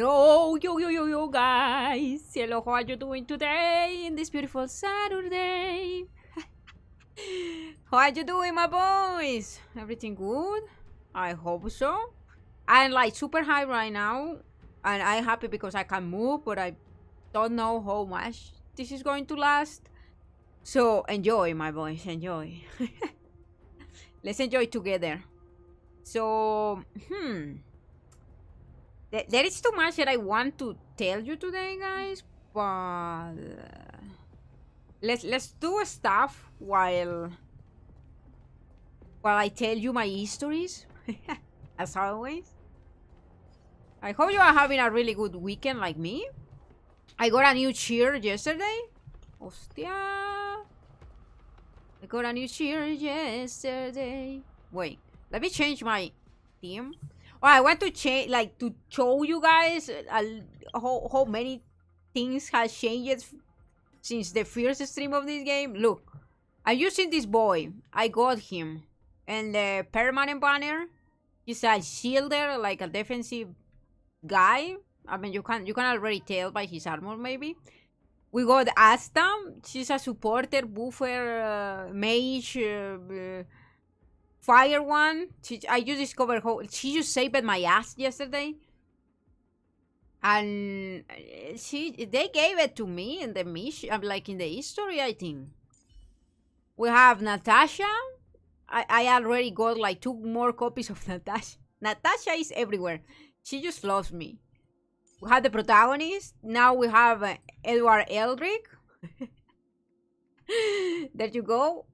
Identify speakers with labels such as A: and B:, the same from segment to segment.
A: Yo, guys. Hello, how are you doing today in this beautiful Saturday? How are you doing, my boys? Everything good? I hope so. I'm like super high right now, and I'm happy because I can move, but I don't know how much this is going to last. So enjoy, my boys, enjoy. Let's enjoy together. So, there is too much that I want to tell you today, guys, but let's do stuff while I tell you my histories, as always. I hope you are having a really good weekend like me. I got a new cheer yesterday. Hostia. I got a new cheer yesterday. Wait, let me change my theme. Oh, I want to change, like, to show you guys how many things has changed since the first stream of this game. Look, I'm using this boy. I got him. And the permanent banner, he's a shielder, like a defensive guy. I mean, you can already tell by his armor, maybe. We got Asta. She's a supporter, buffer, mage, fire one. I just discovered how she just saved my ass yesterday, and they gave it to me in the mission. I'm like in the history, I think. We have Natasha. I already got like 2 more copies of Natasha. Natasha is everywhere. She just loves me. We have the protagonist. Now we have Edward Eldrick. There you go.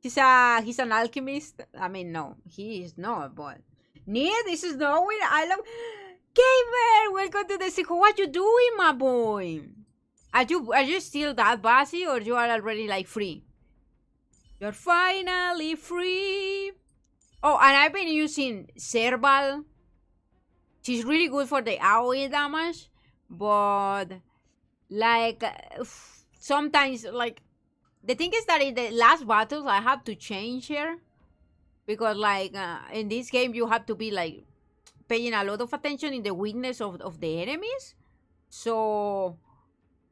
A: He's an alchemist. I mean, no, he is not, but Nia, this is knowing. I love Gamer. Welcome to the city. What you doing, my boy? Are you still that bossy, or you are already like free? You're finally free. Oh, and I've been using Serval. She's really good for the AoE damage, but like sometimes, like, the thing is that in the last battles I have to change her because like in this game you have to be like paying a lot of attention in the weakness of the enemies. So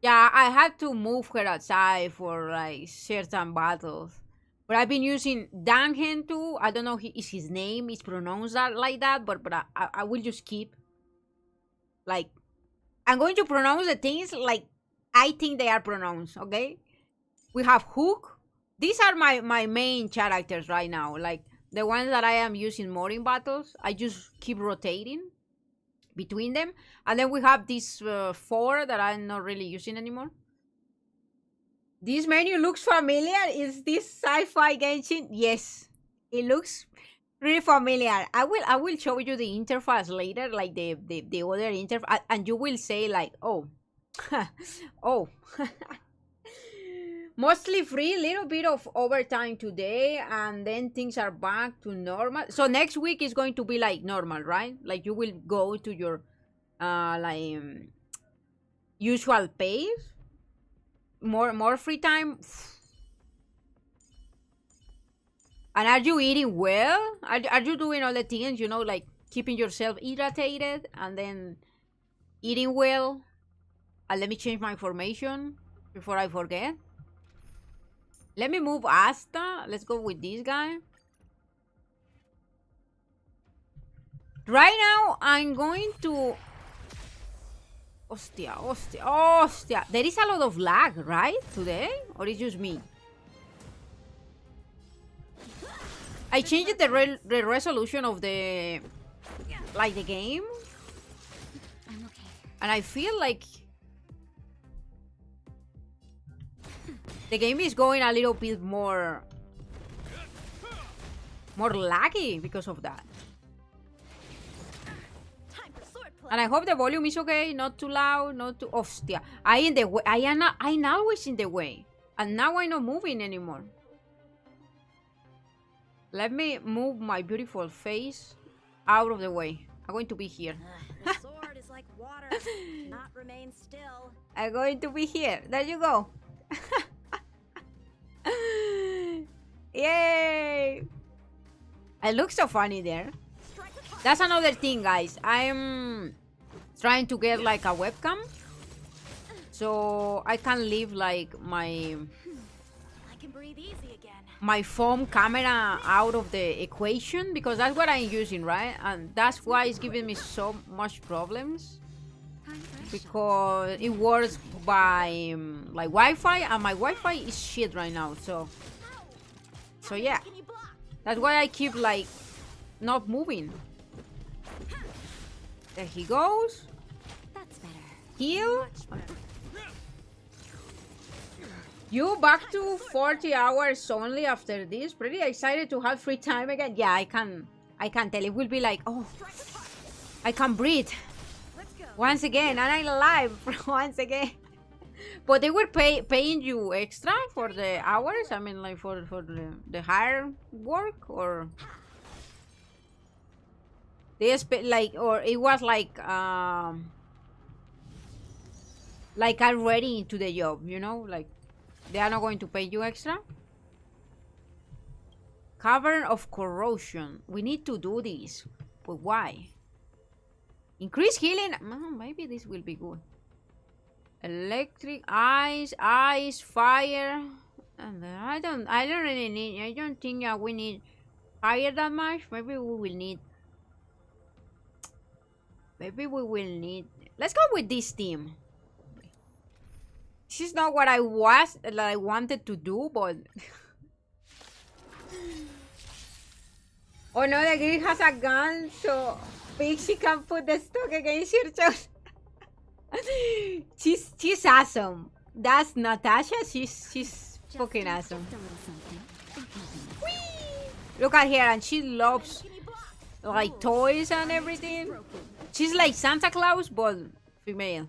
A: yeah, I had to move her aside for like certain battles. But I've been using Dangen too. I don't know if his name is pronounced like that, but I will just keep, like, I'm going to pronounce the things like I think they are pronounced, okay? We have Hook. These are my main characters right now, like the ones that I am using more in battles. I just keep rotating between them. And then we have these 4 that I'm not really using anymore. This menu looks familiar. Is this sci-fi Genshin? Yes, it looks really familiar. I will show you the interface later, like the other interface, and you will say like, oh, oh. Mostly free, little bit of overtime today, and then things are back to normal. So next week is going to be like normal, right? Like you will go to your usual pace. More free time. And are you eating well? Are you doing all the things, you know, like keeping yourself irritated and then eating well? And let me change my formation before I forget. Let me move Asta. Let's go with this guy. Right now, I'm going to... Hostia. There is a lot of lag, right? Today? Or it's just me? I changed the resolution of the... like the game.
B: I'm okay.
A: And I feel like... the game is going a little bit more laggy because of that. And I hope the volume is okay, not too loud, not too... Hostia. I'm always in the way. And now I'm not moving anymore. Let me move my beautiful face out of the way. I'm going to be here.
B: The sword is like water, not remain still.
A: I'm going to be here. There you go. Yay! I look so funny there. That's another thing, guys. I'm trying to get like a webcam, so I can leave like
B: I can breathe easy again.
A: my phone camera out of the equation, because that's what I'm using, right? And that's why it's giving me so much problems, because it works by like Wi-Fi, and my Wi-Fi is shit right now. So yeah,
B: Can you block?
A: that's why I keep like not moving. There he goes.
B: That's better.
A: Heal.
B: Much better.
A: You back to 40 hours only after this? Pretty excited to have free time again. Yeah, I can tell. It will be like, oh, I can breathe
B: Let's go.
A: once again, and I'm alive once again. But they were paying you extra for the hours? I mean, like for the hard work, or they like, or it was like already into the job, you know, like they are not going to pay you extra. Cavern of corrosion. We need to do this, but why? Increase healing. Maybe this will be good. Electric, ice, fire, and I don't really need. I don't think we need fire that much. Maybe we will need. Let's go with this team. This is not what I wanted to do, but oh no, the girl has a gun, so Pixie can put the stock against her chest. She's awesome. That's Natasha. She's fucking awesome.
B: Just a little something.
A: Whee! Look at her, and she loves
B: Can you block?
A: like toys and everything. She's like Santa Claus, but female.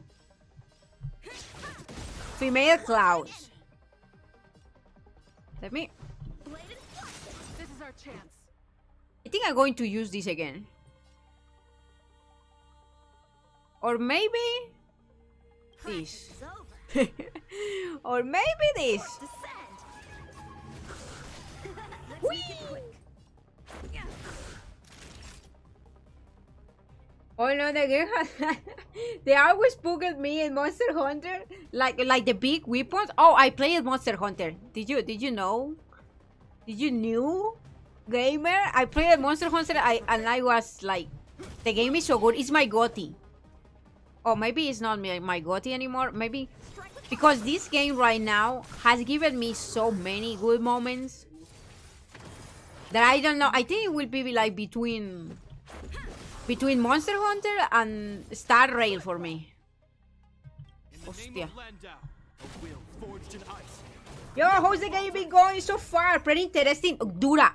A: Female Claus. Let me.
B: Bladed? This is our chance.
A: I think I'm going to use this again. Or maybe this.
B: It's over.
A: Or maybe this.
B: Descend. Let's
A: Whee!
B: make it quick. Yeah.
A: Oh no, the girl has they always poke at me in Monster Hunter. Like the big weapons. Oh, I played Monster Hunter. Did you know? Did you knew? Gamer? I played Monster Hunter and I was like, the game is so good. It's my GOTY. Oh, maybe it's not my GOTY anymore. Maybe because this game right now has given me so many good moments that I don't know. I think it will be like between Monster Hunter and Star Rail for me. Hostia. Yo, how's the game been going so far? Pretty interesting. Dura.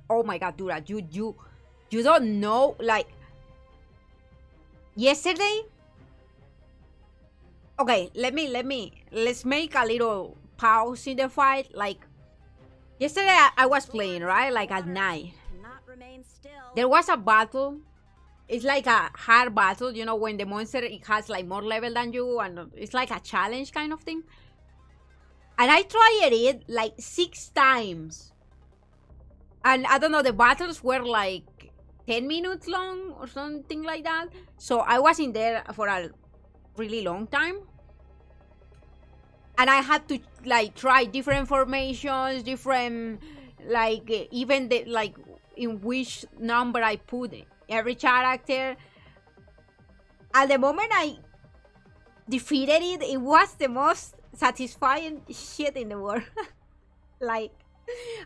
A: Oh my god, Dura. You don't know, like yesterday. Okay, let's make a little pause in the fight. Like yesterday I was playing, right? Like at night.
B: Cannot remain still.
A: There was a battle. It's like a hard battle, you know, when the monster it has like more level than you, and it's like a challenge kind of thing. And I tried it like 6 times. And I don't know, the battles were like 10 minutes long or something like that. So I was in there for a really long time. And I had to like try different formations, different like even the like in which number I put every character. At the moment I defeated it, it was the most satisfying shit in the world. Like,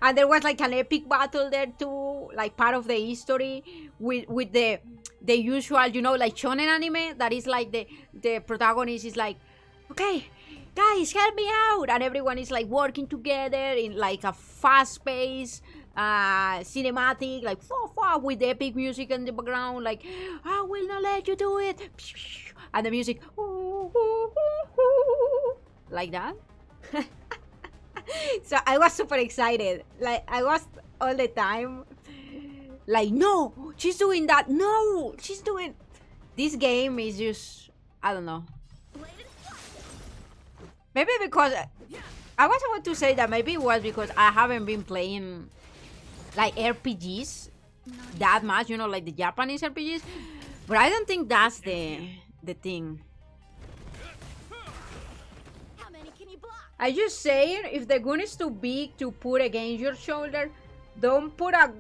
A: and there was like an epic battle there too, like part of the history with the usual, you know, like shonen anime that is like the protagonist is like, okay guys, help me out, and everyone is like working together in like a fast pace cinematic, like with the epic music in the background, like I will not let you do it, and the music like that. So I was super excited, like I was all the time like, no, she's doing that, no, she's doing. This game is just, I don't know, maybe because I was about to say that maybe it was because I haven't been playing like RPGs that much, you know, like the Japanese RPGs. But I don't think that's the the thing.
B: How many can you block?
A: I just saying, if the gun is too big to put against your shoulder, don't put a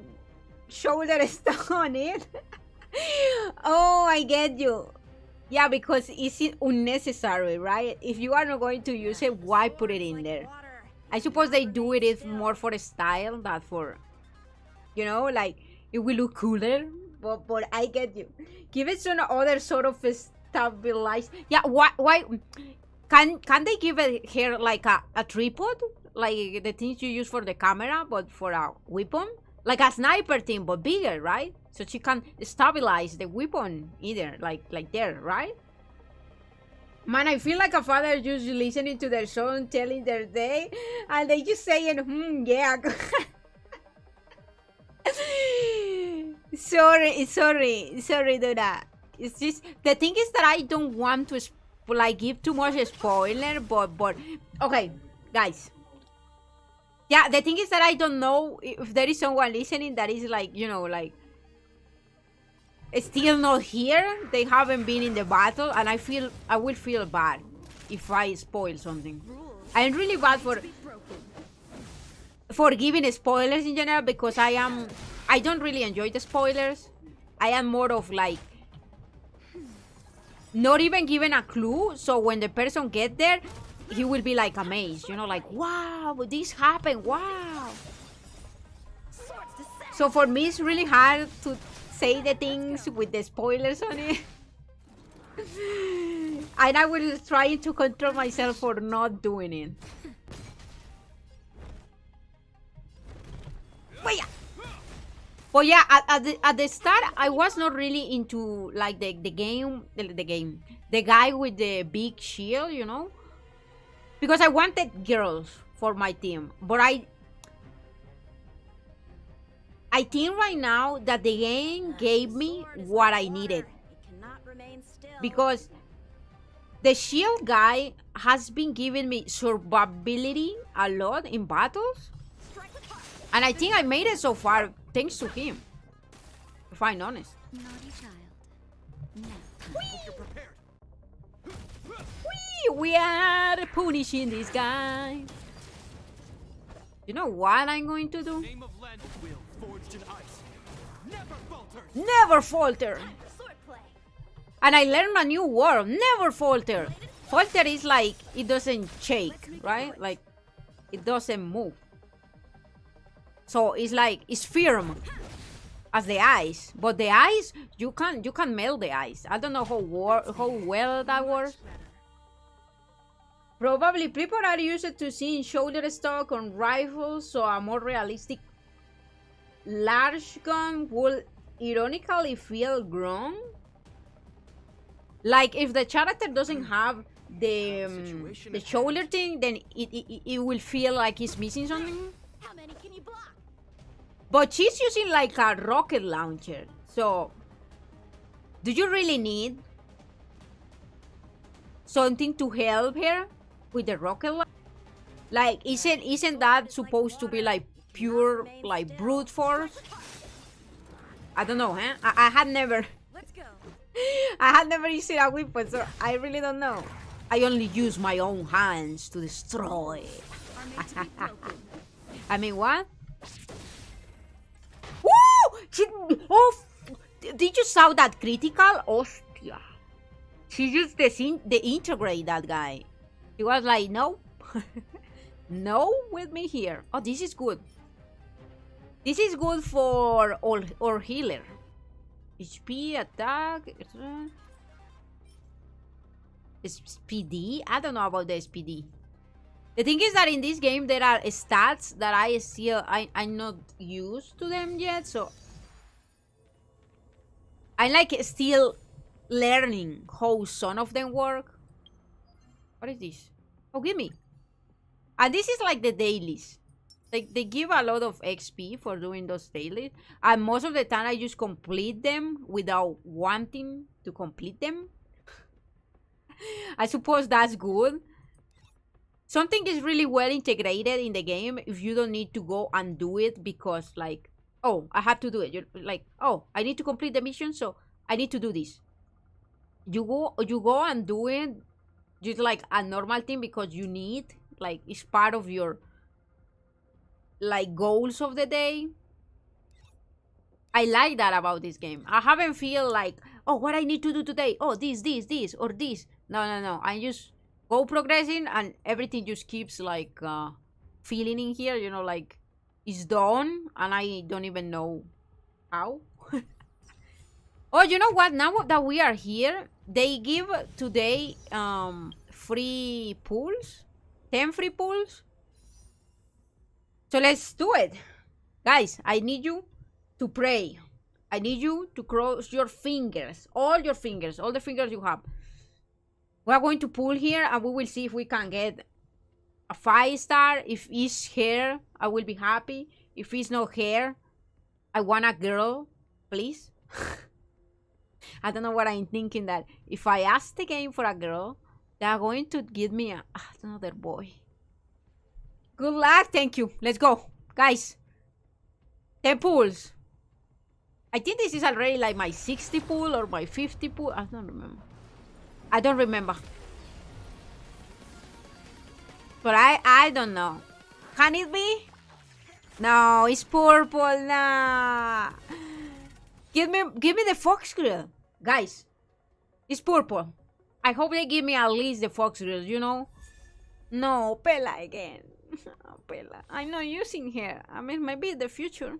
A: shoulder stuck on it. Oh, I get you. Yeah, because it's unnecessary, right? If you are not going to use it, why put it in there? I suppose they do it more for style than for, you know, like it will look cooler. But I get you. Give it some other sort of stabilize. Yeah, why can they give it here like a tripod, like the things you use for the camera, but for a weapon, like a sniper thing, but bigger, right? So she can stabilize the weapon either, like there, right? Man, I feel like a father just listening to their son telling their day, and they just saying, yeah. sorry, Dora. It's just, the thing is that I don't want to, like, give too much spoiler, but, okay, guys. Yeah, the thing is that I don't know if there is someone listening that is like, you know, like, still not here. They haven't been in the battle, and I will feel bad if I spoil something. I'm really bad for giving spoilers in general, because I don't really enjoy the spoilers. I am more of like not even giving a clue, so when the person get there, he will be like amazed, you know, like, wow, this happened, wow. So for me, it's really hard to say the things with the spoilers on it. And I will try to control myself for not doing it. But yeah, at the start, I was not really into like the guy with the big shield, you know, because I wanted girls for my team. But I think right now that the game gave me what I needed, because the shield guy has been giving me survivability a lot in battles, and I think I made it so far thanks to him, if I'm honest. We are punishing this guy. You know what I'm going to do? Never falter. And I learned a new word. Never falter. Falter is like it doesn't shake, right? Like it doesn't move. So it's like it's firm as the ice. But the ice, you can melt the ice. I don't know how well that works. Probably people are used to seeing shoulder stock on rifles, so a more realistic large gun will ironically feel grown. Like if the character doesn't have the shoulder thing, then it will feel like he's missing something.
B: How many can you block?
A: But she's using like a rocket launcher, so do you really need something to help her with the rocket launcher? Like isn't that supposed to be like pure like brute force? I don't know, huh? I had never
B: Let's go.
A: I had never used a weapon, so I really don't know. I only use my own hands to destroy. I mean, what? Woo! Oh, did you saw that critical? Hostia. She used the integrate that guy. He was like, no. No with me here. Oh, this is good. This is good for all healer. HP, attack, SPD? I don't know about the SPD. The thing is that in this game there are stats that I'm not used to them yet, so I'm like still learning how some of them work. What is this? Oh, give me. And this is like the dailies. They give a lot of XP for doing those dailies, and most of the time I just complete them without wanting to complete them. I suppose that's good. Something is really well integrated in the game if you don't need to go and do it because, like, oh, I have to do it. You're like, oh, I need to complete the mission, so I need to do this. you go and do it just like a normal thing because you need, like, it's part of your like goals of the day. I like that about this game. I haven't feel like, oh, what I need to do today, oh, this or this. No, I just go progressing and everything just keeps like feeling in here, you know, like it's done and I don't even know how. Oh, you know what, now that we are here, they give today free pools, 10 free pools. So let's do it. Guys, I need you to pray. I need you to cross your fingers, all the fingers you have. We are going to pull here and we will see if we can get a 5-star. If it's hair, I will be happy. If it's no hair, I want a girl, please. I don't know what I'm thinking, that if I ask the game for a girl, they are going to give me another boy. Good luck. Thank you. Let's go. Guys, 10 pools. I think this is already like my 60 pool or my 50 pool. I don't remember. But I don't know. Can it be? No, it's purple. Nah. Give me the fox grill. Guys, it's purple. I hope they give me at least the fox grill, you know? No, Pela again. Pela. I'm not using her. I mean, maybe in the future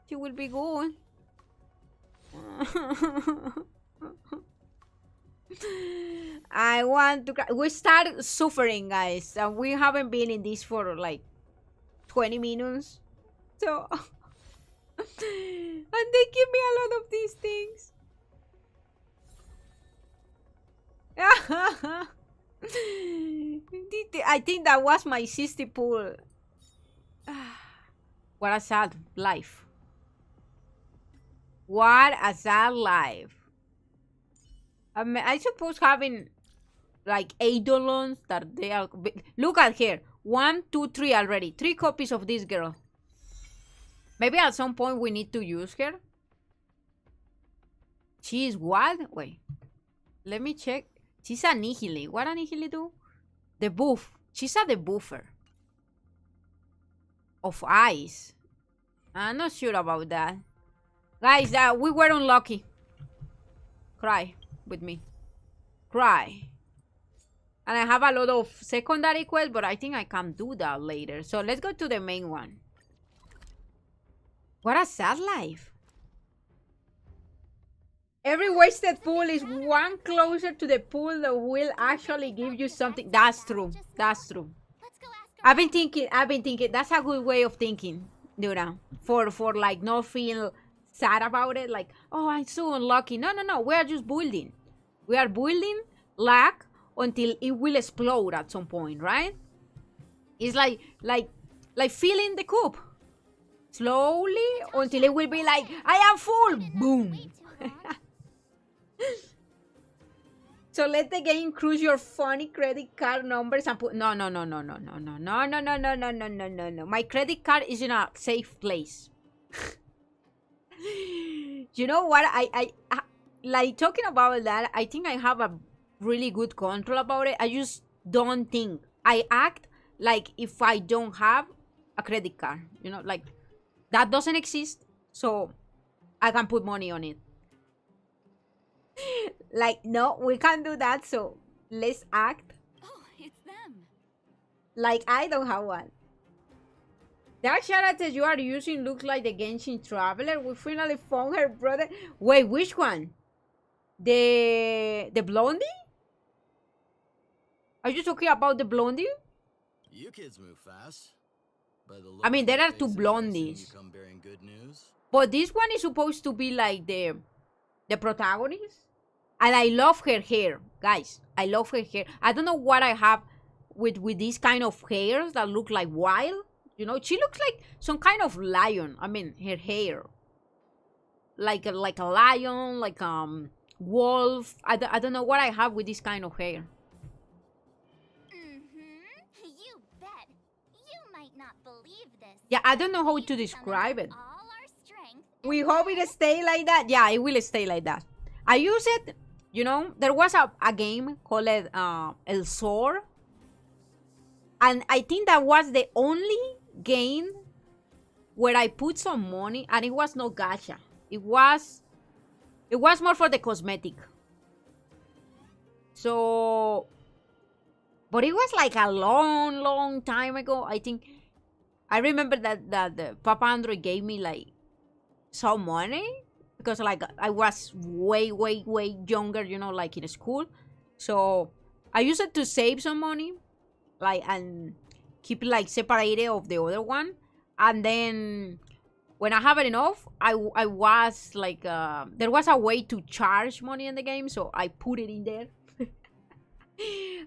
A: she will be good. I want to cry. We start suffering, guys, and we haven't been in this for like 20 minutes. So and they give me a lot of these things. I think that was my 60 pool. What a sad life. What a sad life. I mean, I suppose having like eidolons that they are. Look at here. 1, 2, 3 already. 3 copies of this girl. Maybe at some point we need to use her. She is what? Wait. Let me check. She's a Nihili. What a Nihili do? The buff. She's a debuffer. Of ice. I'm not sure about that. Guys, we were unlucky. Cry with me. Cry. And I have a lot of secondary quests, but I think I can do that later. So let's go to the main one. What a sad life. Every wasted pool is one closer to the pool that will actually give you something. That's true. That's true. I've been thinking. That's a good way of thinking, Dura. For like not feel sad about it. Like, oh, I'm so unlucky. No. We are just building. We are building luck until it will explode at some point, right? It's like filling the cup slowly until it will be like, I am full. Boom. So let the game cruise your funny credit card numbers and put no. My credit card is in a safe place. You know what? I like talking about that. I think I have a really good control about it. I just don't think. I act like if I don't have a credit card, you know, like that doesn't exist, so I can put money on it. Like, no, we can't do that, so let's act.
B: Oh, it's them.
A: Like I don't have one. That character you are using looks like the Genshin Traveler. We finally found her brother. Wait, which one? The blondie? Are you talking about the blondie?
C: You kids move fast.
A: I mean, there are 2 blondies. But this one is supposed to be like the protagonist. And I love her hair, guys. I love her hair. I don't know what I have with this kind of hairs that look like wild. You know, she looks like some kind of lion. I mean, her hair. Like a lion, like wolf. I don't know what I have with this kind of hair.
B: You bet. You might not believe this.
A: Yeah, I don't know how to describe it. We hope it stay like that. Yeah, it will stay like that. I use it you know, there was a game called El Sor, and I think that was the only game where I put some money, and it was no gacha. It was more for the cosmetic. So, but it was like a long time ago. I think I remember that the Papa Android gave me like some money because like I was way younger, you know, like in school. So I used it to save some money, like, and keep it like separated of the other one. And then when I have it enough, I was like, there was a way to charge money in the game, so I put it in there.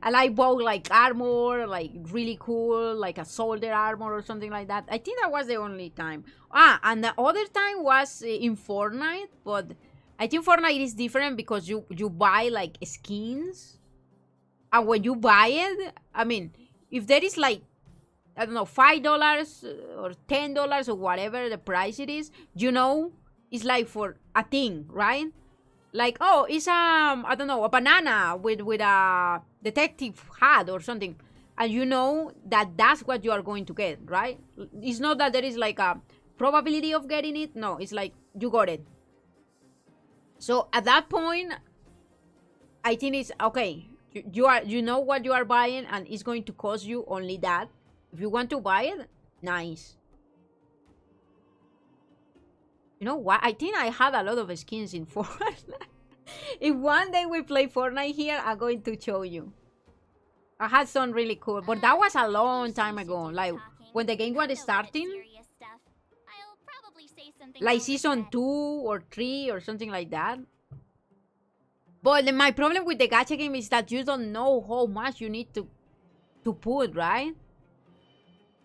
A: And I bought like armor, like really cool, like a soldier armor or something like that. I think that was the only time. And the other time was in Fortnite, but I think Fortnite is different because you buy like skins. And when you buy it, I mean, if there is like, I don't know, $5 or $10 or whatever the price it is, you know, it's like for a thing, right? Like, oh, it's I don't know, a banana with a detective hat or something, and you know that that's what you are going to get, right? It's not that there is like a probability of getting it. No, it's like you got it. So at that point, I think it's okay. You know what you are buying, and it's going to cost you only that. If you want to buy it, nice. You know what? I think I had a lot of skins in Fortnite. If one day we play Fortnite here, I'm going to show you. I had some really cool, but that was a long time ago. Like when the game was starting, like season 2 or 3 or something like that. But my problem with the gacha game is that you don't know how much you need to put, right?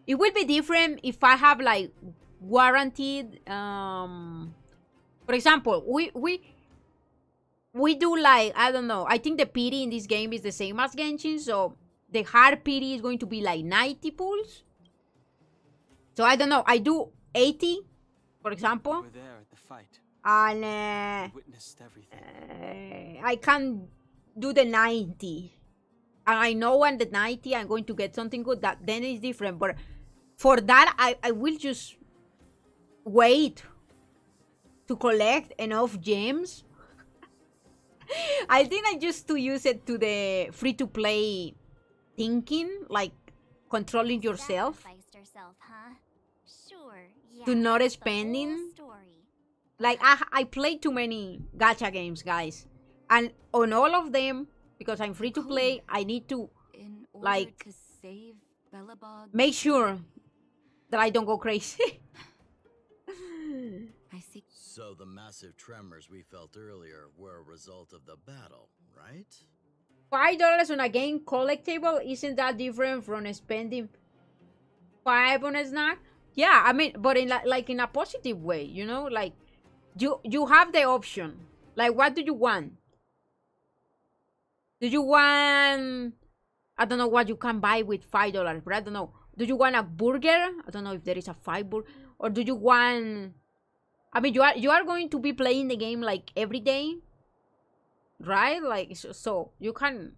A: It will be different if I have like guaranteed. For example, we do like, I don't know. I think the pity in this game is the same as Genshin, so the hard pity is going to be like 90 pulls. So I don't know. I do 80, for example.
D: We're there at the fight.
A: And
D: Witnessed everything.
A: I can do the 90. And I know on the 90 I'm going to get something good. That then is different. But for that, I will just wait to collect enough gems. I think I used to use it to the free-to-play thinking, like controlling yourself. To not spending. Like, I play too many gacha games, guys. And on all of them, because I'm free to play, I need to, like, make sure that I don't go crazy.
B: I see.
C: So the massive tremors we felt earlier were a result of the battle, right?
A: $5 on a game collectible isn't that different from spending 5 on a snack? Yeah, I mean, but in like in a positive way, you know, like you have the option. Like, what do you want? Do you want, I don't know what you can buy with $5, but I don't know. Do you want a burger? I don't know if there is a $5 burger. Or do you want, I mean, you are going to be playing the game like every day, right? Like, so you can,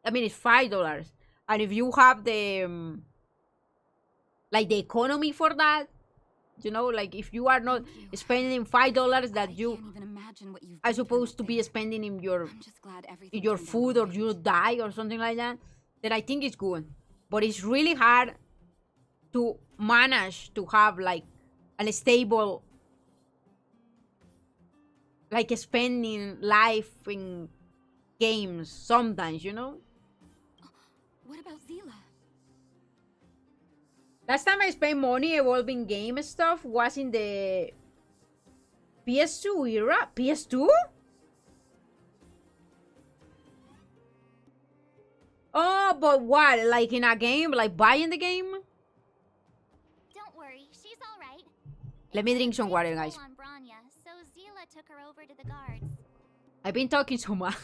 A: I mean, it's $5. And if you have the, like the economy for that, you know, like if you are not spending $5 that you are supposed to be spending in your food, or you die or something like that, then I think it's good. But it's really hard to manage to have like a stable, like spending life in games sometimes, you know.
B: What about Zila?
A: Last time I spent money evolving game stuff was in the PS2 era. PS2? Oh, but what? Like in a game? Like buying the game?
B: Don't worry, she's all right.
A: Let me drink some water, guys.
B: On Branya, so Zila took her over to the guards.
A: I've been talking so much.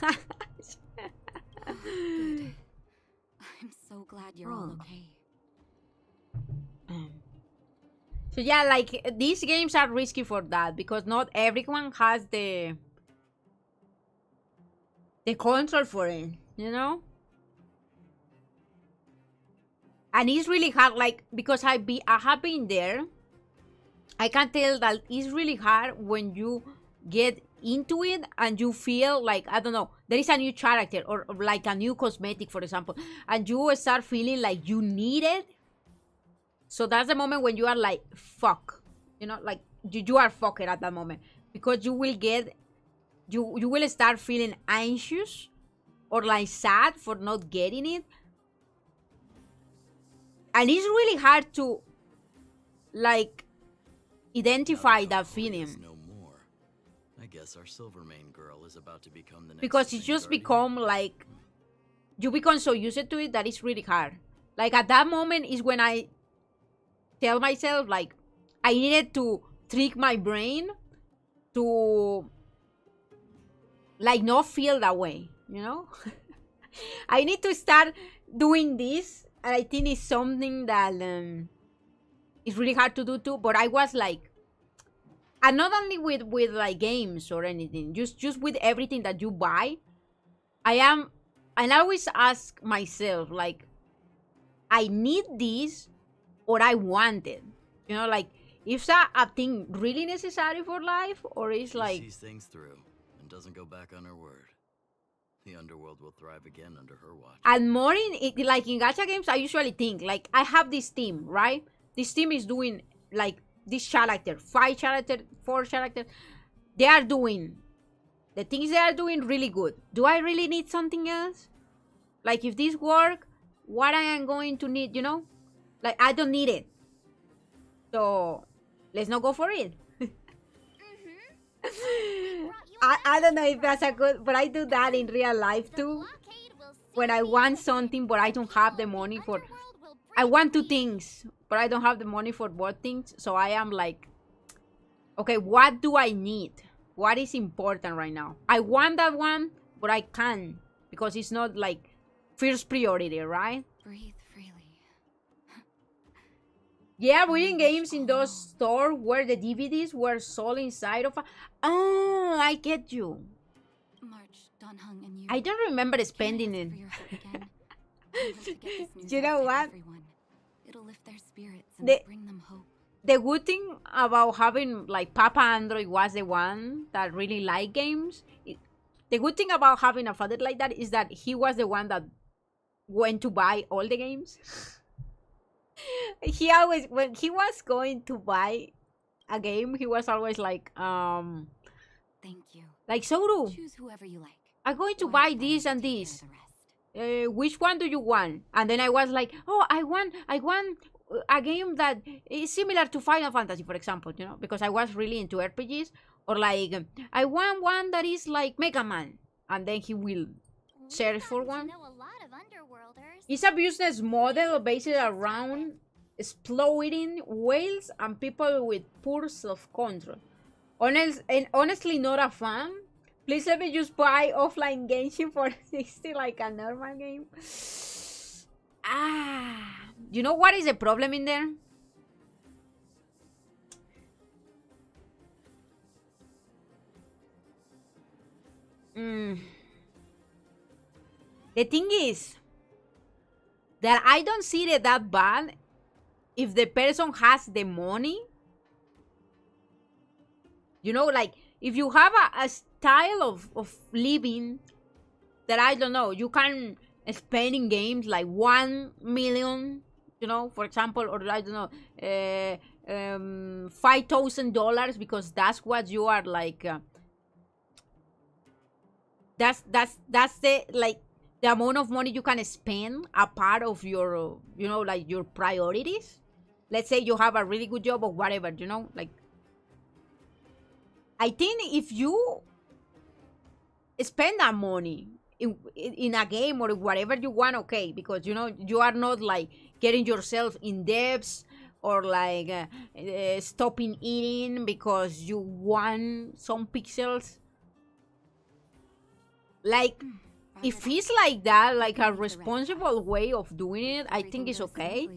B: I'm so glad you're all okay.
A: So yeah, like these games are risky for that, because not everyone has the control for it, you know? And it's really hard, like, because I have been there. I can tell that it's really hard when you get into it and you feel like, I don't know, there is a new character or like a new cosmetic, for example, and you start feeling like you need it. So that's the moment when you are like, fuck, you know, like you are fucked at that moment, because you will get, you will start feeling anxious or like sad for not getting it. And it's really hard to like identify that feeling.
C: No more. I guess our Silvermane girl is about to become the next
A: Because it's just
C: guardian.
A: become like, you become so used to it that it's really hard. Like at that moment is when I tell myself like I needed to trick my brain to like not feel that way, you know? I need to start doing this, and I think it's something that it's really hard to do too. But I was like, and not only with like games or anything, just with everything that you buy. I always ask myself like, I need this or I want it, you know, like if that a thing really necessary for life, or it's
C: She
A: like,
C: sees things through and doesn't go back on her word. The underworld will thrive again under her watch.
A: and more in it, like in gacha games, I usually think like I have this team, right? This team is doing like this character, 5 character, 4 character. They are doing the things they are doing really good. Do I really need something else? Like if this work, what I am going to need, you know? Like I don't need it. So let's not go for it. I don't know if that's a good, but I do that in real life too. When I want something but I don't have the money for, I want 2 things but I don't have the money for both things. So I am like, okay, what do I need? What is important right now? I want that one, but I can't because it's not like first priority, right?
B: Breathe freely.
A: Yeah, reading games in those stores where the DVDs were sold inside of a... Oh, I get you.
B: March, Donhung, and you.
A: I don't remember spending it. You know what?
B: It'll lift their spirits and bring them hope.
A: The good thing about having like Papa Android was the one that really liked games. The good thing about having a father like that is that he was the one that went to buy all the games. He always, when he was going to buy a game, he was always like,
B: Thank you.
A: like, Soru,
B: Choose whoever you like.
A: I'm going to buy this and this. Which one do you want? And then I was like, oh, I want a game that is similar to Final Fantasy, for example, you know, because I was really into RPGs. Or like, I want one that is like Mega Man. And then he will search for one. It's a business model based around exploiting whales and people with poor self-control. Honestly, not a fan. Please let me just buy offline Genshin for 60 like a normal game. You know what is the problem in there? The thing is that I don't see it that bad if the person has the money. You know, like if you have a style of living that, I don't know, you can spend in games like 1 million, you know, for example, or I don't know, $5,000, because that's what you are like. That's the like the amount of money you can spend a part of your, you know, like your priorities. Let's say you have a really good job or whatever, you know, like I think if you spend that money in a game or whatever you want, okay, because you know you are not like getting yourself in debts or like stopping eating because you want some pixels. Like if it's like that, like a responsible way of doing it, I think it's okay.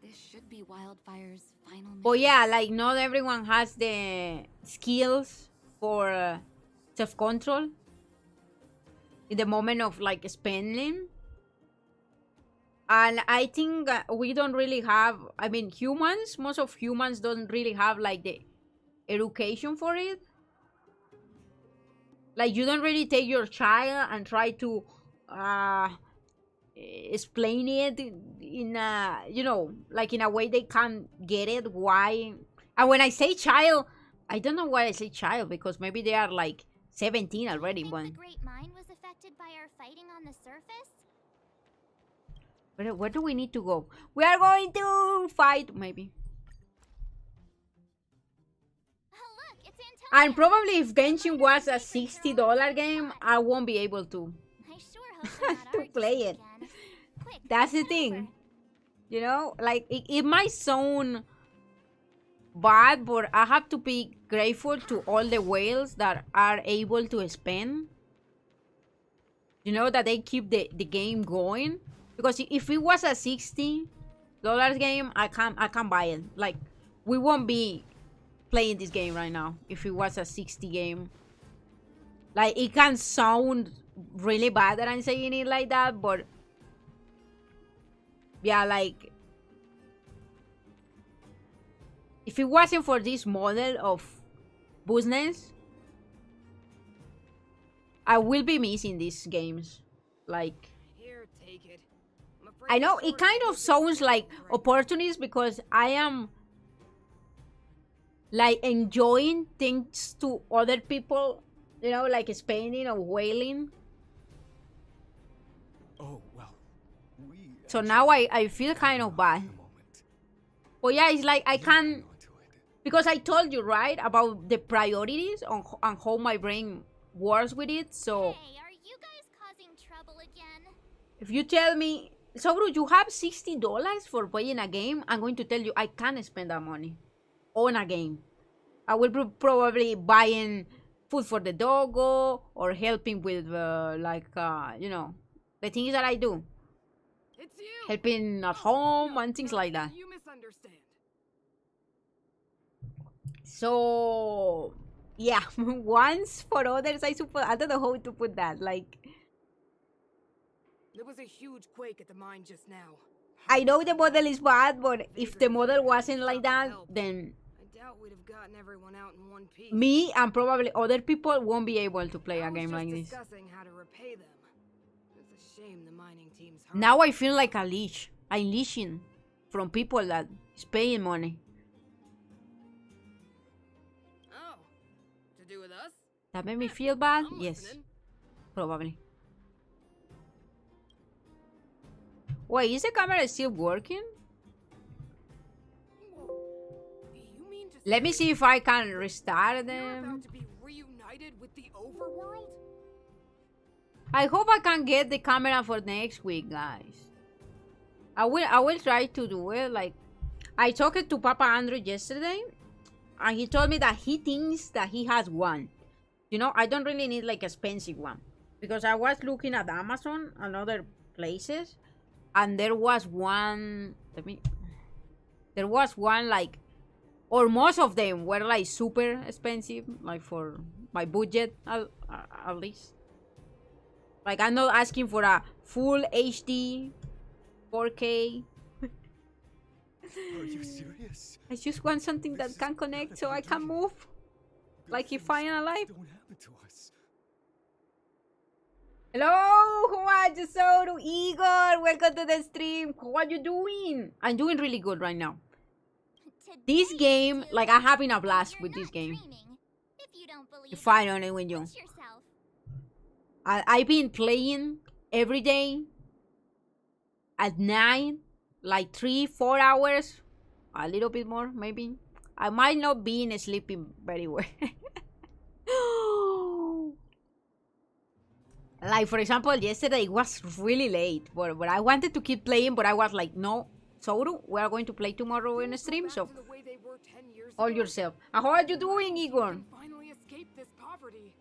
B: This should be Wildfire's final mission.
A: But yeah, like not everyone has the skills for self-control. in the moment of like spending. And I think we don't really have, I mean, most of humans don't really have like the education for it. Like, you don't really take your child and try to explain it in a, you know, like in a way they can get it. Why? And when I say child, I don't know why I say child, because maybe they are like 17 already.
B: Think
A: But
B: the Great Mind was affected by our fighting on the surface?
A: where do we need to go? We are going to fight, maybe.
B: Oh, look, it's Antonio.
A: And probably if Genshin was a $60 game, I won't be able to
B: I sure hope we're not
A: to
B: our
A: play
B: team
A: it.
B: again. Quick,
A: That's the
B: it's
A: thing.
B: over.
A: You know, like it might sound bad, but I have to be grateful to all the whales that are able to spend. You know, that they keep the game going. Because if it was a $60 game, I can't buy it. Like, we won't be playing this game right now if it was a 60 game. Like, it can sound really bad that I'm saying it like that, but yeah, like, if it wasn't for this model of business, I will be missing these games. Like,
E: Here, take it. I'm afraid
A: I know
E: the
A: it
E: short
A: kind of
E: is
A: sounds like
E: right.
A: opportunities, because I am like enjoying things to other people, you know, like spending or whaling.
D: Oh, well. We
A: So now I feel kind of bad. But yeah, it's like I can't, because I told you, right, about the priorities on how my brain works with it. So
B: Hey, are you guys causing trouble again?
A: if you tell me, Sobru, you have $60 for playing a game, I'm going to tell you I can't spend that money on a game. I will be probably buying food for the doggo or helping with you know, the things that I do,
E: It's you.
A: helping at home and things like that.
E: You misunderstand.
A: So yeah, once for others, I suppose. I don't know how to put that. Like,
E: There was a huge quake at the mine just now.
A: I know the model is bad, but if the model wasn't like that, then
E: I doubt we'd have gotten everyone out in one piece.
A: me and probably other people won't be able to play
E: I
A: a
E: was
A: game
E: just
A: like this.
E: discussing how to repay them. It's a shame the mining team's hurt.
A: Now I feel like a leash. I'm leashing from people that is paying money.
E: Oh, to do with us?
A: That made me feel bad?
E: I'm
A: Yes,
E: listening.
A: probably. Wait, is the camera still working?
E: You mean to
A: Let me
E: say
A: see if I can restart
E: you're
A: them.
E: about to be reunited with the overworld?
A: I hope I can get the camera for next week, guys. I will try to do it. Like, I talked to Papa Andrew yesterday, and he told me that he thinks that he has one. You know, I don't really need like expensive one, because I was looking at Amazon and other places, and there was one. There was one like, or most of them were like super expensive, like for my budget at least. Like, I'm not asking for a full HD 4K.
D: Are you serious?
A: I just want something that
D: This
A: can
D: is
A: connect
D: not
A: so
D: a
A: I can
D: dream.
A: move.
D: Good
A: Like if
D: things
A: I am alive.
D: Don't happen to us.
A: Hello, how are you, Soru? Igor, welcome to the stream. How are you doing? I'm doing really good right now. This
B: Today,
A: game,
B: dude,
A: like, I'm having a
B: you're
A: blast with
B: not
A: this game.
B: dreaming. If you don't believe
A: If I
B: it,
A: don't know when you.
B: push yourself.
A: I've been playing every day at night, like 3-4 hours, a little bit more maybe. I might not be sleeping very well. Like, for example, yesterday it was really late, but I wanted to keep playing, but I was like, no, Soru, we are going to play tomorrow in a
E: Things go
A: stream,
E: back
A: so
E: to the way they were 10 years
A: all
E: ago.
A: yourself. And how are you doing,
E: We
A: Igor?
E: can finally escape this poverty.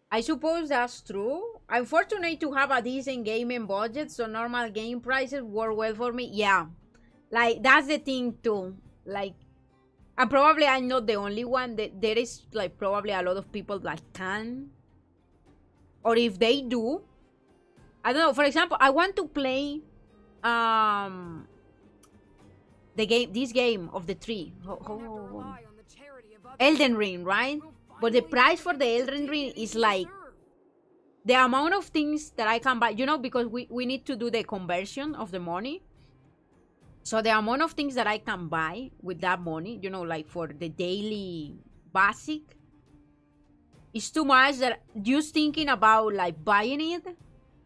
A: I suppose that's true. I'm fortunate to have a decent gaming budget, so normal game prices work well for me. Yeah, like, that's the thing too. Like, and probably I'm not the only one. There is like probably a lot of people that can or if they do, I don't know. For example, I want to play this game of the tree. Elden Ring, right? But the price for the Elden Ring is like the amount of things that I can buy, you know, because we need to do the conversion of the money. So the amount of things that I can buy with that money, you know, like for the daily basic, is too much that just thinking about like buying it,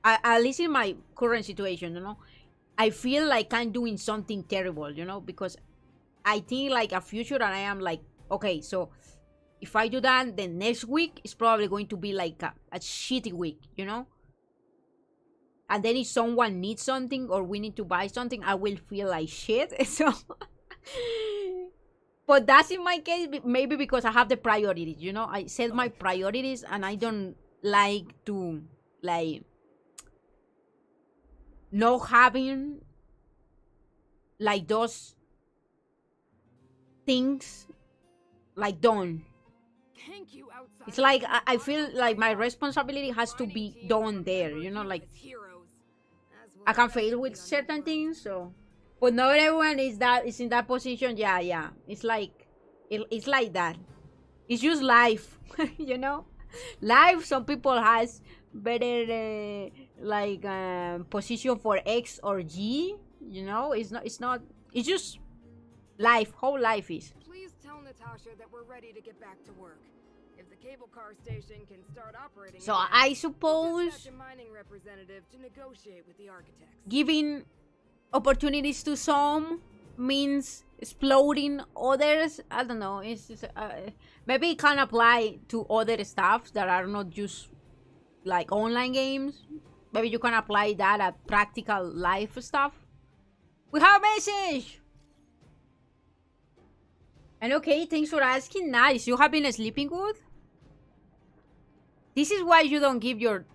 A: at least in my current situation, you know, I feel like I'm doing something terrible, you know, because I think like a future and I am like, okay, so if I do that, then next week is probably going to be like a shitty week, you know? And then if someone needs something or we need to buy something, I will feel like shit. So, but that's in my case, maybe because I have the priorities, you know? I set my priorities and I don't like to, like, not having, like, those things, like, done. It's like I feel like my responsibility has to be done there, you know, like I can fail with certain things, so but not everyone is in that position. Yeah, it's like it's like that. It's just life. You know, life. Some people has better position for X or G, you know. It's not it's just life. How life is.
E: Please tell Natasha that we're ready to get back to work. If the cable car station can start operating
A: So
E: again,
A: I
E: we'll
A: suppose
E: dispatch a mining representative to negotiate with the architects.
A: giving opportunities to some means exploding others. I don't know. Maybe it can apply to other stuff that are not just like online games. Maybe you can apply that at practical life stuff. We have a message. And okay, thanks for asking. Nice. You have been sleeping good? This is why you don't give your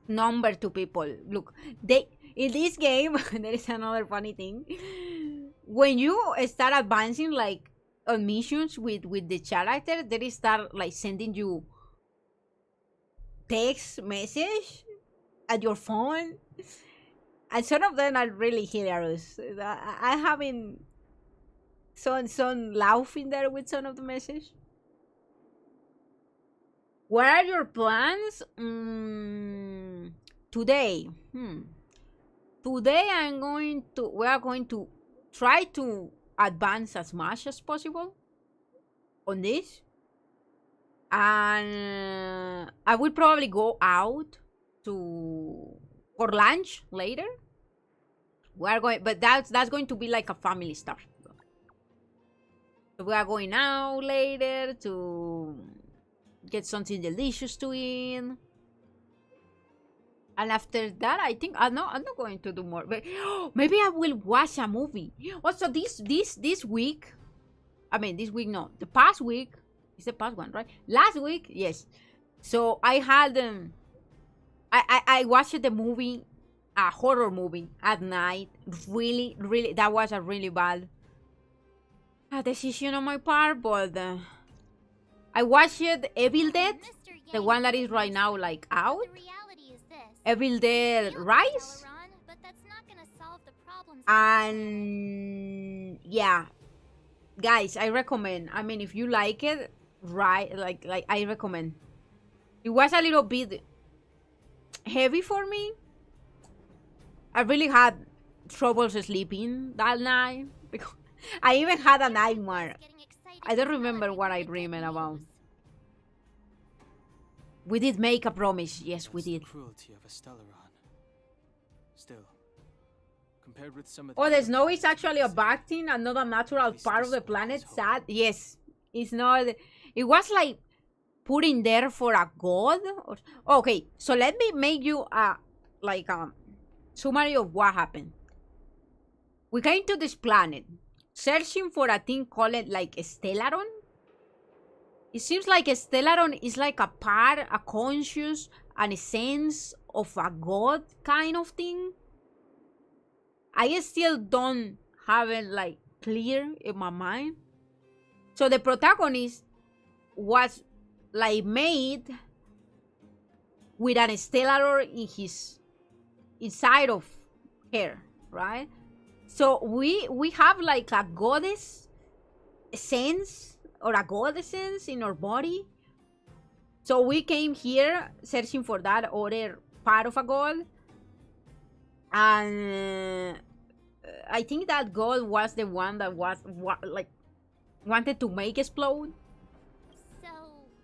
A: number to people. Look, in this game, there is another funny thing. When you start advancing like on missions with the character, they start like sending you text message at your phone, and some of them are really hilarious. I haven't some laughing there with some of the message. What are your plans today? Today we are going to try to advance as much as possible on this, and I will probably go out for lunch later. We are going, but that's going to be like a family stuff. So we are going out later to get something delicious to eat, and after that I think I'm not going to do more, but maybe I will watch a movie. Also this week, I mean this week, no, the past week is the past one, right? Last week, yes. So I had I watched the movie, a horror movie at night. Really that was a really bad decision on my part, but I watched Evil Dead, the one that is right now like out. Evil Dead Rise. And yeah, guys, I recommend. I mean, if you like it, right? Like I recommend. It was a little bit heavy for me. I really had trouble sleeping that night because I even had a nightmare. I don't remember what I dreamed about. We did make a promise. Yes, we did.
D: Cruelty of a Stellaron. Still, compared with some of
A: Oh, the snow is actually a bad thing and not a natural part of the planet. Sad. Yes, it's not. It was like put in there for a god. Okay, so let me make you a summary of what happened. We came to this planet searching for a thing called like a Stellaron. It seems like a Stellaron is like a part, a conscious, an essence of a god kind of thing. I still don't have it like clear in my mind. So the protagonist was like made with an stellar in his inside of her, right? So we have like a goddess sense or a god essence in our body. So we came here searching for that other part of a god. And I think that god was the one that was like wanted to make explode
B: So,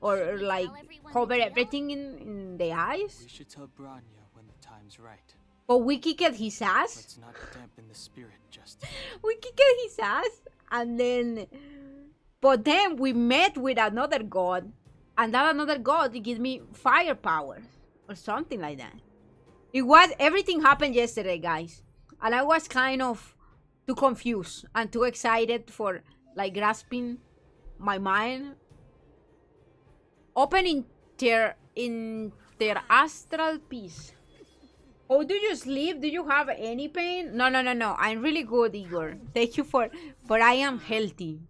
A: or
B: should we
A: like
B: tell everyone
A: cover
B: the deal?
A: everything in the eyes.
D: We should tell Branya when the time's right.
A: But we kicked his ass.
D: Let's not dampen the spirit just.
A: We kicked his ass, and then, but then we met with another god, and that another god gave me firepower or something like that. It was everything happened yesterday, guys, and I was kind of too confused and too excited for like grasping my mind. Opening their astral piece. Oh, do you sleep? Do you have any pain? No. I'm really good, Igor. Thank you but I am healthy.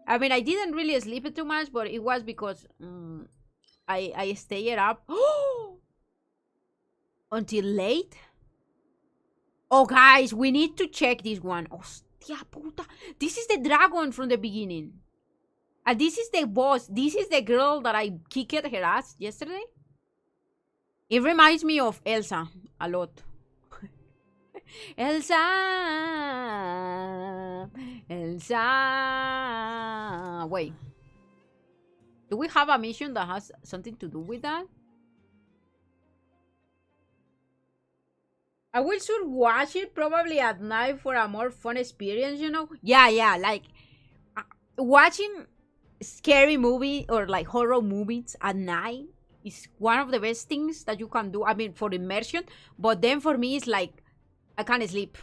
A: I mean, I didn't really sleep too much, but it was because I stayed up until late. Oh, guys, we need to check this one. Hostia puta. This is the dragon from the beginning. And this is the boss. This is the girl that I kicked her ass yesterday. It reminds me of Elsa a lot. Elsa. Wait. Do we have a mission that has something to do with that? I will should watch it probably at night for a more fun experience, you know? Yeah, like watching scary movie or like horror movies at night is one of the best things that you can do. I mean, for immersion, but then for me, it's like I can't sleep.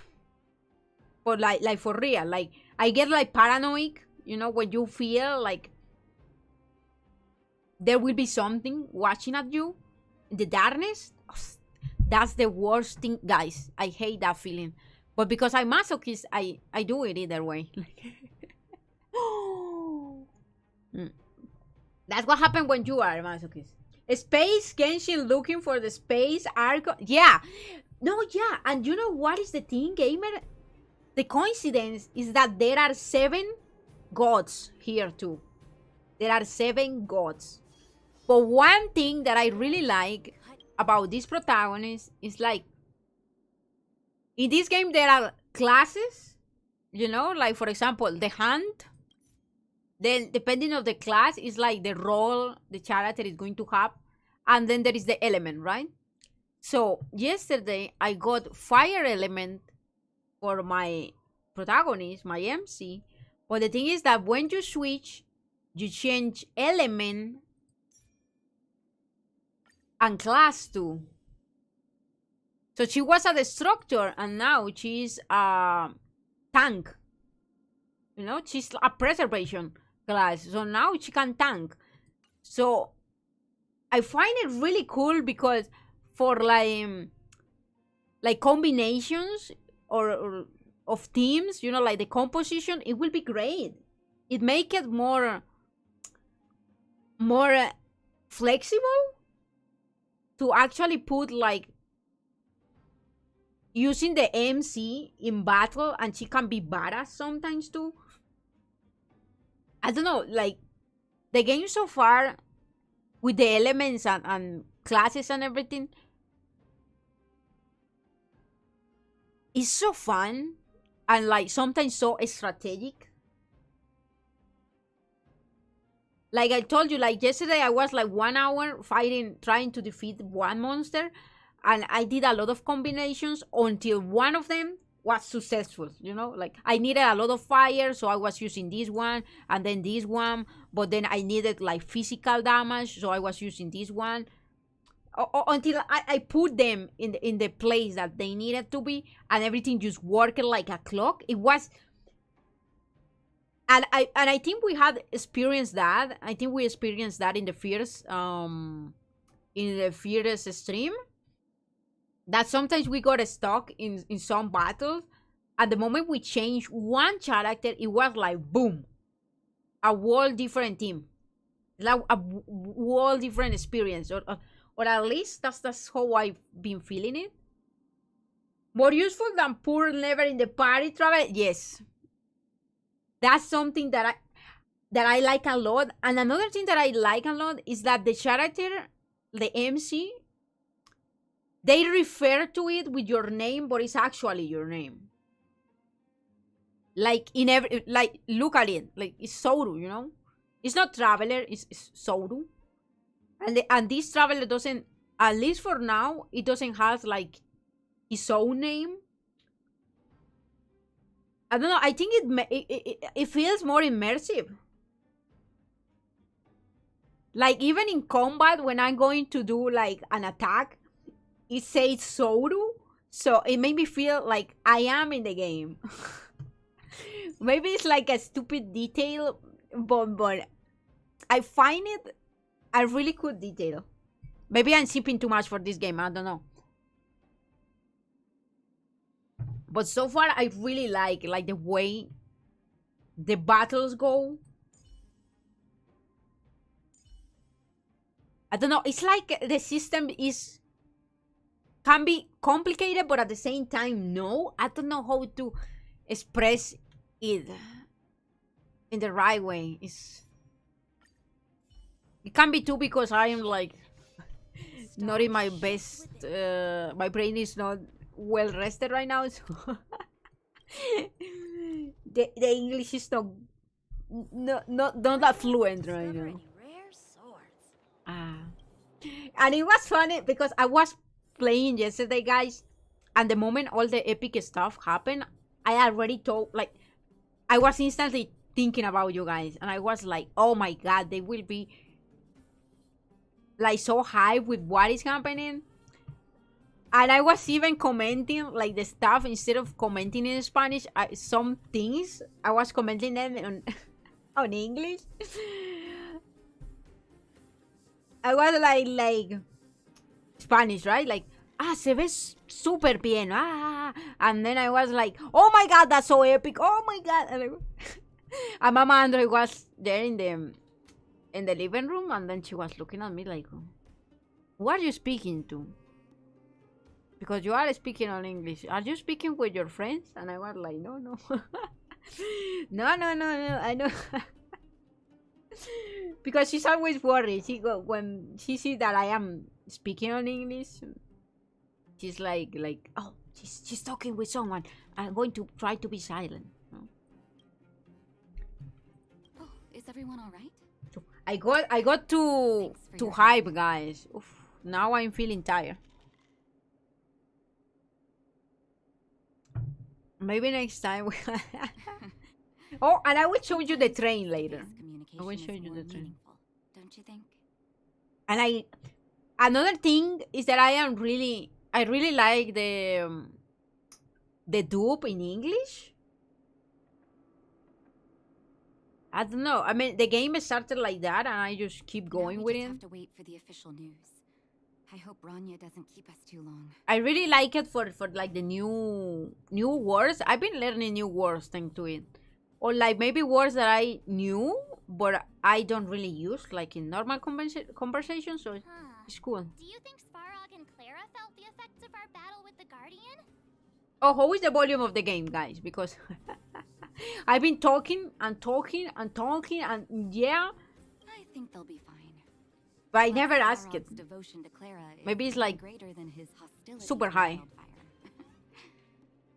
A: For like for real, like I get like paranoid, you know, when you feel like there will be something watching at you in the darkness. That's the worst thing, guys. I hate that feeling, but because I'm masochist, I do it either way. That's what happened when you are a masochist. Space Genshin looking for the space arc. Yeah. No, yeah. And you know what is the thing, gamer? The coincidence is that there are 7 gods here too. There are 7 gods. But one thing that I really like about this protagonist is like, in this game there are classes, you know, like for example, the hand. Then, depending on the class, is like the role the character is going to have. And then there is the element, right? So, yesterday, I got fire element for my protagonist, my MC. But the thing is that when you switch, you change element and class too. So, she was a destructor, and now she's a tank. You know, she's a preservation class, so now she can tank. So I find it really cool because for like combinations or of teams, you know, like the composition, it will be great. It make it more flexible to actually put like using the MC in battle, and she can be badass sometimes too. I don't know, like, the game so far, with the elements and classes and everything, is so fun, and like, sometimes so strategic. Like I told you, like, yesterday I was like 1 hour fighting, trying to defeat one monster, and I did a lot of combinations until one of them was successful, you know, like I needed a lot of fire, so I was using this one and then this one, but then I needed like physical damage, so I was using this one until I put them in the place that they needed to be, and everything just worked like a clock. It was, and I think we had experienced that. I think we experienced that in the first stream. That sometimes we got stuck in some battles. At the moment we changed one character, it was like boom, a whole different team, like a whole different experience, Or at least that's how I've been feeling it. More useful than poor never in the party travel? Yes. That's something that I like a lot. And another thing that I like a lot is that the character, the MC, they refer to it with your name, but it's actually your name. Like in every, like, look at it, like it's Soru, you know? It's not Traveler, it's Soru. And this Traveler doesn't, at least for now, it doesn't have like his own name. I don't know, I think it feels more immersive. Like even in combat, when I'm going to do like an attack, it says Soru, so it made me feel like I am in the game. Maybe it's like a stupid detail, but I find it a really good detail. Maybe I'm sipping too much for this game, I don't know. But so far, I really like the way the battles go. I don't know, it's like the system can be complicated, but at the same time, no. I don't know how to express it in the right way. It can be too, because I am like not in my best. My brain is not well rested right now, so the English is not that fluent right now. And it was funny because I was playing yesterday, guys, and the moment all the epic stuff happened, I already told, like, I was instantly thinking about you guys, and I was like, oh my god, they will be like so hyped with what is happening. And I was even commenting like the stuff, instead of commenting in Spanish, some things I was commenting them on English. I was like Spanish, right? Like, se ve super bien. And then I was like, oh my god, that's so epic. Oh my god. And Mama Android was there in the living room, and then she was looking at me like, who are you speaking to? Because you are speaking on English. Are you speaking with your friends? And I was like, no. no, I know. Because she's always worried. When she sees that I am speaking on English, she's like, oh, she's talking with someone. I'm going to try to be silent. No?
F: Oh, is everyone all right?
A: So I got too hype, guys. Oof, now I'm feeling tired. Maybe next time. Oh, and I will show you the train later. I will show you the train.
F: Don't you think?
A: And another thing is that I really like the dub in English. I don't know. I mean, the game started like that, and I just keep going with it.
F: Have to wait for the official news. I hope Rania doesn't keep us too long.
A: I really like it for like the new words. I've been learning new words thanks to it, or like maybe words that I knew but I don't really use like in normal conversation. So it's cool.
G: Do you think Svarog and Clara felt the effects of our battle with the Guardian?
A: Oh, how is the volume of the game, guys? Because I've been talking and yeah.
F: I think they'll be fine.
A: But I never asked it.
F: Devotion to Clara
A: Maybe it's like
F: greater than his hostility
A: super
F: to
A: high.
F: Wildfire.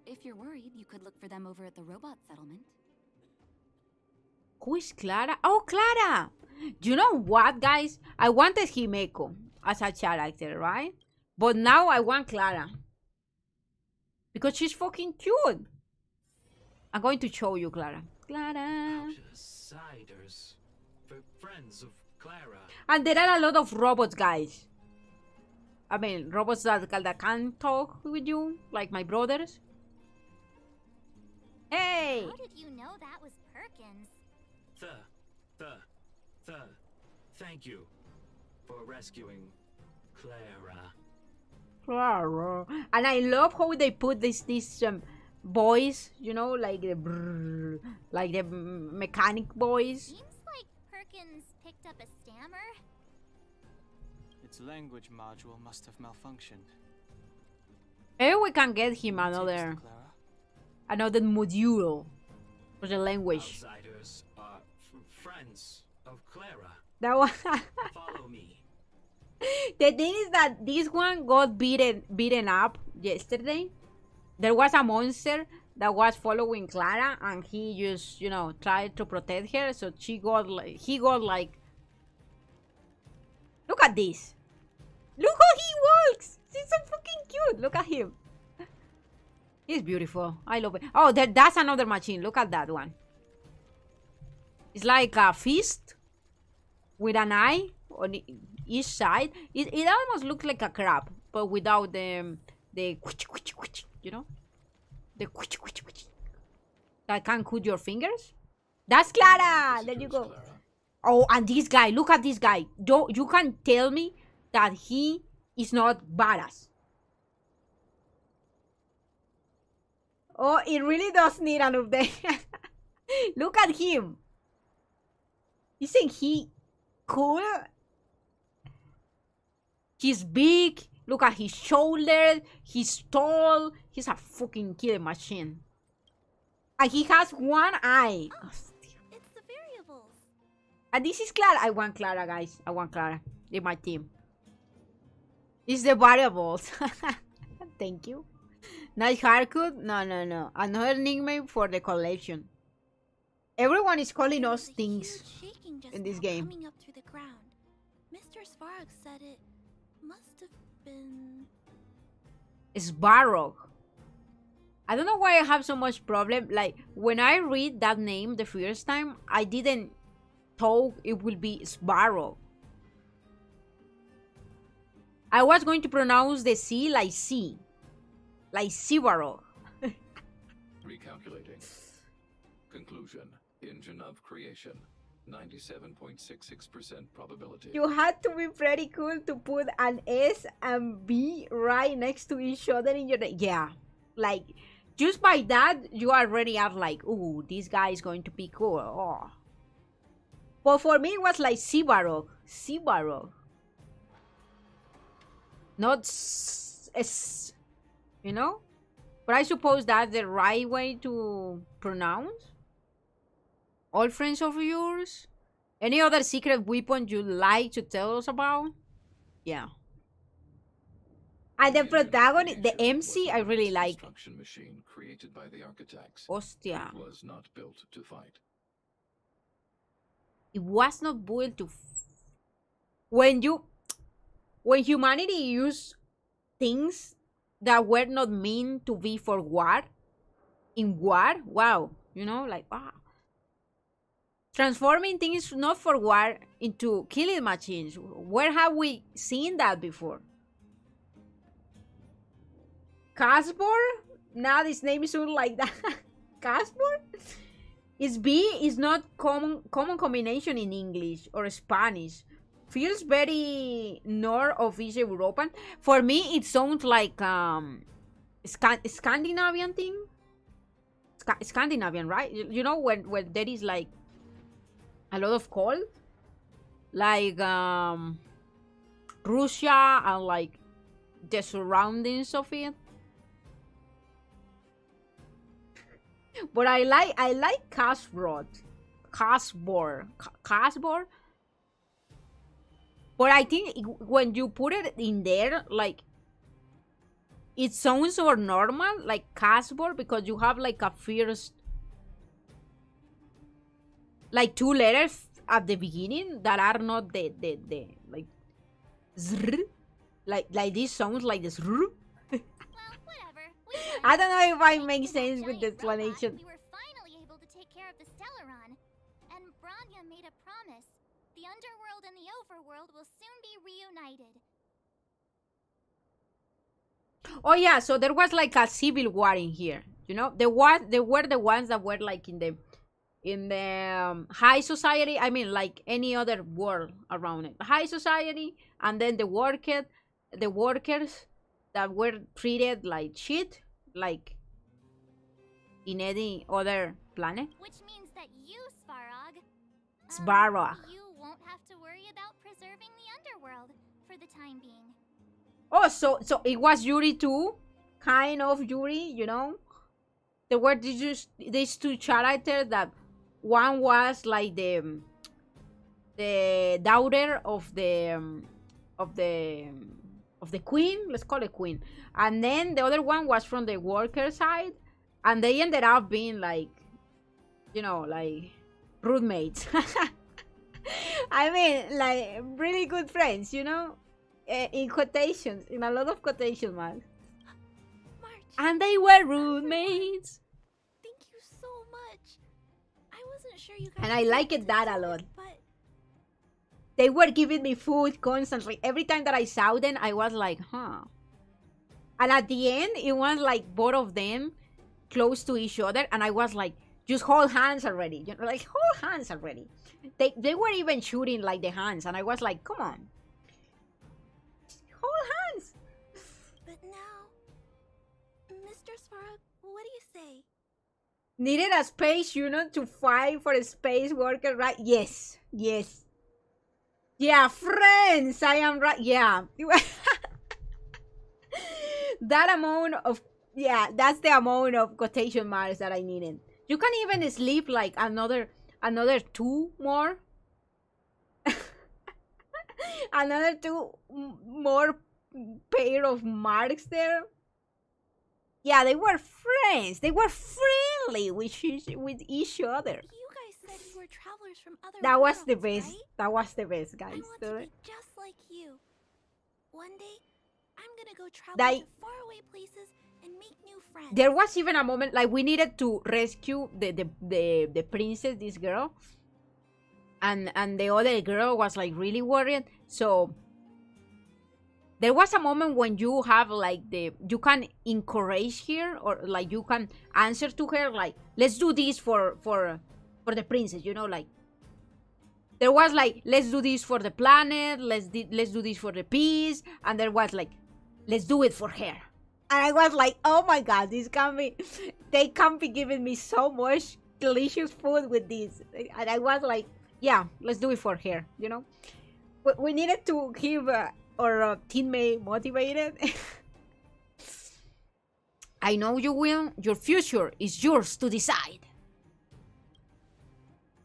F: If you're worried, you could look for them over at the robot settlement.
A: Who is Clara? Oh, Clara! You know what, guys? I wanted Himeko as a character, right? But now I want Clara. Because she's fucking cute. I'm going to show you Clara. Clara.
H: Outsiders. For friends of Clara.
A: And there are a lot of robots, guys. I mean, robots that can talk with you, like my brothers. Hey!
G: How did you know that was Perkins?
H: Thank you for rescuing Clara.
A: Clara. And I love how they put this voice, you know, like the brrr, like the mechanic voice.
G: Seems like Perkins picked up a stammer.
D: Its language module must have malfunctioned.
A: Maybe we can get him
D: Take us to
A: another
D: Clara?
A: module for the language.
H: Outsiders are friends of Clara.
A: That one.
H: Follow me.
A: The thing is that this one got beaten up yesterday. There was a monster that was following Clara, and he just, you know, tried to protect her. So he got like. Look at this. Look how he walks. He's so fucking cute. Look at him. He's beautiful. I love it. Oh, that's another machine. Look at that one. It's like a fist with an eye on each side. It almost looks like a crab, but without the you know, the that can cut your fingers. That's Clara. There you go. Oh, and this guy. Look at this guy. You can tell me that he is not badass. Oh, it really does need an update. Look at him. Isn't he cool? He's big. Look at his shoulders. He's tall. He's a fucking killing machine. And he has one eye.
F: Oh, it's the variables.
A: And this is Clara. I want Clara, guys. I want Clara in my team. It's the variables. Thank you. Nice haircut. No. Another nickname for the collection. Everyone is calling us things in this game.
F: Coming up through the ground. Mr. Svarog said it must have been
A: Svarog. I don't know why I have so much problem. Like, when I read that name the first time, I didn't thought it would be Svarog. I was going to pronounce the C like C. Like Svarog.
I: Recalculating. Conclusion. Engine of creation. 97.66% probability.
A: You had to be pretty cool to put an S and B right next to each other in your... Yeah. Like, just by that, you already are like, ooh, this guy is going to be cool. Oh. But for me, it was like Svarog. Svarog. Not S, you know? But I suppose that's the right way to pronounce. All friends of yours? Any other secret weapon you'd like to tell us about? Yeah. And the protagonist, the MC, I really like.
I: Machine created by the architects.
A: Hostia.
I: It was not built to fight.
A: It was not built to... When humanity used things that were not meant to be for war, in war, wow, you know, like, wow. Transforming things not for war into killing machines. Where have we seen that before? Casbor? Now this name is soon like that. Casbor? Is B is not common combination in English or Spanish. Feels very north of East European. For me, it sounds like Scandinavian thing. Scandinavian, right? You know when there is like a lot of cold, like Russia and like the surroundings of it. But I like Casbor. But I think when you put it in there, like, it sounds more normal, like Casbor, because you have like a first, like 2 letters at the beginning that are not the like zr, like this sounds like this.
G: Well, whatever.
A: I don't know if I make
G: Thanks to
A: sense
G: that
A: with the
G: giant robot,
A: explanation.
G: We were finally able to take care of the Stellaron, and Branya made a promise. The underworld and the overworld will soon be reunited.
A: Oh yeah, so there was like a civil war in here. You know, they were the ones that were like in the high society. I mean, like any other world around it, high society, and then the workers that were treated like shit, like in any other planet.
G: Which means that you, Svarog,
A: Svarog.
G: you won't have to worry about preserving the underworld. For for the time being.
A: Oh, so it was Yuri too, kind of Yuri, you know. There were these two characters that one was like the daughter of the queen, let's call it queen, and then the other one was from the worker side, and they ended up being like, you know, like roommates. I mean, like really good friends, you know, in quotations, in a lot of quotation marks.
F: March,
A: And they were roommates.
F: thank you so much. I wasn't sure you guys.
A: And I
F: would
A: liked
F: to
A: that
F: do
A: a
F: it,
A: lot.
F: But
A: They were giving me food constantly. Every time that I saw them, I was like, huh. And at the end, it was like both of them close to each other. And I was like, just hold hands already. You know, like, hold hands already. They were even shooting like the hands. And I was like, come on. Hold hands.
F: but now, Mr. Svarog, what do you say?
A: Needed a space unit to fight for a space worker, right? Yes. Yes. Yeah, friends. I am right. Yeah. That amount of, yeah, that's the amount of quotation marks that I needed. You can even sleep like another 2 more. Another 2 more pair of marks there. Yeah, they were friends. They were friendly with each other.
F: You guys said you were travelers from other
A: That was the
F: worlds,
A: best.
F: right?
A: That was the best,
F: I
A: guys.
F: want to be just like you. One day, I'm gonna go travel
A: That-
F: to faraway places and make new friends.
A: There was even a moment like we needed to rescue the princess, this girl, and the other girl was like really worried. So there was a moment when you have like you can encourage her, or like you can answer to her like, let's do this for the princess, you know, like there was like, let's do this for the planet, let's do this for the peace, and there was like, let's do it for her. And I was like, oh my god, they can't be giving me so much delicious food with this. And I was like, yeah, let's do it for her, you know. We needed to keep our teammate motivated. I know you will. Your future is yours to decide.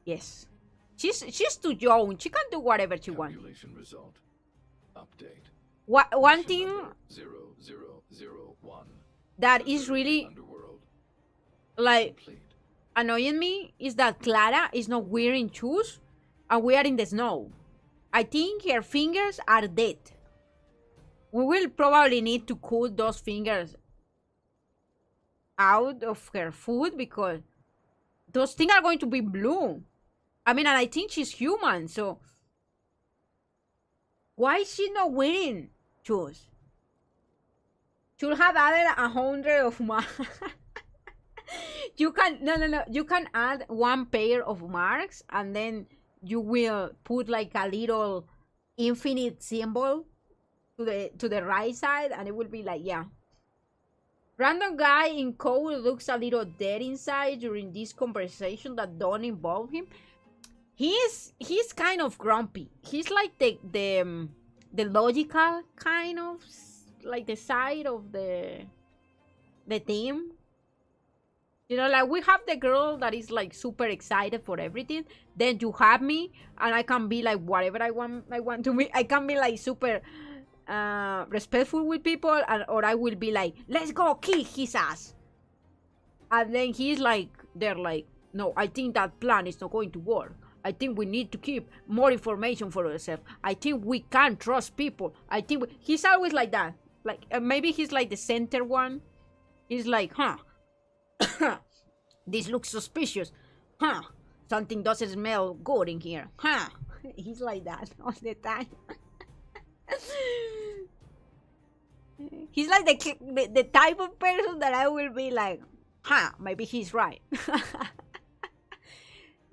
A: Yes. She's too young. She can do whatever she wants.
I: Calculation result. Update.
A: One
I: Mission
A: thing
I: number 0001.
A: that is
I: Preserve the
A: really
I: underworld.
A: like
I: Complete.
A: annoying me is that Clara is not wearing shoes and we are in the snow. I think her fingers are dead. We will probably need to cut those fingers out of her foot because those things are going to be blue. I mean, and I think she's human, so why is she not wearing shoes? Should have added 100 of marks. You can no. You can add 1 pair of marks, and then you will put like a little infinite symbol to the right side, and it will be like, yeah. Random guy in code looks a little dead inside during this conversation that don't involve him. He's kind of grumpy. He's like the logical kind of, like the side of the team. You know, like we have the girl that is like super excited for everything. Then you have me, and I can be like whatever I want to be. I can be like super respectful with people, or I will be like, let's go kick his ass. And then he's like, they're like, no, I think that plan is not going to work. I think we need to keep more information for ourselves. I think we can't trust people. I think he's always like that. Like maybe he's like the center one. He's like, huh. This looks suspicious. Huh. Something doesn't smell good in here. Huh. He's like that all the time. He's like the type of person that I will be like, huh, maybe he's right.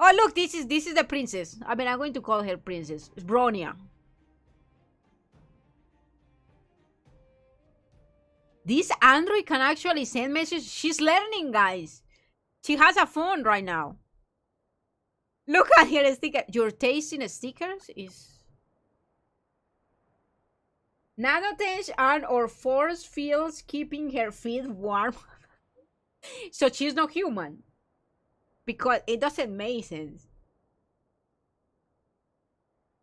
A: Oh look, this is the princess. I mean, I'm going to call her princess. It's Bronia. This android can actually send messages. She's learning, guys. She has a phone right now. Look at her sticker. Your taste in stickers is... Nanotech and or force fields keeping her feet warm. So she's not human. Because it doesn't make sense.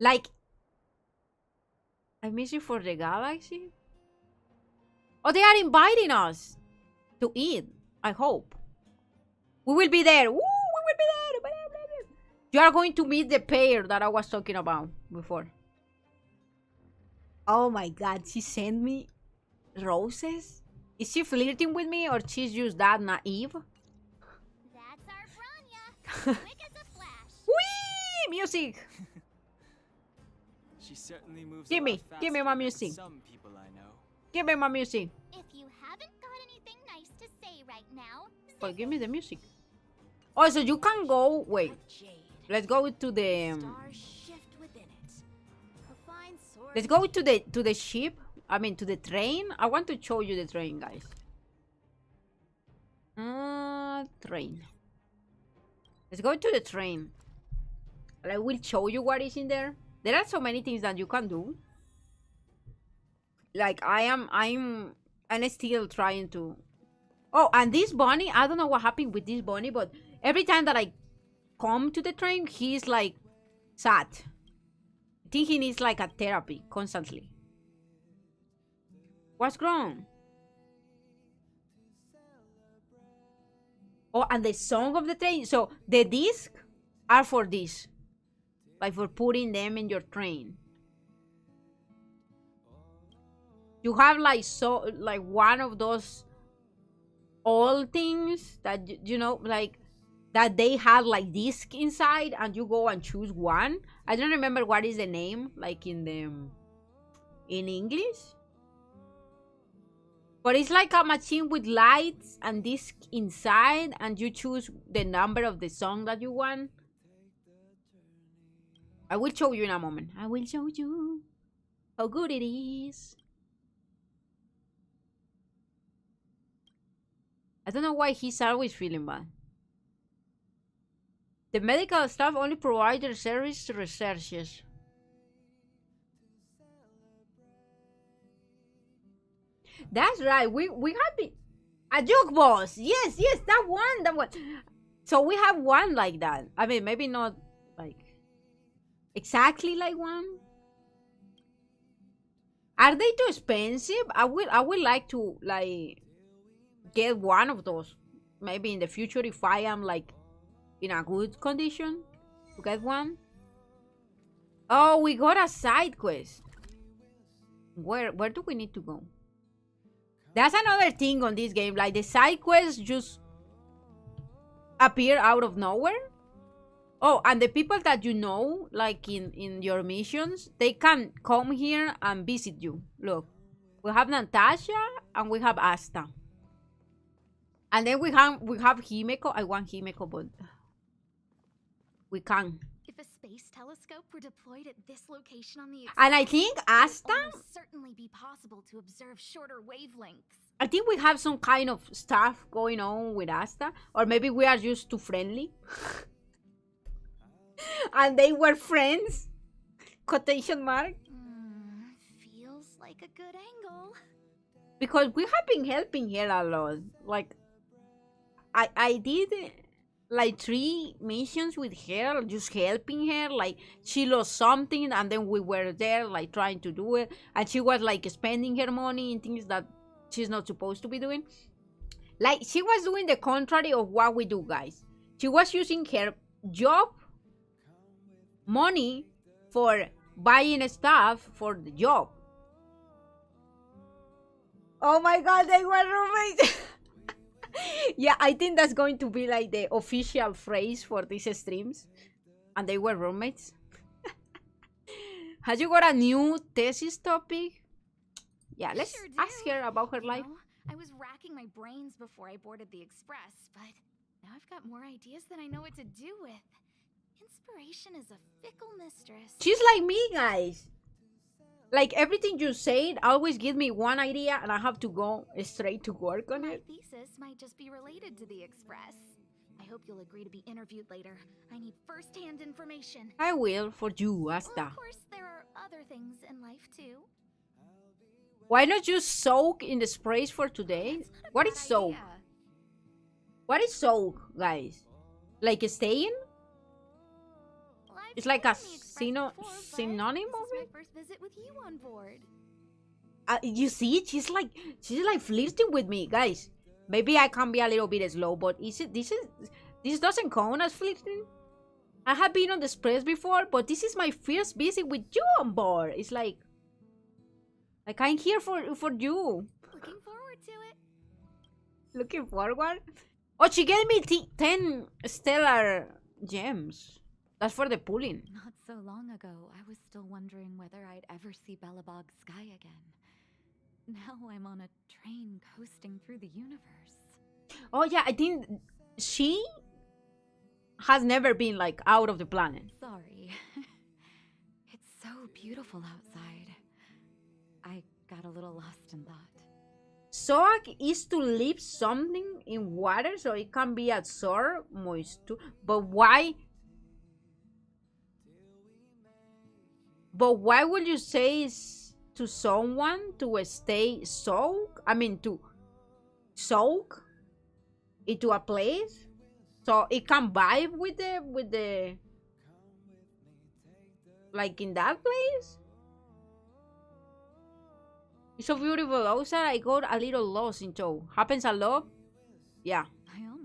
A: Like, I miss you for the galaxy? Oh, they are inviting us to eat, I hope. We will be there. Woo, we will be there. You are going to meet the pair that I was talking about before. Oh my god, she sent me roses? Is she flirting with me or she's just that naive?
G: That's our Branya. Quick as a flash.
A: Whee! Music!
D: She certainly moves
A: Give
D: a
A: me,
D: lot
A: give me
D: faster
A: my
D: than
A: music.
D: Some people I know.
A: Give me my music.
G: If you haven't got anything nice to say right now,
A: Well, give me the music. Oh, so you can go. Wait, let's go to the.
B: Stars shift within it. A fine sword.
A: Let's go to the ship. I mean, to the train. I want to show you the train, guys. Train. Let's go to the train. I will show you what is in there. There are so many things that you can do. Like I'm still trying to. Oh, and this bunny, I don't know what happened with this bunny, but every time that I come to the train, he's like sad. I think he needs like a therapy constantly. What's wrong? Oh, and the song of the train. So the discs are for this. Like for putting them in your train. You have like one of those old things that you know, like that they have like disc inside, and you go and choose one. I don't remember what is the name, like in English. But it's like a machine with lights and disc inside, and you choose the number of the song that you want. I will show you in a moment. I will show you how good it is. I don't know why he's always feeling bad. The medical staff only provide their service to researchers. That's right. We have been a jukebox. Yes, that one. So we have one like that. I mean, maybe not like exactly like one. Are they too expensive? I would like to like get one of those. Maybe in the future if I am like in a good condition to get one. Oh, we got a side quest. Where do we need to go? That's another thing on this game. Like the side quests just appear out of nowhere. Oh, and the people that you know, like in your missions, they can come here and visit you. Look, we have Natasha and we have Asta. And then we have Himeko. I want Himeko, but we can.
J: If a space telescope were deployed at this location on the
A: And I think Asta,
J: it would certainly be possible to observe shorter wavelengths.
A: I think we have some kind of stuff going on with Asta, or maybe we are just too friendly. And they were friends. Quotation mark.
J: Feels like a good angle.
A: Because we have been helping her a lot. Like I did like 3 missions with her, just helping her. Like she lost something and then we were there like trying to do it, and she was like spending her money in things that she's not supposed to be doing. Like she was doing the contrary of what we do, guys. She was using her job money for buying stuff for the job. Oh my god, they were roommates. Yeah, I think that's going to be like the official phrase for these streams. And they were roommates. Has you got a new thesis topic? Yeah, let's ask her about her life.
J: I was racking my brains before I boarded the express, but now I've got more ideas than I know what to do with. Inspiration is a fickle mistress.
A: She's like me, guys. Like everything you said always give me one idea and I have to go straight to work on it.
J: My thesis might just be related to the express. I hope you'll agree to be interviewed later. I need first-hand information.
A: I will, for you, Asta.
J: Well, of course, there are other things in life too.
A: Why not just soak in the sprays for today? What is soak? What is soak, guys? Like staying?
J: Well, I've
A: It's like
J: been
A: a
J: on the Express before, but
A: synonym
J: this
A: of
J: is my
A: it?
J: first visit with you on board.
A: You see, she's like flirting with me, guys. Maybe I can be a little bit slow, but this doesn't count as flirting. I have been on the express before, but this is my first visit with you on board. It's like I'm here for you.
J: Looking forward to it.
A: Looking forward. Oh, she gave me 10 stellar gems. That's for the pulling.
J: Not so long ago, I was still wondering whether I'd ever see Belobog's sky again. Now I'm on a train coasting through the universe.
A: Oh yeah, I think she has never been like out of the planet.
J: Sorry. It's so beautiful outside. I got a little lost in thought.
A: Soak is to leave something in water so it can be absorbed moisture. But why? But why would you say to someone to stay soak? I mean to soak into a place so it can vibe with the like in that place? It's so beautiful outside. I got a little lost in tow. Happens a lot. Yeah,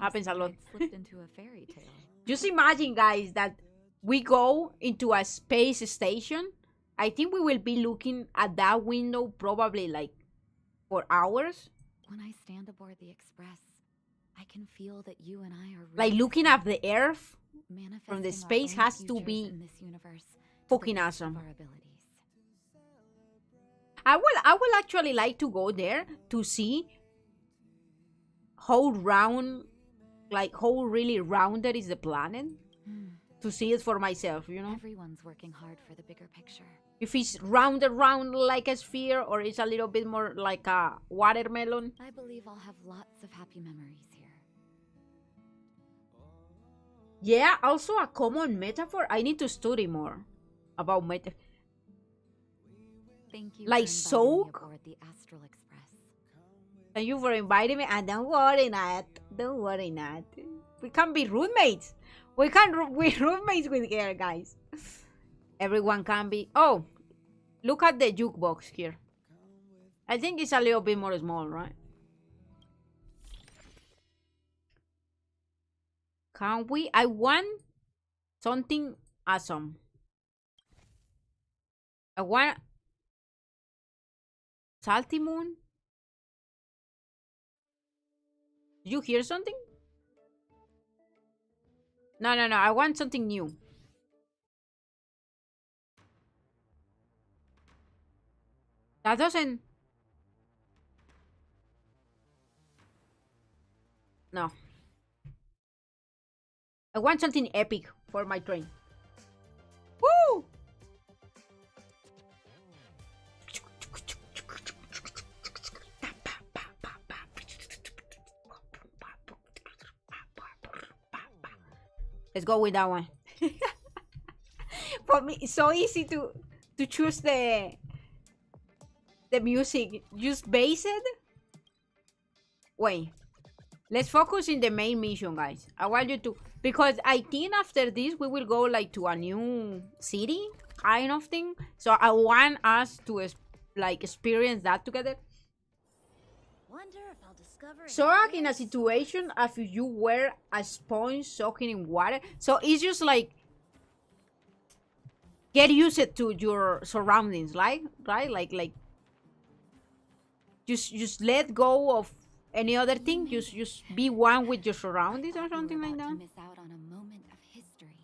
A: happens a lot.
J: Slipped into a fairy tale.
A: Just imagine, guys, that we go into a space station. I think we will be looking at that window probably like for hours.
J: When I stand aboard the Express, I can feel that you and I are
A: Like looking at the Earth from the
J: manifesting our
A: space
J: own
A: has to
J: futures
A: be
J: in this universe to
A: fucking
J: the best of
A: awesome.
J: our abilities.
A: I will actually like to go there to see how round, like how really rounded is the planet. To see it for myself, you know.
J: Everyone's working hard for the bigger picture.
A: If it's rounded round like a sphere or it's a little bit more like a watermelon.
J: I believe I'll have lots of happy memories here.
A: Yeah, also a common metaphor. I need to study more about metaphor.
J: Thank you
A: Like
J: for inviting
A: soak?
J: me aboard the Astral Express.
A: Thank you for inviting me. And don't worry, Nat. Don't worry, Nat. We can be roommates. We can be roommates with her, guys. Everyone can be. Oh, look at the jukebox here. I think it's a little bit more small, right? Can we? I want something awesome. I want Salty Moon. Did you hear something? No. I want something new. That doesn't... No. I want something epic for my train. Woo! Let's go with that one. For me, it's so easy to choose the music. Just base it. Wait. Let's focus in the main mission, guys. I want you to... Because I think after this, we will go like to a new city kind of thing. So I want us to like experience that together.
B: Wonder if I'll discover
A: Soak in a situation as if you were a sponge soaking in water. So it's just like get used to your surroundings, right? Like just let go of any other thing. Just be one with your surroundings or something like that.
J: Miss out on a moment of history.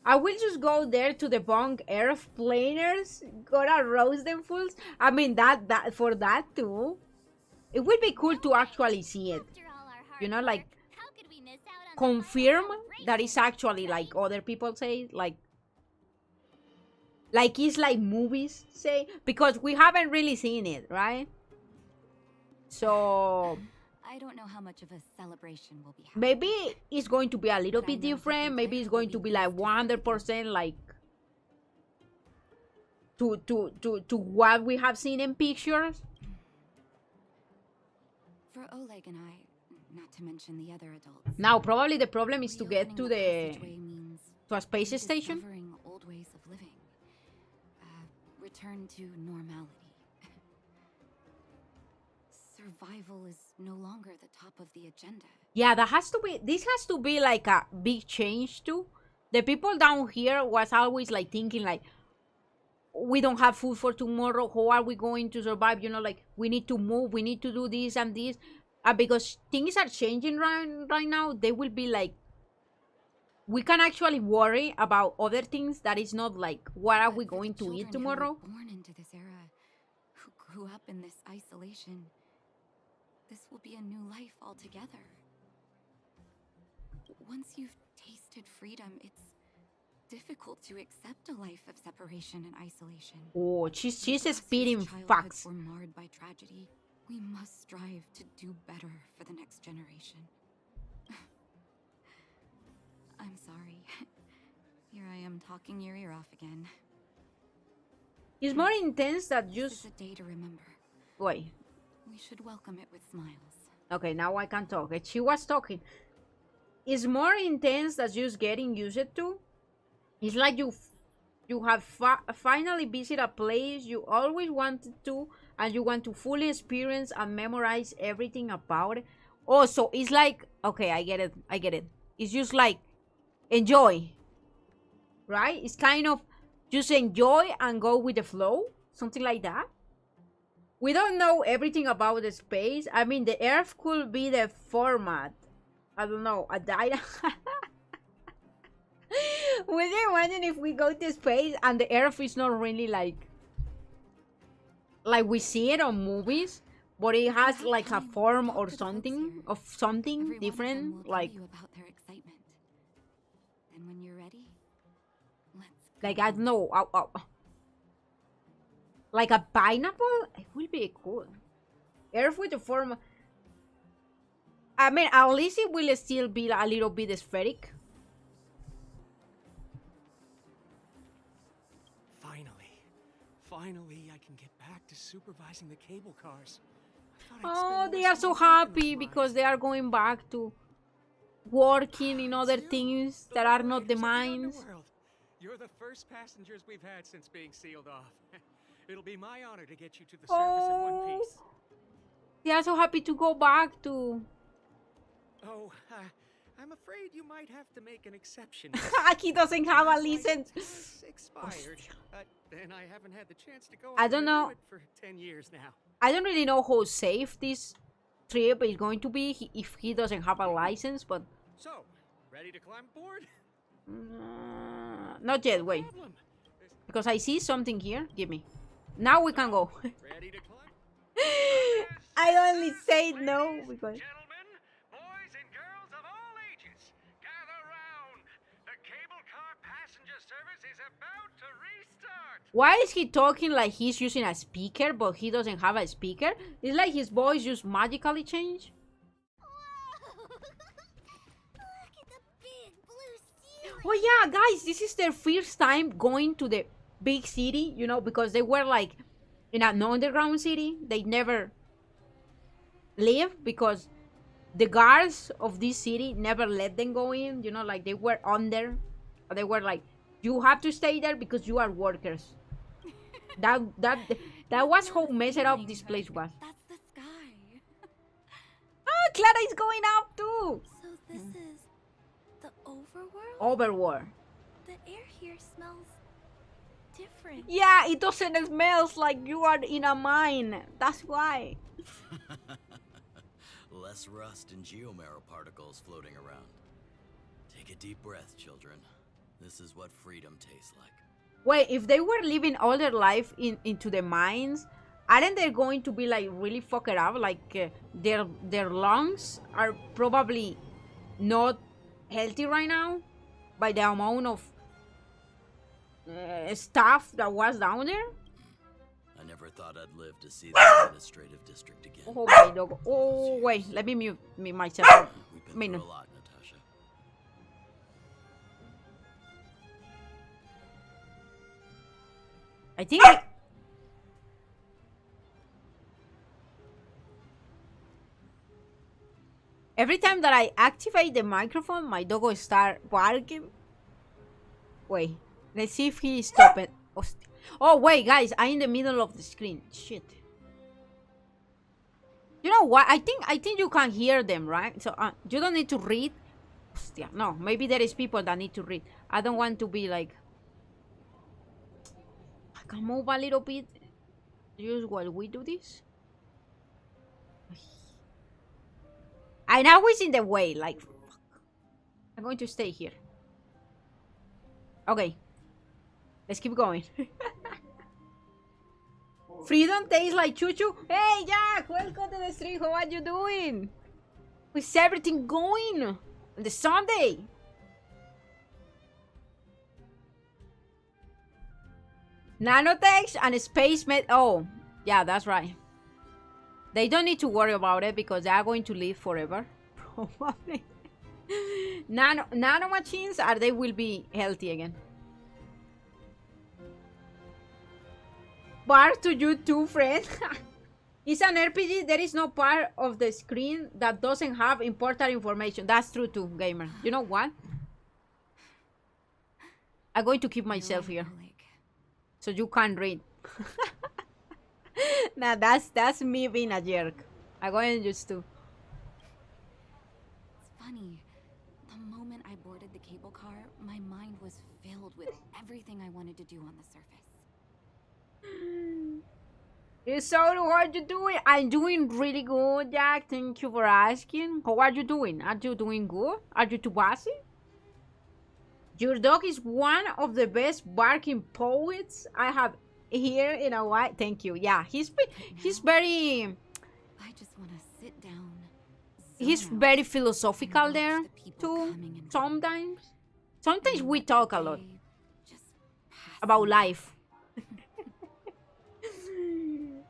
A: I will just go there to the bunk earth planers. Gotta roast them fools. I mean that for that too. It would be cool to actually see it.
G: After all our hard
A: You know, like
G: work, how could we miss out on the
A: confirm
G: final
A: that it's
G: celebration,
A: actually like
G: right?
A: other people say, like it's like movies say, because we haven't really seen it, right? So
J: I don't know how much of a celebration will be.
A: maybe it's going to be a little
J: But I
A: bit
J: know
A: different.
J: people
A: Maybe
J: there
A: it's
J: will
A: going
J: be
A: to be like
J: pleased to see
A: 100% to what we have seen in pictures.
K: For Oleg and I, not to mention the other adults.
A: Now, probably the problem is to get to
K: reopening
A: the
K: passageway means
A: to a space station.
K: rediscovering old ways of living. Return to normality. Survival is no longer the top of the agenda.
A: Yeah, that has to be. This has to be like a big change too. The people down here was always like thinking like, we don't have food for tomorrow. How are we going to survive? You know, like we need to move. We need to do this and this. Because things are changing right now. They will be like, we can actually worry about other things that is not like, what are we going to eat tomorrow?
K: Who were born into this era, who grew up in this isolation, this will be a new life altogether. Once you've tasted freedom, it's difficult to accept a life of separation and isolation.
A: Oh, she's spitting
K: Childhoods
A: facts.
K: were marred by tragedy. We must strive to do better for the next generation. I'm sorry. Here I am talking your ear off again.
A: It's more intense than
K: This
A: just.
K: is a day to remember.
A: Wait.
K: We should welcome it with smiles.
A: Okay, now I can talk. She was talking. It's more intense than just getting used to. It's like you have finally visited a place you always wanted to, and you want to fully experience and memorize everything about it. Oh, so it's like, okay, I get it. It's just like, enjoy. Right? It's kind of just enjoy and go with the flow. Something like that. We don't know everything about the space. I mean, the Earth could be the format. I don't know, a data. Would you imagine if we go to space and the Earth is not really like we see it on movies, but it has like a form or something of something different, like
K: about their excitement. And when you're ready, let's go.
A: like I don't know, like a pineapple. It will be cool. Earth with the form. I mean, at least it will still be a little bit spheric.
D: Finally, I can get back to supervising the cable cars.
A: Oh, they are so happy because they are going back to working in other things that are not the mines.
L: You're the first passengers we've had since being sealed off. It'll be my honor to get you to the surface in one piece.
A: They are so happy to go back to.
L: Oh, I'm afraid you might have to make an exception.
A: He doesn't have a license.
L: It's expired, and I haven't had the chance to go.
A: I don't know.
L: For 10 years now.
A: I don't really know how safe this trip is going to be if he doesn't have a license, but.
L: So, ready to climb aboard?
A: Not yet. Wait, because I see something here. Give me. Now we can go.
L: Ready to climb?
A: I only say no because. Why is he talking like he's using a speaker, but he doesn't have a speaker? It's like his voice just magically changed. Oh yeah, guys, this is their first time going to the big city, you know, because they were like in an underground city. They never live because the guards of this city never let them go in, you know, like they were under. They were like, you have to stay there because you are workers. That was how messed up this place was.
K: That's the sky.
A: Oh, Clara is going up too.
F: So this is the overworld?
A: Overworld.
F: The air here smells different.
A: Yeah, it doesn't smell like you are in a mine. That's why.
C: Less rust and geomarrow particles floating around. Take a deep breath, children. This is what freedom tastes like.
A: Wait, if they were living all their life into the mines, aren't they going to be like really fucked up? Like their lungs are probably not healthy right now by the amount of stuff that was down there.
C: I never thought I'd live to see the administrative district again.
A: Oh my dog. Oh wait, let me mute myself.
C: We've been through a lot, Natasha.
A: I think every time that I activate the microphone, my dog will start barking. Wait, let's see if he stopped it. Oh, wait, guys, I'm in the middle of the screen. Shit. You know what? I think you can hear them, right? So you don't need to read. No, maybe there is people that need to read. I don't want to be like. I can move a little bit. Just while we do this. I know it's in the way. Like, fuck. I'm going to stay here. Okay. Let's keep going. Freedom tastes like choo-choo. Hey, Jack! Welcome to the stream. How are you doing? How's everything going on the Sunday? Nanotech and space med. Oh, yeah, that's right. They don't need to worry about it because they are going to live forever. Probably. Nano machines, or they will be healthy again. Bar to you too, friend. It's an RPG. There is no part of the screen that doesn't have important information. That's true too, gamer. You know what? I'm going to keep myself here, so you can't read. Nah, that's me being a jerk. I'm going just to.
K: It's funny. The moment I boarded the cable car, my mind was filled with everything I wanted to do on the surface.
A: It's so how are you doing? I'm doing really good, Jack. Thank you for asking. How are you doing? Are you doing good? Are you too bossy? Your dog is one of the best barking poets I have here in a while. Thank you. Yeah, he's very.
K: I just want to sit down.
A: He's very philosophical there too. Sometimes we talk a lot about life.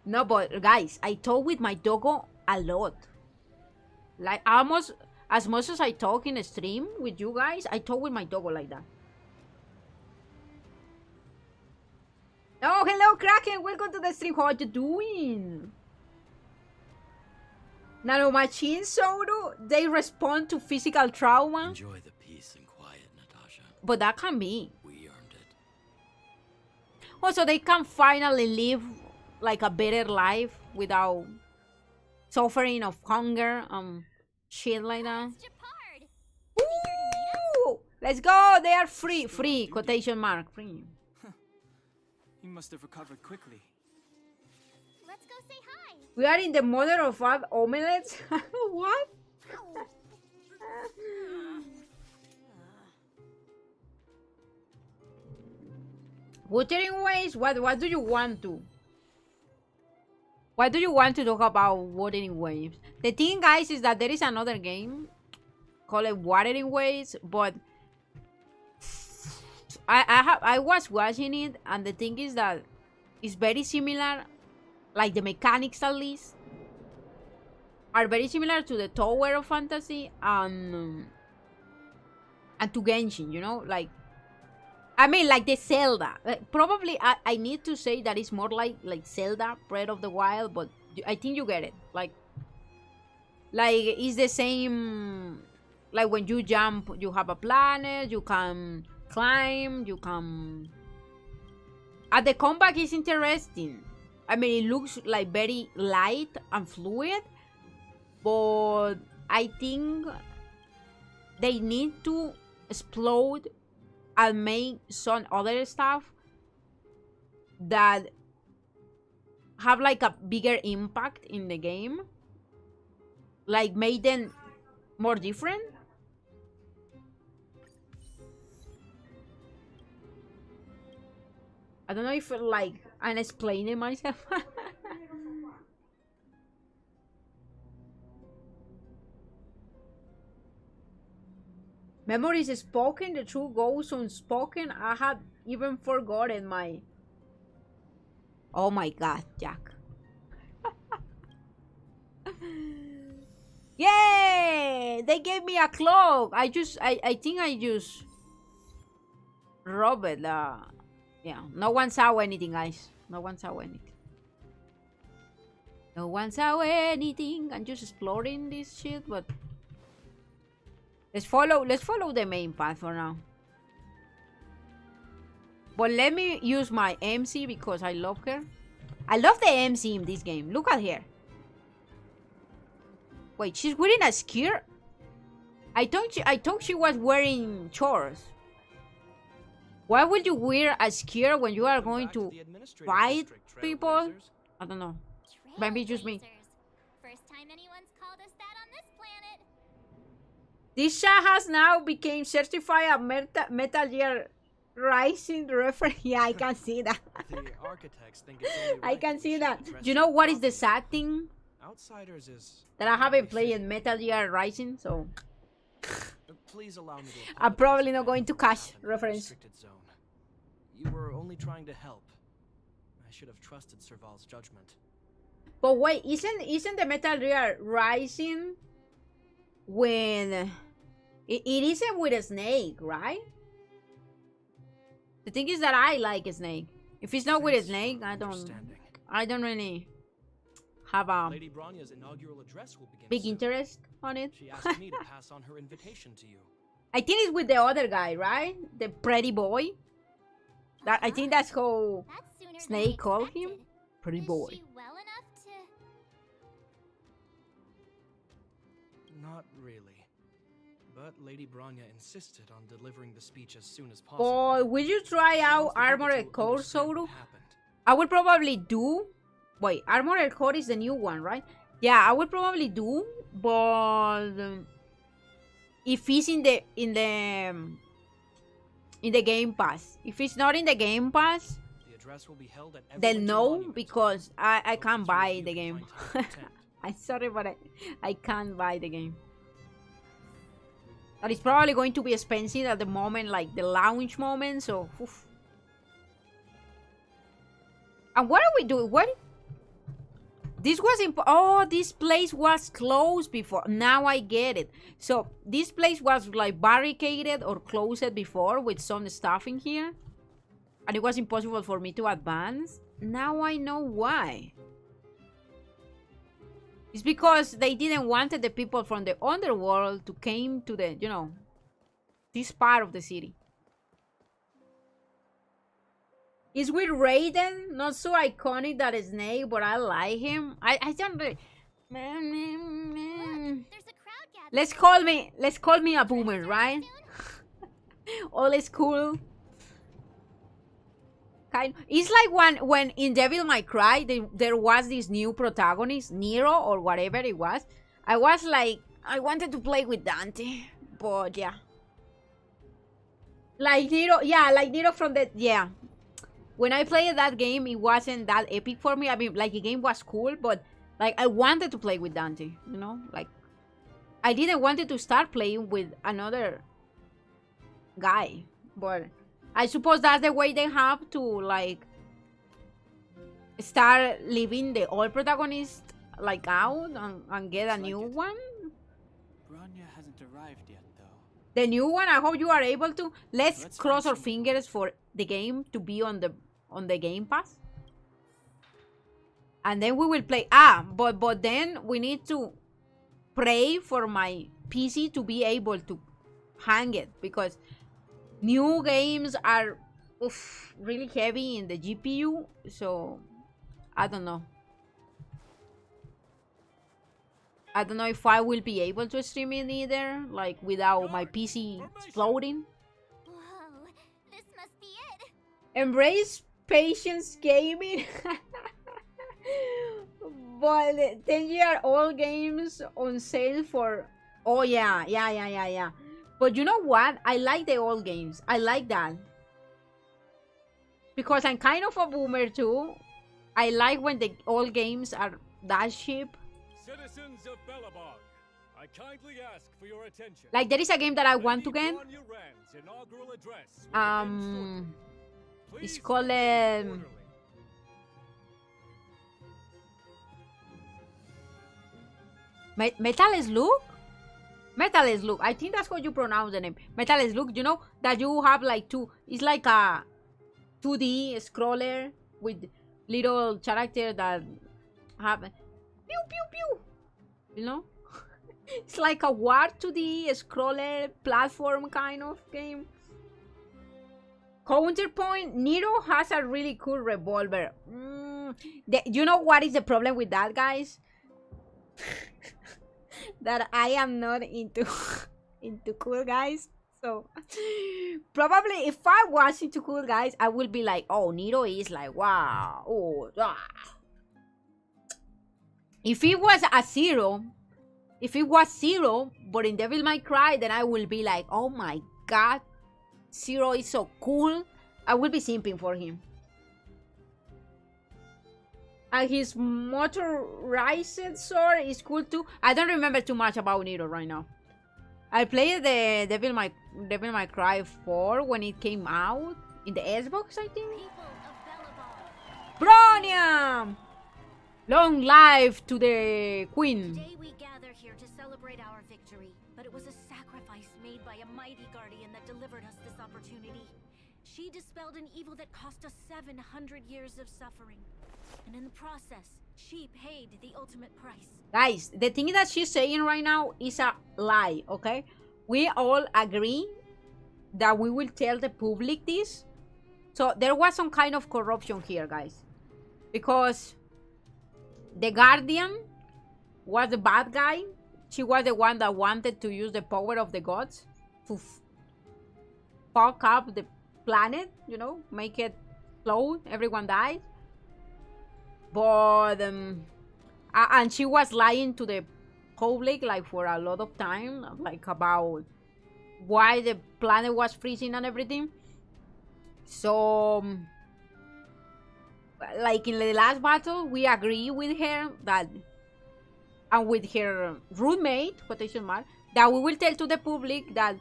A: No, but guys, I talk with my doggo a lot. Like almost as much as I talk in a stream with you guys, I talk with my doggo like that. Oh, hello, Kraken. Welcome to the stream. How are you doing? Nano machines, Soru, they respond to physical trauma.
C: Enjoy the peace and quiet, Natasha.
A: But that can be.
C: We earned it.
A: Also, they can finally live like a better life without suffering of hunger shit like that. Woo! Let's go! They are free. Free, quotation mark. Free.
D: You must have recovered quickly.
G: Let's go say hi.
A: We are in the mother of all omelets. What? Wuthering Waves? What do you want to? What do you want to talk about Wuthering Waves? The thing, guys, is that there is another game called Wuthering Waves, but I was watching it, and the thing is that it's very similar, like the mechanics at least are very similar to the Tower of Fantasy and to Genshin, you know, like I mean, like the Zelda. Probably I need to say that it's more like Zelda, Breath of the Wild, but I think you get it. Like it's the same. Like when you jump, you have a planet, you can climb, you can. And the combat is interesting. I mean, it looks like very light and fluid, but I think they need to explode and make some other stuff that have like a bigger impact in the game, like made them more different. I don't know if like I'm explaining myself. Memories spoken, the truth goes unspoken. I had even forgotten my. Oh my god, Jack. Yay! They gave me a cloak. I think I just robbed Yeah, no one saw anything, guys. No one saw anything. No one saw anything. I'm just exploring this shit, but let's follow the main path for now. But let me use my MC because I love her. I love the MC in this game. Look at her. Wait, she's wearing a skirt? I thought she was wearing shorts. Why would you wear a skirt when you are going to fight people? I don't know. Maybe just me.
G: First time anyone's called us that on this planet.
A: This shot has now become certified a Metal Gear Rising reference. Yeah, I can see that.
D: The architects think it's only
A: I
D: right
A: can
D: that
A: see
D: we
A: that.
D: should
A: You know
D: address
A: what
D: it
A: is the
D: properly.
A: sad thing?
D: Outsiders is
A: That I haven't played in Metal Gear Rising, so
D: Please allow me to
A: I'm probably not going to catch reference.
D: restricted zone. You were only trying to help. I should have trusted Serval's judgment.
A: But wait, isn't the Metal Gear Rising when it isn't with a Snake, right? The thing is that I like a Snake. If it's not with a Snake, I don't really have a
D: Lady Bronya's inaugural address will begin
A: big
D: soon.
A: interest on it.
D: She asked me to pass on her invitation to you.
A: I think it's with the other guy, right? The pretty boy. That I think that's how
G: That's sooner than
A: Snake called him.
G: expected.
A: Pretty
G: Is
A: boy.
G: she well enough to...
D: Not really. But Lady Bronya insisted on delivering the speech as soon as possible.
A: Or will you try out Armored Core, Soru? I would probably do. Wait, Armored Core is the new one, right? Yeah, I would probably do, but if it's in the Game Pass, if it's not in the Game Pass,
D: The address will be held at
A: they'll
D: everyone's
A: know
D: monument.
A: because I can't buy the
D: you
A: game.
D: find time to attend.
A: I'm sorry, but I can't buy the game. But it's probably going to be expensive at the moment, like the launch moment. So, oof. And what are we doing? What? This was oh, this place was closed before. Now I get it. So this place was like barricaded or closed before with some stuff in here, and it was impossible for me to advance. Now I know why. It's because they didn't want the people from the underworld to came to the, you know, this part of the city. It's with Raiden, not so iconic that Snake, but I like him. I don't really...
G: There's a crowd gathering.
A: Let's call me a boomer, right? All school. It's like when in Devil May Cry there was this new protagonist, Nero or whatever it was. I was like, I wanted to play with Dante, but yeah. Like Nero, yeah, like Nero from the, yeah. When I played that game, it wasn't that epic for me. I mean, like the game was cool, but like I wanted to play with Dante, you know? Like I didn't want to start playing with another guy, but I suppose that's the way they have to, like, start leaving the old protagonist, like, out and get a new one.
D: Bronya hasn't arrived yet, though.
A: The new one, I hope you are able to. Let's cross our fingers for the game to be on the Game Pass. And then we will play. But then we need to pray for my PC to be able to hang it, because new games are really heavy in the GPU, so I don't know. I don't know if I will be able to stream it either, like without my PC exploding.
G: Whoa, this must be it.
A: Embrace patience gaming. But 10-year-old games on sale for... Oh yeah. But you know what? I like the old games. I like that. Because I'm kind of a boomer too. I like when the old games are that cheap.
M: Citizens of Belobog, I kindly ask for your attention.
A: Like there is a game that I want to get. It's called Metal Slug? Metal Slug. I think that's how you pronounce the name. Metal Slug. You know that you have like two. It's like a 2D scroller with little characters that have pew pew pew. You know, it's like a war 2D scroller platform kind of game. Counterpoint: Nero has a really cool revolver. You know what is the problem with that, guys? That I am not into cool guys. So probably if I was into cool guys, I would be like, oh, Nero is like, wow, oh, ah. If it was Zero, but in Devil May Cry, then I will be like, oh my god, Zero is so cool. I will be simping for him. And his motorized sword is cool too. I don't remember too much about Nero right now. I played the Devil May Cry 4 when it came out in the Xbox, I think. Bronya! Long life to the queen.
B: Today we gather here to celebrate our victory, but it was a sacrifice made by a mighty guardian that delivered us this opportunity. She dispelled an evil that cost us 700 years of suffering. And in the process, she paid the ultimate price.
A: Guys, the thing that she's saying right now is a lie, okay? We all agree that we will tell the public this. So there was some kind of corruption here, guys. Because the Guardian was the bad guy. She was the one that wanted to use the power of the gods to fuck up the planet, you know, make it explode, everyone died. But and she was lying to the public like for a lot of time, like about why the planet was freezing and everything. So like in the last battle, we agree with her that, and with her roommate, quotation mark, that we will tell to the public that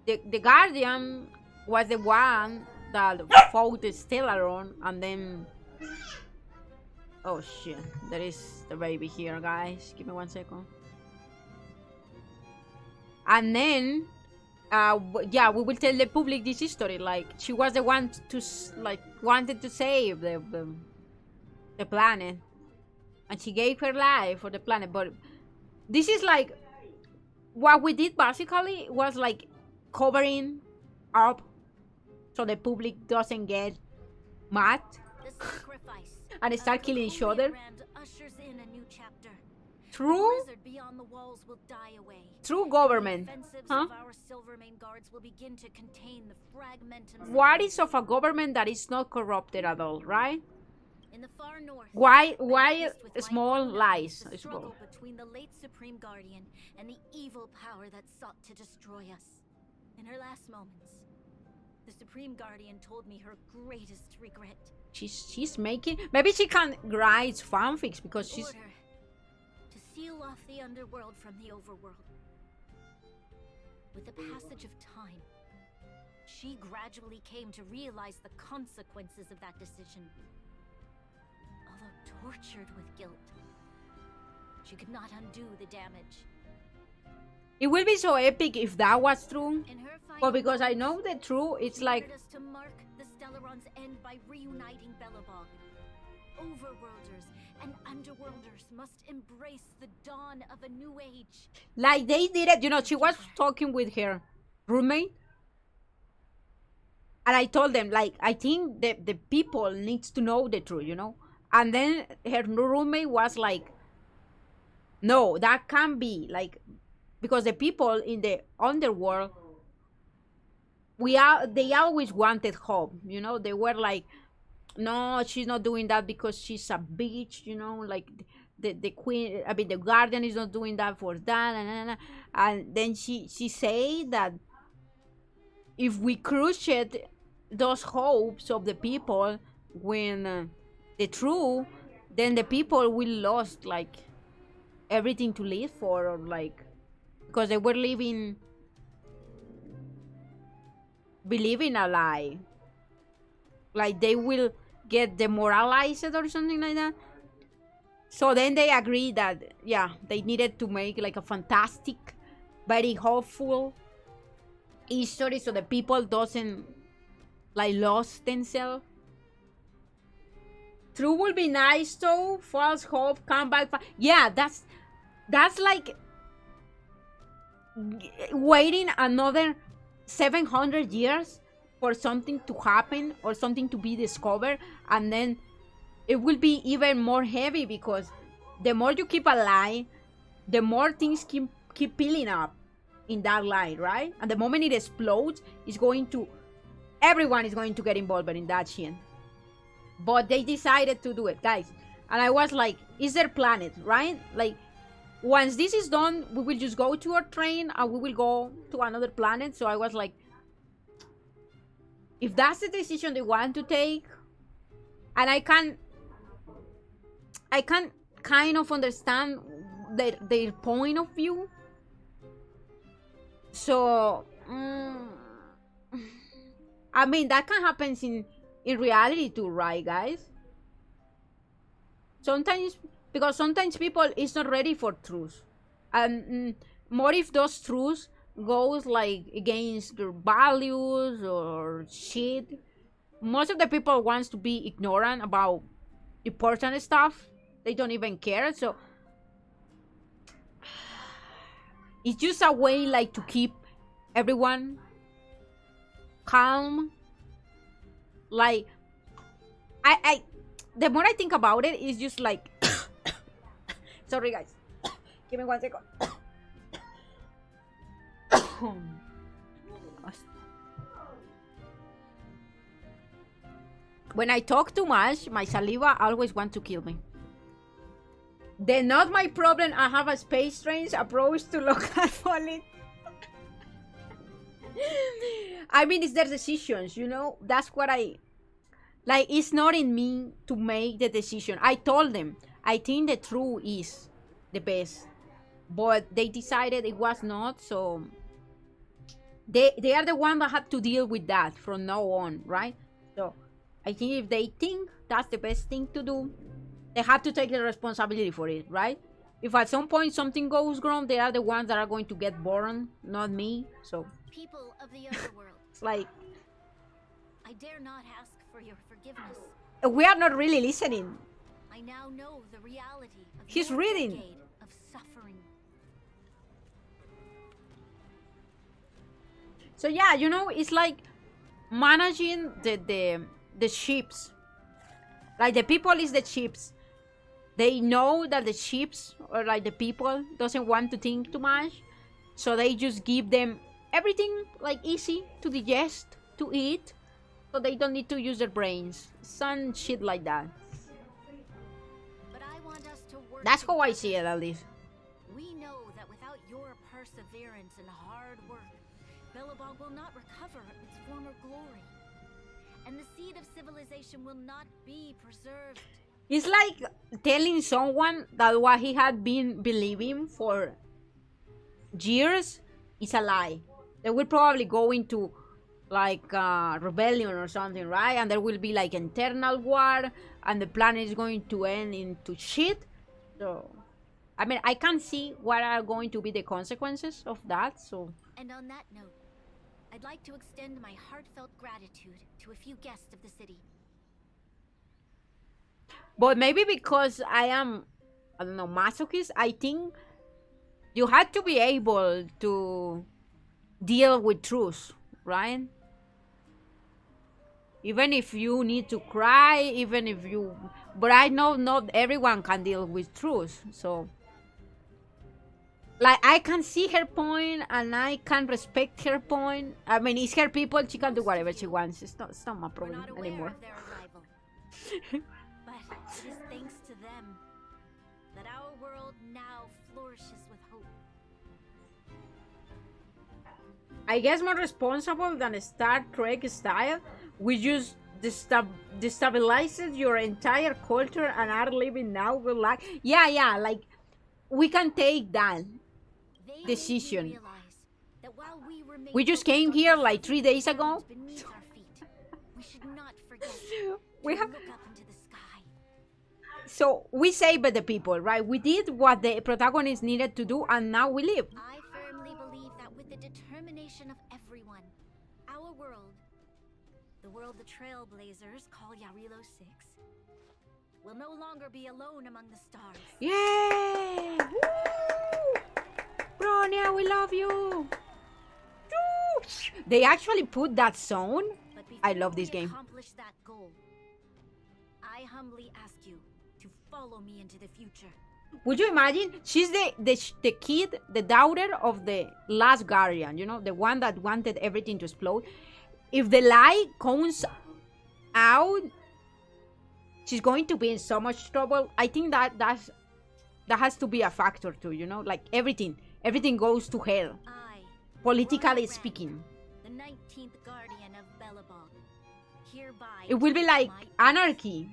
A: the Guardian was the one that fought the Stellaron, and then, oh shit, there is the baby here, guys. Give me 1 second. And then, yeah, we will tell the public this history. Like, she was the one to, like, wanted to save the planet. And she gave her life for the planet. But this is like, what we did basically was like covering up so the public doesn't get mad and start killing each other. True government, huh? What is of a government that is not corrupted at all, right?
B: In the far north,
A: why small lies?
B: Struggle between the late Supreme Guardian and the evil power that sought to destroy us. In her last moments, the Supreme Guardian told me her greatest regret.
A: She's making, maybe she can write fanfics because she's
B: to seal off the underworld from the overworld. With the passage of time, she gradually came to realize the consequences of that decision. Although tortured with guilt, she could not undo the damage.
A: It will be so epic if that was true. But because I know the truth, it's like
B: us to mark the Stellaron's end by reuniting Belobog. Overworlders and underworlders must embrace the dawn of a new age.
A: Like they did it, you know, she was talking with her roommate. And I told them, like, I think the people needs to know the truth, you know. And then her roommate was like, no, that can't be, like, because the people in the underworld, they always wanted hope, you know. They were like, no, she's not doing that because she's a bitch, you know, like the queen, I mean, the guardian is not doing that for that, and then she said that if we crushed those hopes of the people when the truth, then the people will lost like everything to live for, or like, because they were believing a lie, like they will get demoralized or something like that. So then they agreed that, yeah, they needed to make like a fantastic, very hopeful history so the people doesn't like lost themselves. True will be nice though. False hope, come back. Yeah, that's like waiting another 700 years for something to happen or something to be discovered, and then it will be even more heavy because the more you keep a lie, the more things keep peeling up in that lie, right? And the moment it explodes, everyone is going to get involved in that shit. But they decided to do it, guys. And I was like, it's their planet, right? Like, once this is done, we will just go to our train and we will go to another planet. So I was like, if that's the decision they want to take, and I can kind of understand their point of view. So, I mean, that can happen in reality too, right, guys? Sometimes, because sometimes people is not ready for truth, and more if those truths goes like against their values or shit. Most of the people wants to be ignorant about important stuff. They don't even care. So it's just a way like to keep everyone calm. Like, I the more I think about it, it's just like sorry guys, give me 1 second. When I talk too much, my saliva always wants to kill me. Then not my problem. I have a space strange approach to local falling. I mean, it's their decisions, you know? That's what like, it's not in me to make the decision. I told them, I think the truth is the best. But they decided it was not, so they are the one that had to deal with that from now on, right? So I think if they think that's the best thing to do, they have to take the responsibility for it, right? If at some point something goes wrong, they are the ones that are going to get burned, not me. So
B: people of the underworld,
A: it's like,
B: I dare not ask for your forgiveness.
A: We are not really listening.
B: I now know the reality of
A: He's
B: your
A: reading.
B: decade of suffering.
A: So yeah, you know, it's like managing the ships. Like, the people is the ships. They know that the ships, or like the people, doesn't want to think too much, so they just give them everything like easy to digest, to eat, so they don't need to use their brains. Some shit like that.
B: But I want us to work.
A: That's how I see it, at least.
B: We know that without your perseverance and hard work, Billabong will not recover its former glory, and the seed of civilization will not be preserved.
A: It's like telling someone that what he had been believing for years is a lie. They will probably go into like rebellion or something, right? And there will be like internal war, and the planet is going to end into shit. So, I mean, I can see what are going to be the consequences of that. So,
B: and on that note, I'd like to extend my heartfelt gratitude to a few guests of the city.
A: But maybe because I am, I don't know, masochist, I think you had to be able to deal with truth, right? Even if you need to cry, even if you... But I know not everyone can deal with truth, so... Like, I can see her point, and I can respect her point. I mean, it's her people, she can do whatever she wants. It's not my problem anymore.
B: But it is thanks to them that our world now flourishes with hope.
A: I guess more responsible than Star Trek style, we just destabilized your entire culture and are living now with like... Yeah, like, we can take that decision. We just came here like 3 days ago.
B: We should not forget.
A: We have...
B: Look up into the sky.
A: So we saved the people, right? We did what the protagonist needed to do, and now we live.
B: I firmly believe that with the determination of everyone, our world, the world the Trailblazers call Yarilo 6 will no longer be alone among the stars.
A: Yeah! Woo! Bronya, we love you! Woo! They actually put that song. I love this game.
B: Accomplish that goal, I humbly ask you to follow me into the future.
A: Would you imagine? She's the kid, the daughter of the last guardian, you know, the one that wanted everything to explode. If the light comes out, she's going to be in so much trouble. I think that has to be a factor too, you know, like everything goes to hell, politically speaking.
B: The 19th guardian of Belobog, hereby
A: It will be like anarchy.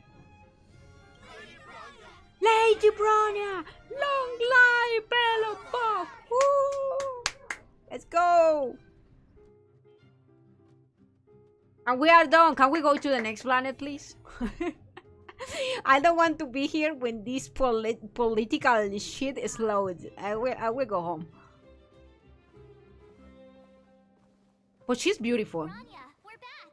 A: Lady Bronya, long life Belobog. Woo! Let's go. And we are done. Can we go to the next planet, please? I don't want to be here when this political shit explodes. I will go home. But she's beautiful.
G: Bronya, we're back.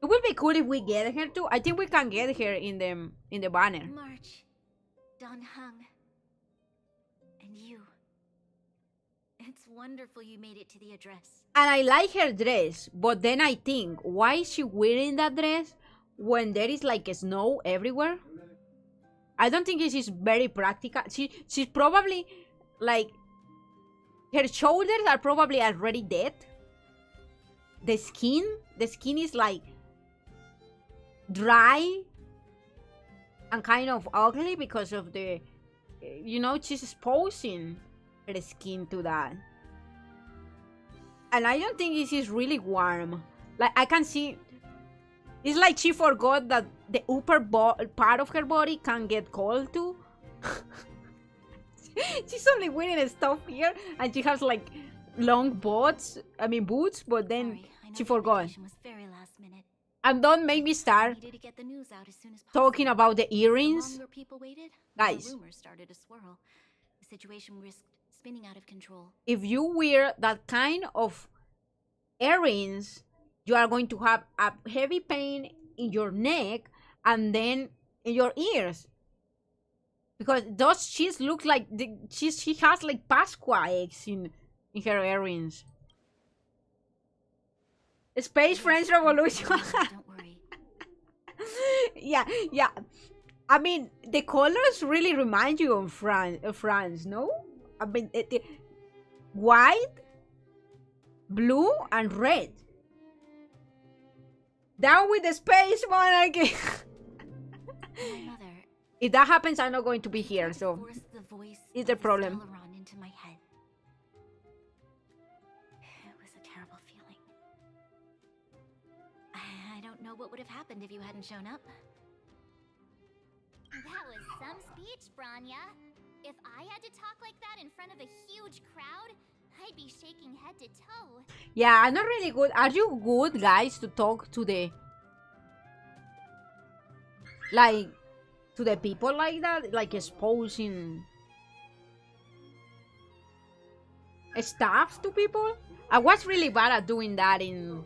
A: It would be cool if we get her too. I think we can get her in the banner.
B: March, Don Hung, and you. It's wonderful you made it to the address.
A: And I like her dress, but then I think, why is she wearing that dress when there is like snow everywhere? I don't think this is very practical. She's probably like, her shoulders are probably already dead. The skin is like dry and kind of ugly because of the, you know, she's exposing her skin to that. And I don't think this is really warm. Like, I can see, it's like she forgot that the upper part of her body can get cold too. She's only wearing stuff here, and she has like long boots, but then she forgot.
B: Was very last minute.
A: And don't make me start
B: Needed to get the news out as soon as
A: talking about the earrings.
B: The longer people waited,
A: Guys,
B: the rumors started to swirl. The situation risked spinning out of control.
A: if you wear that kind of earrings, you are going to have a heavy pain in your neck and then in your ears, because those cheeks look like she has like Pasqua eggs in her earrings. Space French Revolution.
B: Don't worry.
A: yeah. I mean, the colors really remind you of France, no? I mean, white, blue, and red. Down with the space monarchy.
B: My mother.
A: If that happens, I'm not going to be here, so
B: forced the voice
A: it's a
B: of
A: problem.
B: Stellaron into my head. It was a terrible feeling. I don't know what would have happened if you hadn't shown up.
G: That was some speech, Bronya. If I had to talk like that in front of a huge crowd, I'd be shaking head to toe.
A: Yeah, I'm not really good. Are you good, guys, to talk to the people like that, like exposing stuff to people? I was really bad at doing that in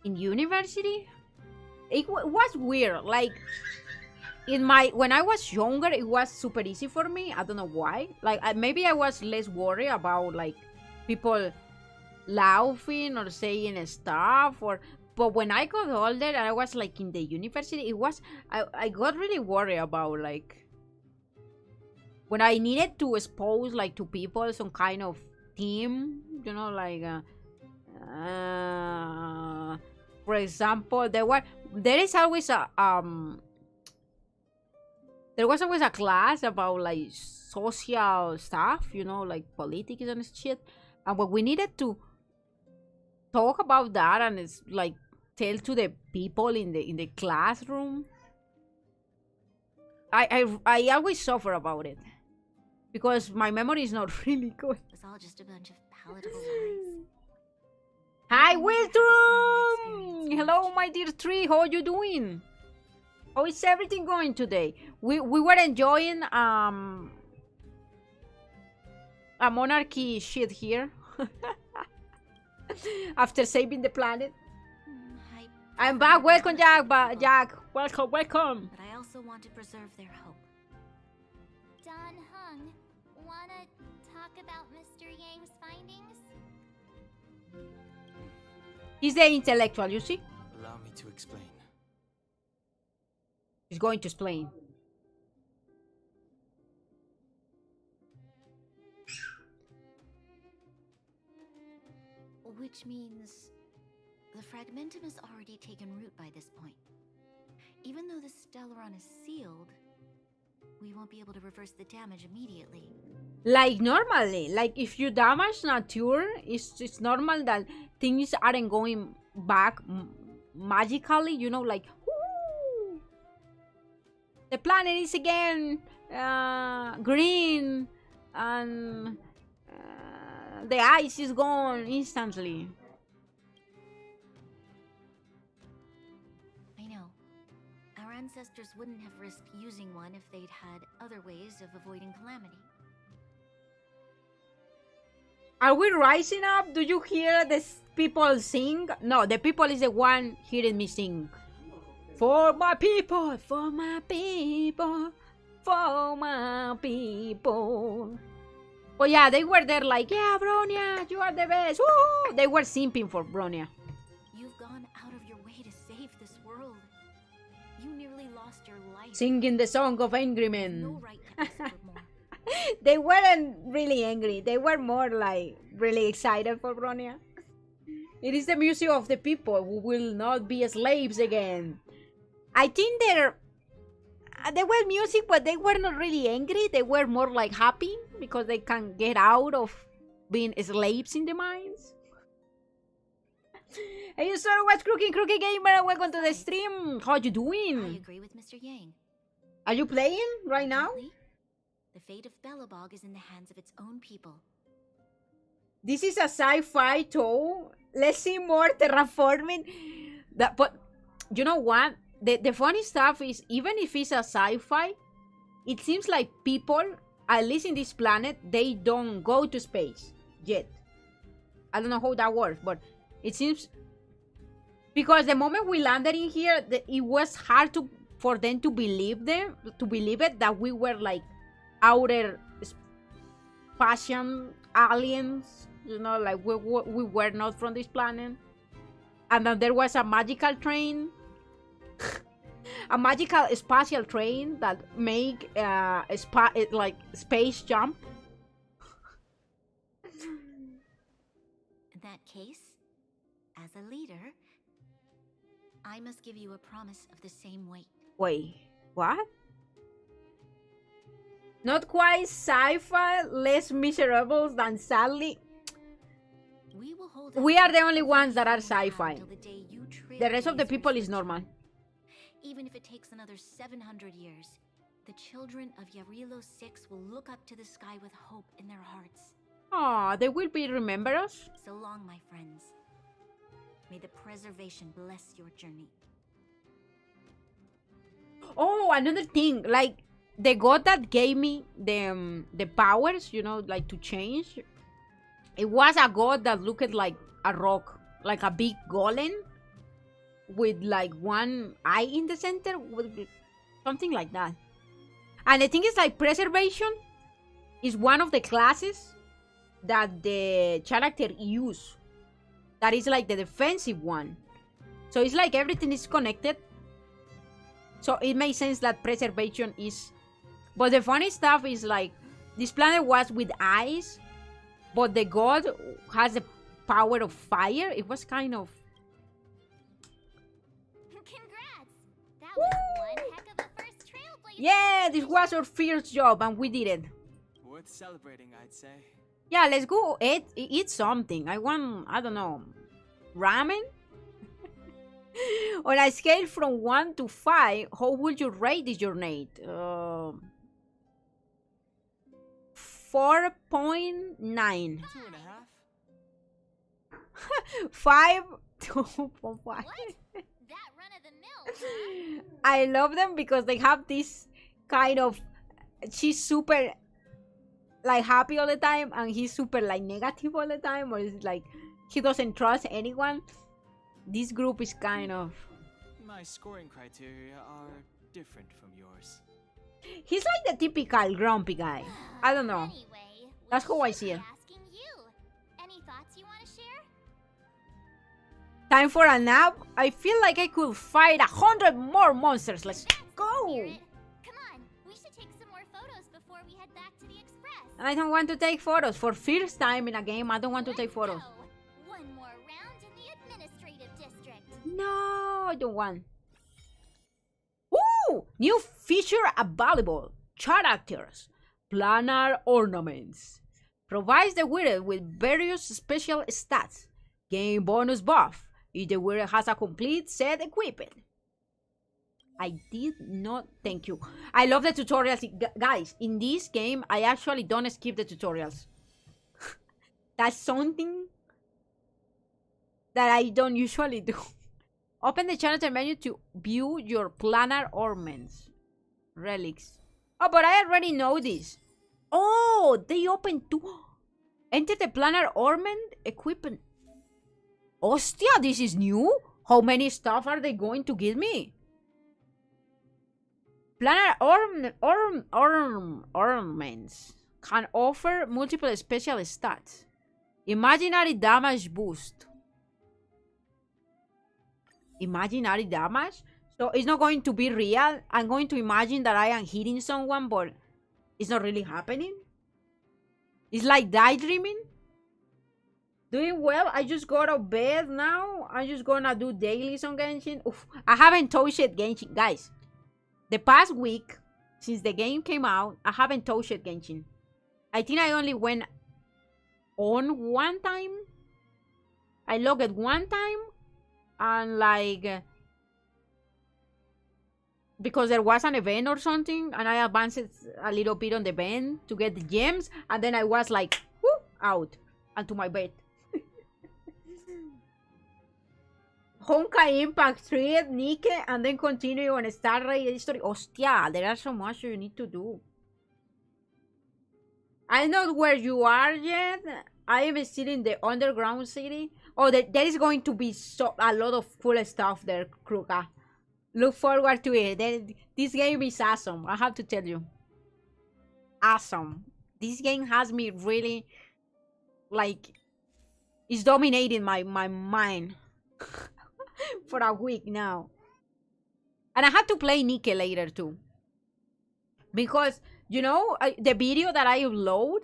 A: university. It was weird. Like when I was younger, it was super easy for me. I don't know why. Like maybe I was less worried about like people laughing or saying stuff, but when I got older and I was like in the university, I got really worried about like when I needed to expose like to people some kind of theme, you know, like for example, there was always a class about like social stuff, you know, like politics and shit. And when we needed to talk about that and it's like tell to the people in the classroom, I always suffer about it because my memory is not really good.
B: It was all just a bunch of palatable lies.
A: Hi, Wiltrum! Hello, my dear tree. How are you doing? How is everything going today? We were enjoying a monarchy shit here. After saving the planet. I'm back. Welcome, Jack. Jack, welcome, welcome.
B: But I also want to preserve their hope.
G: Don Hung, wanna talk about Mr. Yang's findings?
A: He's the intellectual, you see?
D: Allow me to explain.
A: He's going to explain.
B: Which means the fragmentum has already taken root by this point. Even though the Stellaron is sealed, we won't be able to reverse the damage immediately.
A: Like normally, like if you damage nature, it's normal that things aren't going back magically, you know, like whoo, the planet is again green and the ice is gone instantly.
B: I know. Our ancestors wouldn't have risked using one if they'd had other ways of avoiding calamity.
A: Are we rising up? Do you hear the people sing? No, the people is the one hearing me sing. For my people, for my people, for my people. Oh yeah, they were there like, yeah, Bronya, you are the best. Woo! They were simping for Bronya.
B: You've gone out of your way to save this world. You nearly lost your life.
A: Singing the song of angry men.
B: No right to ask for more.
A: They weren't really angry. They were more like really excited for Bronya. It is the music of the people who will not be slaves again. I think they were music, but they were not really angry. They were more like happy because they can get out of being slaves in the mines. Hey, you sir, what's Crookie Gamer? Welcome to the stream. How you doing?
B: I agree with Mr. Yang.
A: Are you playing right now?
B: The fate of Belobog is in the hands of its own people.
A: This is a sci-fi too. Let's see more terraforming. But you know what? The funny stuff is, even if it's a sci-fi, it seems like people, at least in this planet, they don't go to space yet. I don't know how that works, but it seems, because the moment we landed in here, it was hard for them to believe it that we were like outer Spatian aliens, you know, like we were not from this planet. And then there was a magical train, a magical spatial train that make like space jump.
B: In that case, as a leader, I must give you a promise of the same weight.
A: Wait, what? Not quite sci-fi, less miserable than sadly. We are the only ones that are sci-fi. The rest of the people is normal.
B: Even if it takes another 700 years, the children of Yarilo 6 will look up to the sky with hope in their hearts.
A: Aw, they will be remember us.
B: So long, my friends. May the preservation bless your journey.
A: Oh, another thing, like the god that gave me the powers, you know, like to change. It was a god that looked like a rock, like a big golem with like one eye in the center, something like that. And the thing is, like, preservation is one of the classes that the character use. That is like the defensive one. So it's like everything is connected. So it makes sense that preservation is. But the funny stuff is, like, this planet was with ice, but the god has the power of fire. It was kind of.
G: Congrats! That was one heck of a first trailblazer.
A: Yeah, this was our first job and we did it.
D: Worth celebrating, I'd say.
A: Yeah, let's go eat something. I want, I don't know, ramen? On a scale from 1 to 5, how would you rate this journey? 4.9.
D: 2.5.
A: 5, 2.5.
G: What? That run of the mill, huh?
A: I love them because they have this kind of, she's super like happy all the time and he's super like negative all the time, or it's like He doesn't trust anyone. This group is kind of...
D: My scoring criteria are different from yours.
A: He's like the typical grumpy guy. I don't know.
G: Anyway,
A: That's how I see it.
G: asking you. Any thoughts you want to share?
A: Time for a nap. I feel like I could fight 100 more monsters. Let's go.
G: Spirit. Come on, we should take some more photos before we head back to the express.
A: I don't want to take photos. For first time in a game, I don't want to take photos.
G: Go. One more round in the administrative district.
A: No, I don't want. Ooh! New feature available. Characters. Planar ornaments. Provides the wearer with various special stats. Game bonus buff. If the wearer has a complete set equipped. I did not. Thank you. I love the tutorials. Guys, in this game, I actually don't skip the tutorials. That's something that I don't usually do. Open the channel menu to view your planar ornaments. Relics. Oh, but I already know this. Oh, they open to... Enter the planar ornament equipment. Hostia, this is new? How many stuff are they going to give me? Planar ornaments can offer multiple special stats. Imaginary damage boost. Imaginary damage? So it's not going to be real. I'm going to imagine that I am hitting someone, but it's not really happening. It's like daydreaming. Doing well. I just got out of bed now. I'm just gonna do dailies on Genshin. Oof, I haven't touched Genshin, guys. The past week, since the game came out, I haven't touched Genshin. I think I only went on one time. I logged one time. And like... because there was an event or something. And I advanced a little bit on the event to get the gems. And then I was like, whoo, out. And to my bed. Honkai Impact 3, Nike, and then continue on Star Rail history. Hostia, there are so much you need to do. I'm not where you are yet. I am still in the underground city. Oh, there is going to be a lot of cool stuff there, Kruka. Look forward to it. This game is awesome. I have to tell you. Awesome. This game has me really, like, it's dominating my mind. For a week now. And I have to play Nike later too. Because, you know, the video that I upload,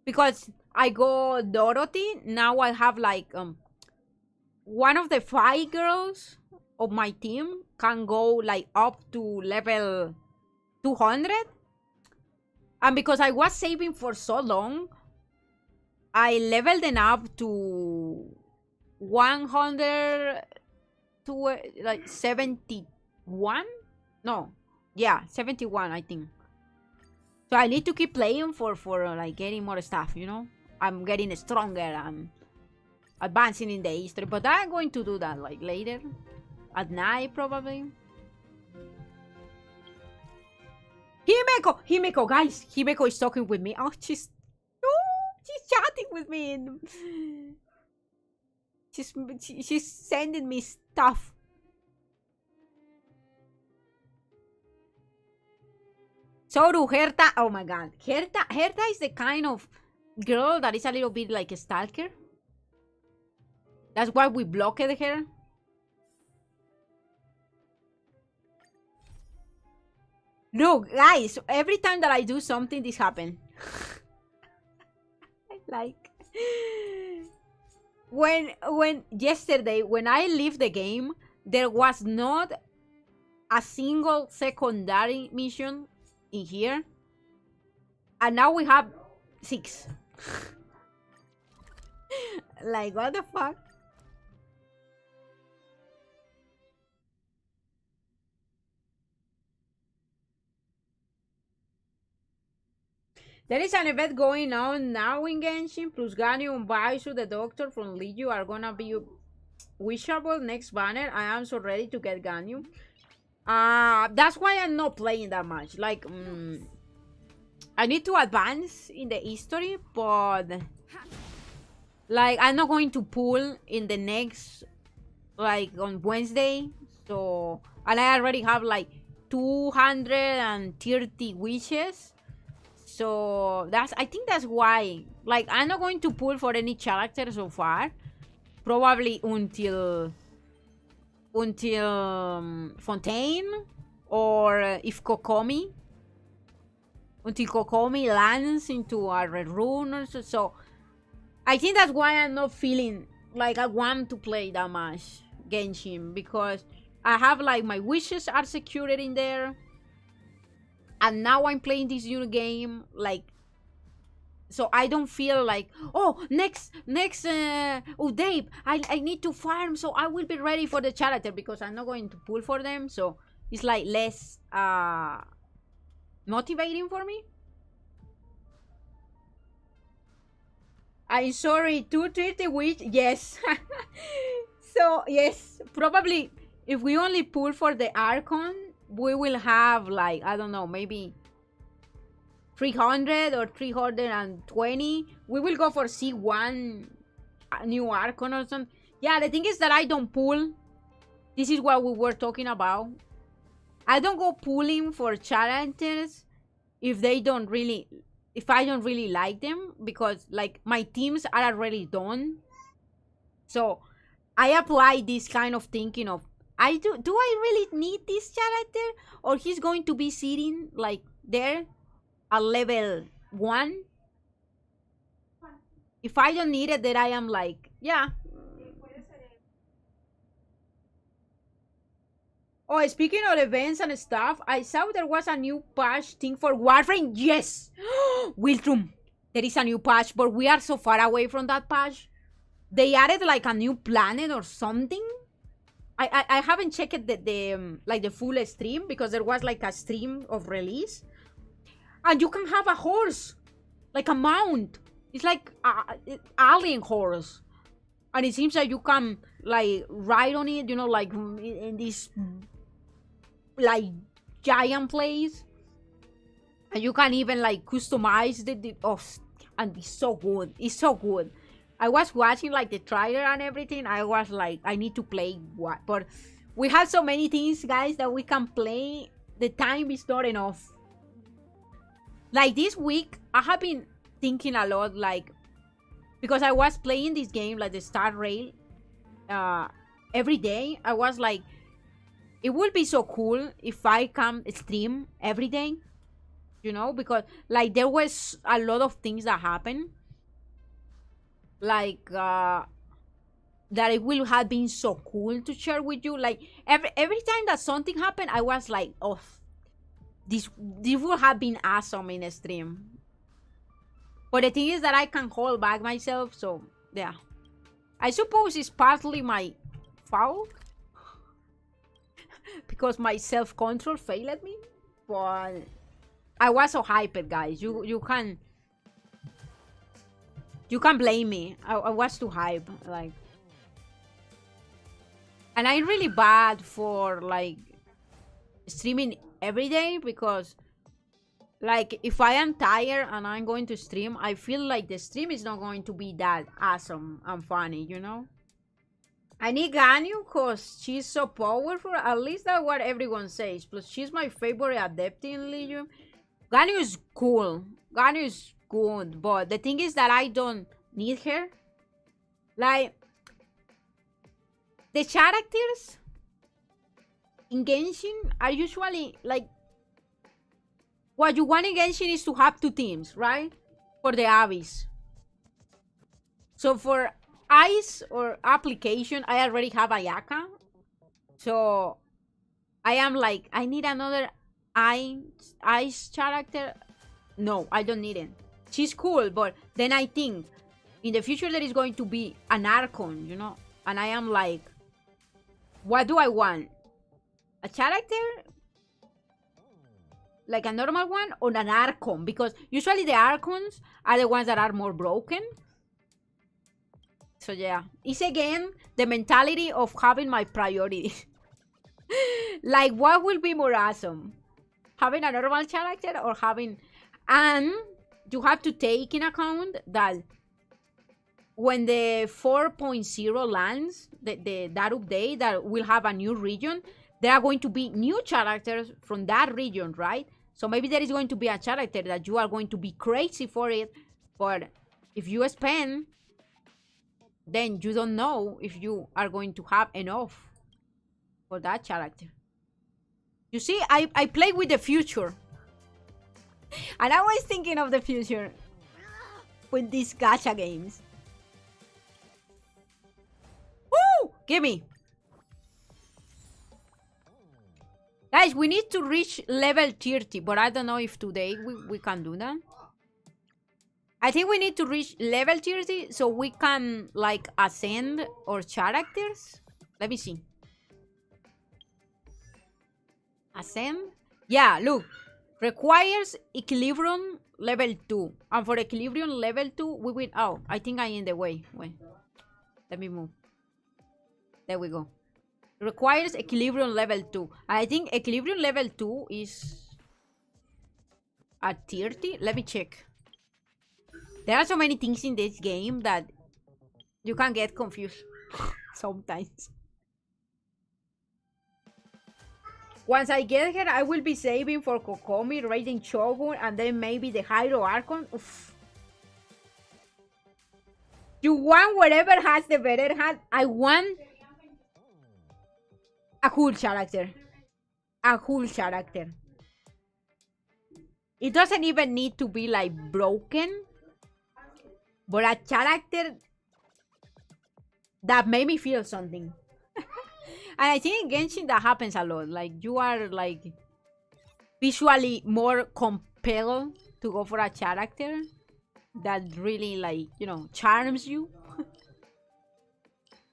A: because I go Dorothy, now I have like, one of the 5 girls of my team can go like up to level 200. And because I was saving for so long, I leveled them up to 100... to like 71. No, yeah, 71 I think. So I need to keep playing for like getting more stuff, you know. I'm getting stronger and advancing in the history, but I'm going to do that like later at night probably. Himeko, guys, Himeko is talking with me. Oh, she's chatting with me. She's sending me stuff. So do Herta. Oh my god. Herta is the kind of girl that is a little bit like a stalker. That's why we blocked her. Look, guys, every time that I do something, this happens. Like... When yesterday, when I leave the game, there was not a single secondary mission in here. And now we have 6. Like, what the fuck? There is an event going on now in Genshin. Plus Ganyu and Baisu, the doctor from Liu, are gonna be wishable next banner. I am so ready to get Ganyu. That's why I'm not playing that much. Like, I need to advance in the history, but Like, I'm not going to pull in the next, like, on Wednesday. So, and I already have, like, 230 wishes. So, I think that's why. Like, I'm not going to pull for any character so far. Probably until Fontaine. Or if Kokomi. Until Kokomi lands into a red rune or so. So, I think that's why I'm not feeling like I want to play that much Genshin, because I have like my wishes are secured in there, and now I'm playing this new game, like, so I don't feel like, oh, next Dave, I need to farm, so I will be ready for the character, because I'm not going to pull for them. So it's like less motivating for me. I'm sorry, 230 which, yes. So, yes, probably if we only pull for the Archon, we will have, like, I don't know, maybe 300 or 320. We will go for C1 new Archon or something. Yeah, the thing is that I don't pull. This is what we were talking about. I don't go pulling for characters if I don't really like them, because like my teams are already done. So I apply this kind of thinking of, do I really need this character, or he's going to be sitting like there at level 1? If I don't need it, then I am like, yeah. Oh, speaking of events and stuff, I saw there was a new patch thing for Warframe. Yes! Wiltrum, there is a new patch, but we are so far away from that patch. They added like a new planet or something. I haven't checked the full stream, because there was like a stream of release. And you can have a horse, like a mount. It's like an alien horse. And it seems like you can like ride on it, you know, like in this like giant place, and you can even like customize and it's so good. It's so good. I was watching like the trailer and everything. I was like, I need to play what, but we have so many things, guys, that we can play. The time is not enough. Like this week, I have been thinking a lot, like, because I was playing this game, like the Star Rail, every day. I was like, it would be so cool if I can stream every day, you know, because like there was a lot of things that happened, like that it will have been so cool to share with you. Like every time that something happened, I was like, oh, this would have been awesome in a stream. But the thing is that I can hold back myself, so yeah. I suppose it's partly my fault, because my self-control failed me. But I was so hyped, guys. You can blame me. I was too hyped, like. And I'm really bad for like streaming every day, because like if I am tired and I'm going to stream, I feel like the stream is not going to be that awesome and funny, you know. I need Ganyu because she's so powerful. At least that's what everyone says. Plus, she's my favorite adept in Legion. Ganyu is cool. Ganyu is good. But the thing is that I don't need her. Like, the characters in Genshin are usually like, what you want in Genshin is to have 2 teams, right? For the Abyss. So for Ice or application, I already have Ayaka. So I am like, I need another Ice character. No, I don't need it. She's cool, but then I think in the future there is going to be an Archon, you know? And I am like, what do I want? A character? Like a normal one, or an Archon? Because usually the Archons are the ones that are more broken. So yeah, it's again the mentality of having my priorities. Like, what will be more awesome? Having a normal character or having... And you have to take in account that when the 4.0 lands, that update that will have a new region, there are going to be new characters from that region, right? So maybe there is going to be a character that you are going to be crazy for it, but if you spend, then you don't know if you are going to have enough for that character. You see, I play with the future. And I was thinking of the future with these gacha games. Woo! Gimme! Guys, we need to reach level 30, but I don't know if today we can do that. I think we need to reach level 30 so we can, like, ascend our characters. Let me see. Ascend? Yeah, look. Requires Equilibrium level 2. And for Equilibrium level 2, we will... Oh, I think I'm in the way. Wait. Let me move. There we go. Requires Equilibrium level 2. I think Equilibrium level 2 is at 30. Let me check. There are so many things in this game that you can get confused sometimes. Once I get here, I will be saving for Kokomi, raiding Shogun, and then maybe the Hyro Archon. Oof. You want whatever has the better hand. I want a cool character. A cool character. It doesn't even need to be like broken, but a character that made me feel something. And I think in Genshin that happens a lot. Like, you are like visually more compelled to go for a character that really, like, you know, charms you.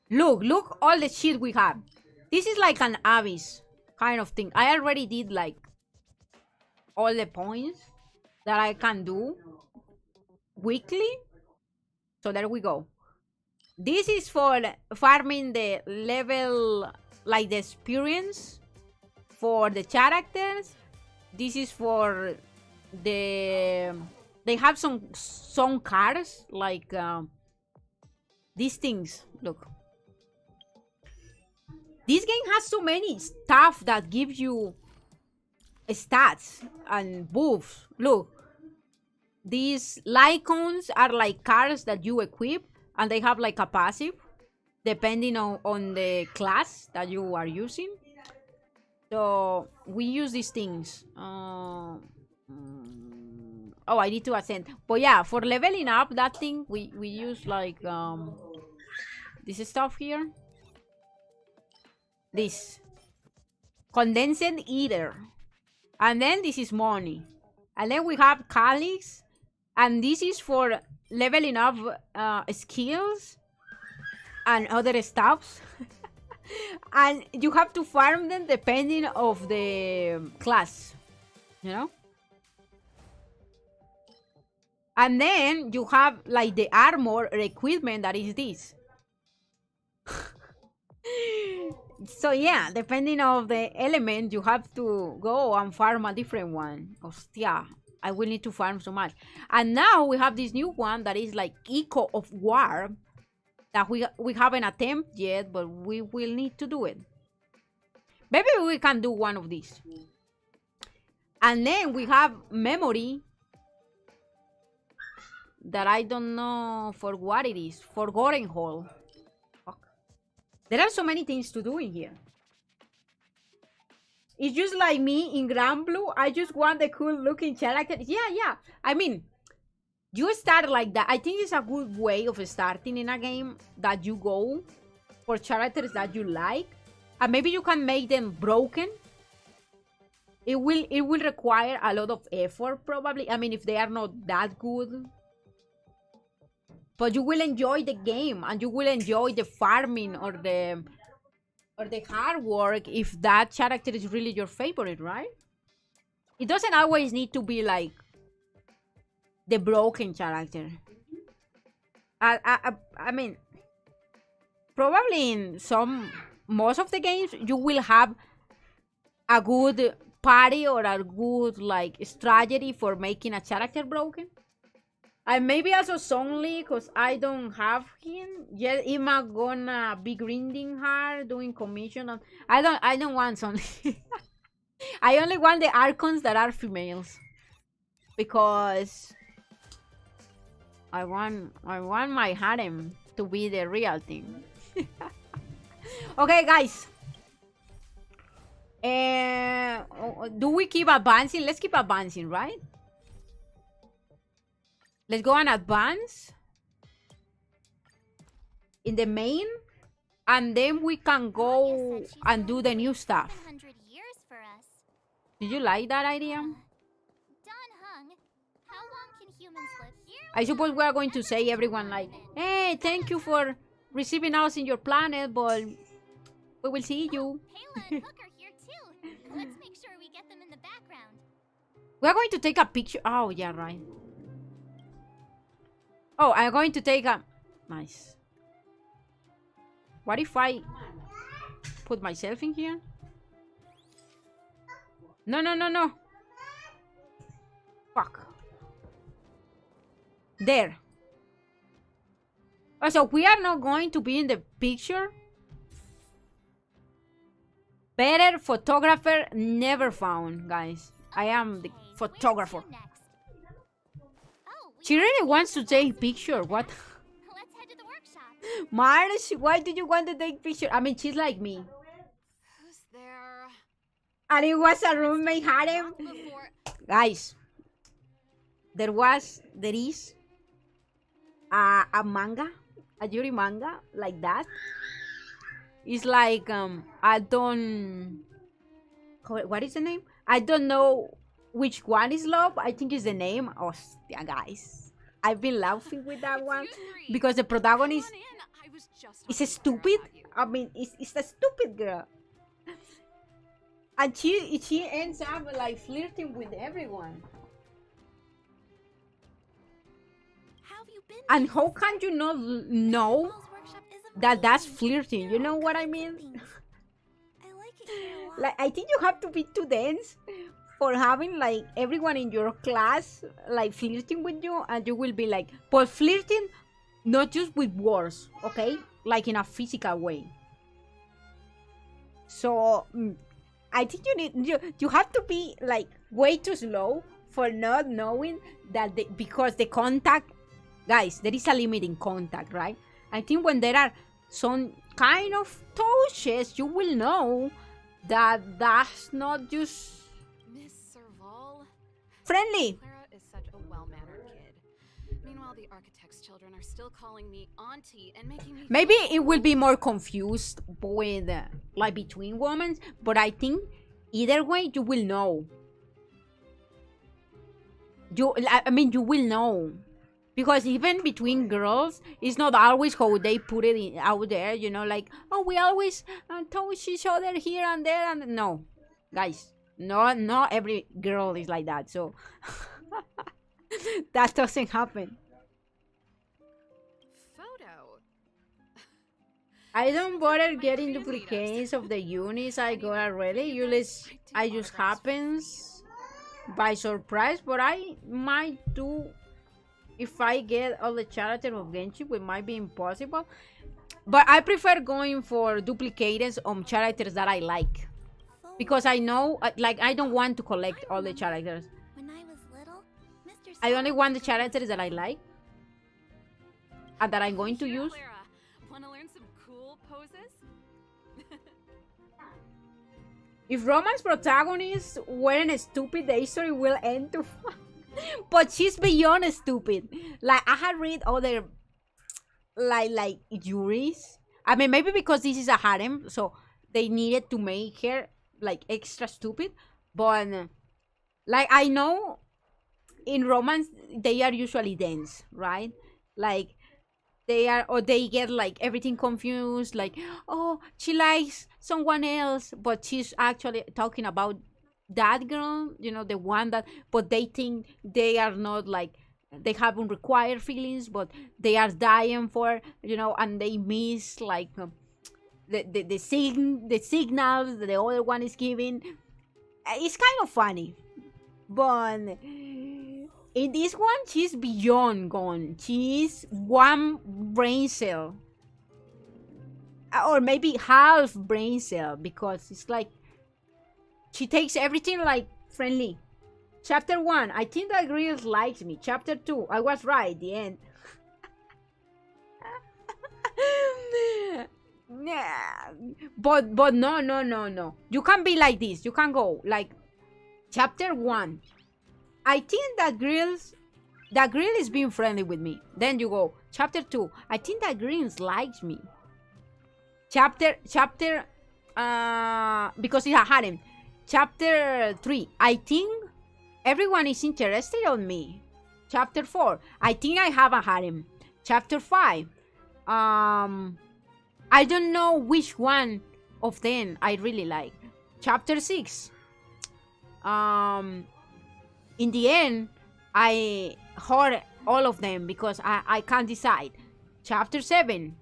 A: Look all the shit we have. This is like an abyss kind of thing. I already did like all the points that I can do weekly. So there we go. This is for farming the level, like the experience for the characters. This is for the... They have some cards, like these things. Look. This game has so many stuff that gives you stats and buffs. Look. These Lycons are like cards that you equip, and they have like a passive depending on the class that you are using. So we use these things. Oh, I need to ascend. But yeah, for leveling up that thing, we use like this stuff here. This condensed ether. And then this is money. And then we have Calyx. And this is for leveling up skills and other stuffs. And you have to farm them depending of the class, you know. And then you have like the armor or equipment that is this. So yeah, depending of the element, you have to go and farm a different one. Hostia, I will need to farm so much. And now we have this new one that is like Echo of War. That we haven't attempted yet, but we will need to do it. Maybe we can do one of these. And then we have Memory. That I don't know for what it is. Forgotten Hall. Fuck. There are so many things to do in here. It's just like me in Grand Blue. I just want the cool looking character. Yeah. I mean, you start like that. I think it's a good way of starting in a game, that you go for characters that you like, and maybe you can make them broken. It will require a lot of effort, probably. I mean, if they are not that good, but you will enjoy the game and you will enjoy the farming or the hard work if that character is really your favorite, right? It doesn't always need to be like the broken character. I mean, probably in most of the games, you will have a good party or a good like strategy for making a character broken. I maybe also Songli, because I don't have him yet. Am I gonna be grinding hard doing commission? I don't want Songli. I only want the Archons that are females, because I want my harem to be the real thing. Okay, guys. Do we keep advancing? Let's keep advancing, right? Let's go and advance in the main, and then we can go and do the new stuff. Did you like that idea? I suppose we are going to say everyone like, hey, thank you for receiving us in your planet, but we will see you.
G: Let's make sure we get them in the background.
A: We are going to take a picture. Oh, yeah, right. Oh, I'm going to take a... Nice. What if I put myself in here? No, no, no, no. Fuck. There. Oh, so we are not going to be in the picture? Better photographer never found, guys. I am the photographer. She really wants to take picture. What?
G: Let's head to the workshop.
A: Mars, why do you want to take picture? I mean, she's like me.
K: Who's there?
A: And it was a roommate harem. Guys, there is a manga, a Yuri manga like that. It's like I don't. What is the name? I don't know which one is love. I think it's the name. Oh, yeah, guys, I've been laughing with that one because the protagonist is stupid. I mean, it's a stupid girl, and she ends up like flirting with everyone. And how can you not know that that's flirting? You know what I mean? Like, I think you have to be too dense for having like everyone in your class like flirting with you, and you will be like, but flirting not just with words, okay? Like in a physical way. So I think you have to be like way too slow for not knowing that because the contact, guys, there is a limit in contact, right? I think when there are some kind of touches, you will know that that's not just
K: Miss Serval.
A: friendly.
K: Clara is such a well-mannered kid. Meanwhile, the architect's children are still calling me auntie and making me.
A: Maybe it will be more confused with like between women, but I think either way you will know. You will know. Because even between girls, it's not always how they put it out there, you know, like, oh, we always touch each other here and there. And no, guys, not every girl is like that. So that doesn't happen.
K: Photo.
A: I don't bother getting duplicates of the units I got already. I just happens by surprise, but I might do. If I get all the characters of Genshin, it might be impossible. But I prefer going for duplicates on characters that I like. Because I know, like, I don't want to collect all the characters.
F: When I was little, Mr.
A: I only want the characters that I like. And that I'm going to use.
K: Clara, wanna learn some cool poses?
A: If romance protagonists weren't stupid, the story will end too fast. But she's beyond stupid. Like, I had read other like Yuri's. I mean, maybe because this is a harem, so they needed to make her like extra stupid. But like, I know in romance they are usually dense, right? Like they get like everything confused, like, oh, she likes someone else, but she's actually talking about that girl, you know, the one that, but they think they are not like, they haven't required feelings, but they are dying for, you know, and they miss like the signals that the other one is giving. It's kind of funny, but In this one, she's beyond gone. She's one brain cell. Or maybe half brain cell, because it's like she takes everything like friendly. Chapter 1, I think that girl likes me. Chapter 2, I was right, the end. But no. You can't be like this. You can go like chapter 1. I think that girl is being friendly with me. Then you go chapter 2. I think that girl likes me. Chapter because it's a harem. Chapter 3, I think everyone is interested on me. Chapter 4, I think I have a harem. Chapter 5, I don't know which one of them I really like. Chapter 6, in the end, I heard all of them because I can't decide. Chapter 7,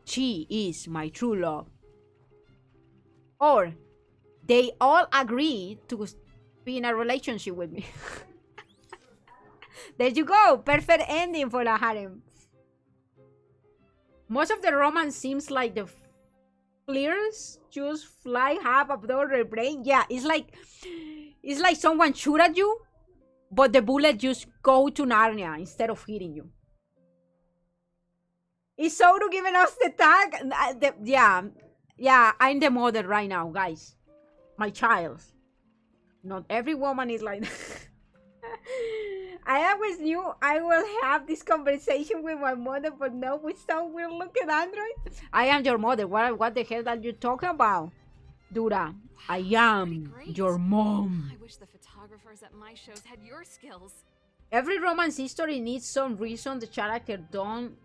A: she is my true love. Or they all agree to be in a relationship with me. There you go. Perfect ending for the harem. Most of the romance seems like the flares just fly half above their brain. Yeah, it's like someone shoot at you, but the bullet just go to Narnia instead of hitting you. Is Soru giving us the tag? Yeah, I'm the mother right now, guys. My child. Not every woman is like that. I always knew I will have this conversation with my mother, but no, with some weird looking android. I am your mother. What the hell are you talking about? Dura, I am your mom.
J: I wish the photographers at my shows had your skills.
A: Every romance history needs some reason the character don't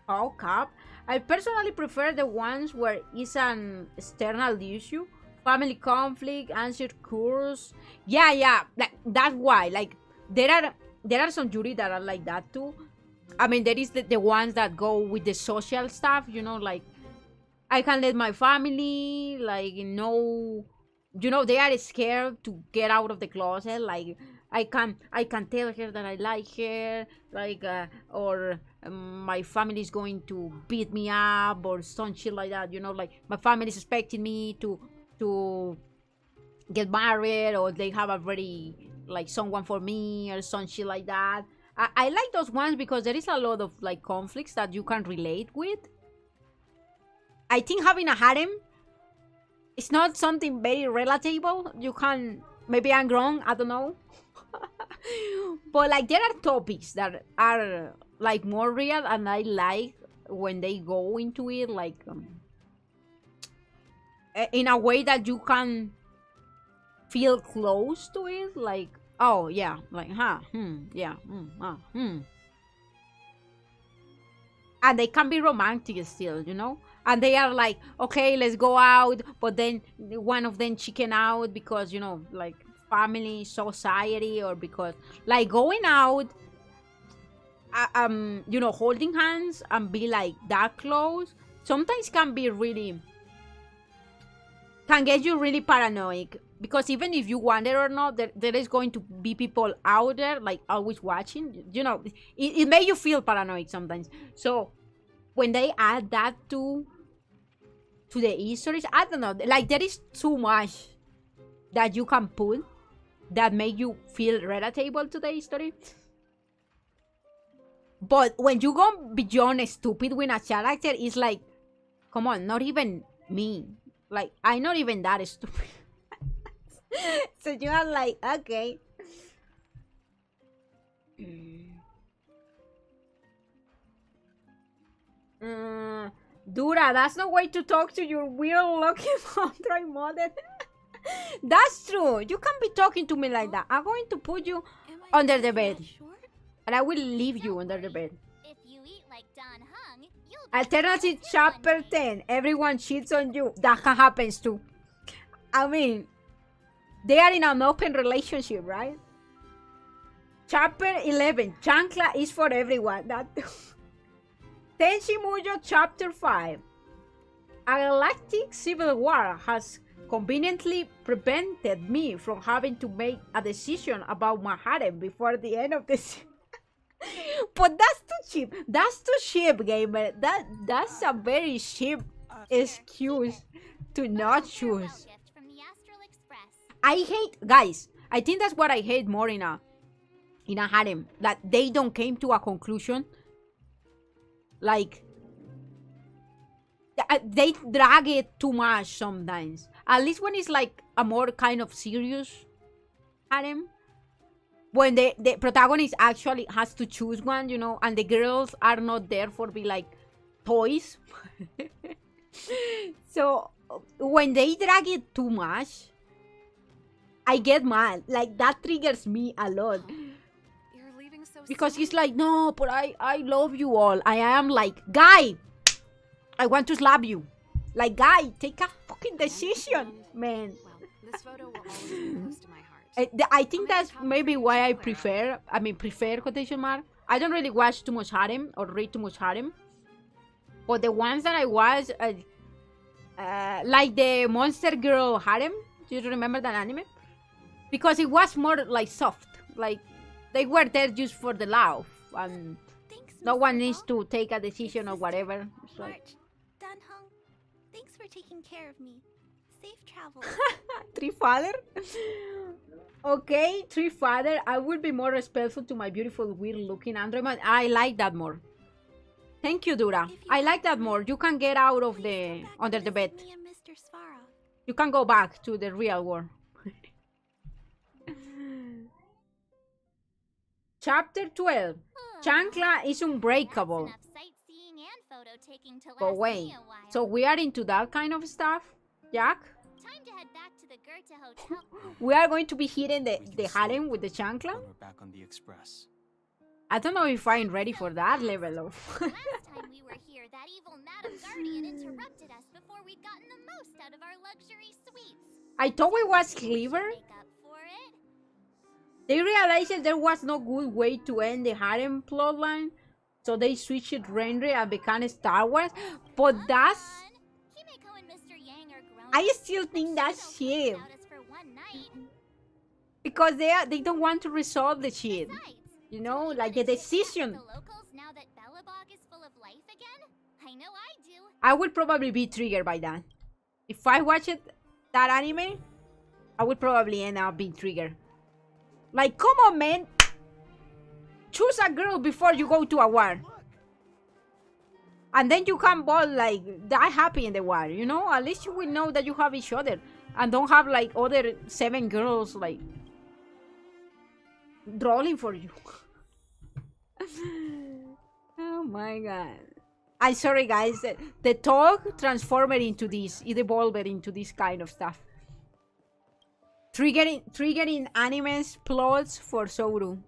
A: hook up. I personally prefer the ones where it's an external issue. Family conflict, answered curse. Yeah, like that's why. Like there are some Yuri that are like that too. I mean, there is the ones that go with the social stuff, you know, like I can let my family, like, no, you know, they are scared to get out of the closet. Like I can tell her that I like her, like or my family is going to beat me up or some shit like that, you know, like my family is expecting me to get married, or they have already like someone for me or some shit like that. I like those ones because there is a lot of like conflicts that you can relate with. I think having a harem is not something very relatable. You can, maybe I'm wrong, I don't know. But like there are topics that are like more real, and I like when they go into it like in a way that you can feel close to it, like, oh yeah, like yeah, and they can be romantic still, you know, and they are like, okay, let's go out, but then one of them chicken out because, you know, like family, society, or because like going out, you know, holding hands and be like that close sometimes can be really, can get you really paranoid, because even if you want it or not, there is going to be people out there like always watching, you know, it makes you feel paranoid sometimes. So when they add that to the histories, I don't know, like there is too much that you can put that make you feel relatable to the history. But when you go beyond stupid with a character, it's like, come on, not even me. Like, I'm not even that stupid. So you are like, okay. Dura, that's no way to talk to your weird-looking android mother. That's true. You can't be talking to me like that. I'm going to put you under the bed. And I will leave you under the bed.
G: If you eat like Don Hung, you'll
A: Alternative chapter 10. Everyone cheats on you. That can happen too. I mean, they are in an open relationship, right? Chapter 11. Chancla is for everyone. That too. Tenshi Muyo chapter 5. A galactic civil war has conveniently prevented me from having to make a decision about my harem before the end of this. But that's too cheap. That's too cheap, gamer. That's a very cheap excuse to not choose. I hate, guys. I think that's what I hate more in a harem, that they don't came to a conclusion. Like, they drag it too much sometimes. At least when it's like a more kind of serious harem, when the protagonist actually has to choose one, you know, and the girls are not there for be like toys. So when they drag it too much, I get mad. Like, that triggers me a lot.
J: You're leaving so
A: Because he's like, no, but I love you all. I am like, guy, I want to slap you. Like, guy, take a fucking decision, man.
J: Well, this photo will always be close to my heart.
A: I think that's maybe why I prefer quotation mark. I don't really watch too much harem or read too much harem. But the ones that I watch, like the Monster Girl harem. Do you remember that anime? Because it was more like soft. Like, they were there just for the love. And no one needs to take a decision or whatever. So.
F: March, Danhong, thanks for taking care of me. Safe travels.
A: Tree Father? Okay, Tree Father. I will be more respectful to my beautiful, weird-looking android. I like that more. Thank you, Dura. I like that more. You can get out of the under the bed. You can go back to the real world. Chapter 12. Chancla is unbreakable. But wait, so we are into that kind of stuff, Jack?
G: Time to head back to the Goethe Hotel.
A: We are going to be hitting the harem with the chancla?
D: We're back on the express.
A: I don't know if I'm ready for that level of...
G: Last time we were here, that evil Madam Guardian interrupted us before we'd gotten the most out of our luxury suites.
A: I thought it was clever. They realized that there was no good way to end the harem plotline, so they switched it genre and became Star Wars. But that's... I still think that's shit. Because they don't want to resolve the shit. You know, like the decision. I would probably be triggered by that. If I watched that anime, I would probably end up being triggered. Like, come on, man. Choose a girl before you go to a war. And then you can both, like, die happy in the war, you know? At least you will know that you have each other. And don't have, like, other 7 girls, like, rolling for you. Oh my god. I'm sorry, guys. The talk transformed into this. It evolved into this kind of stuff. Triggering animes plots for Souru.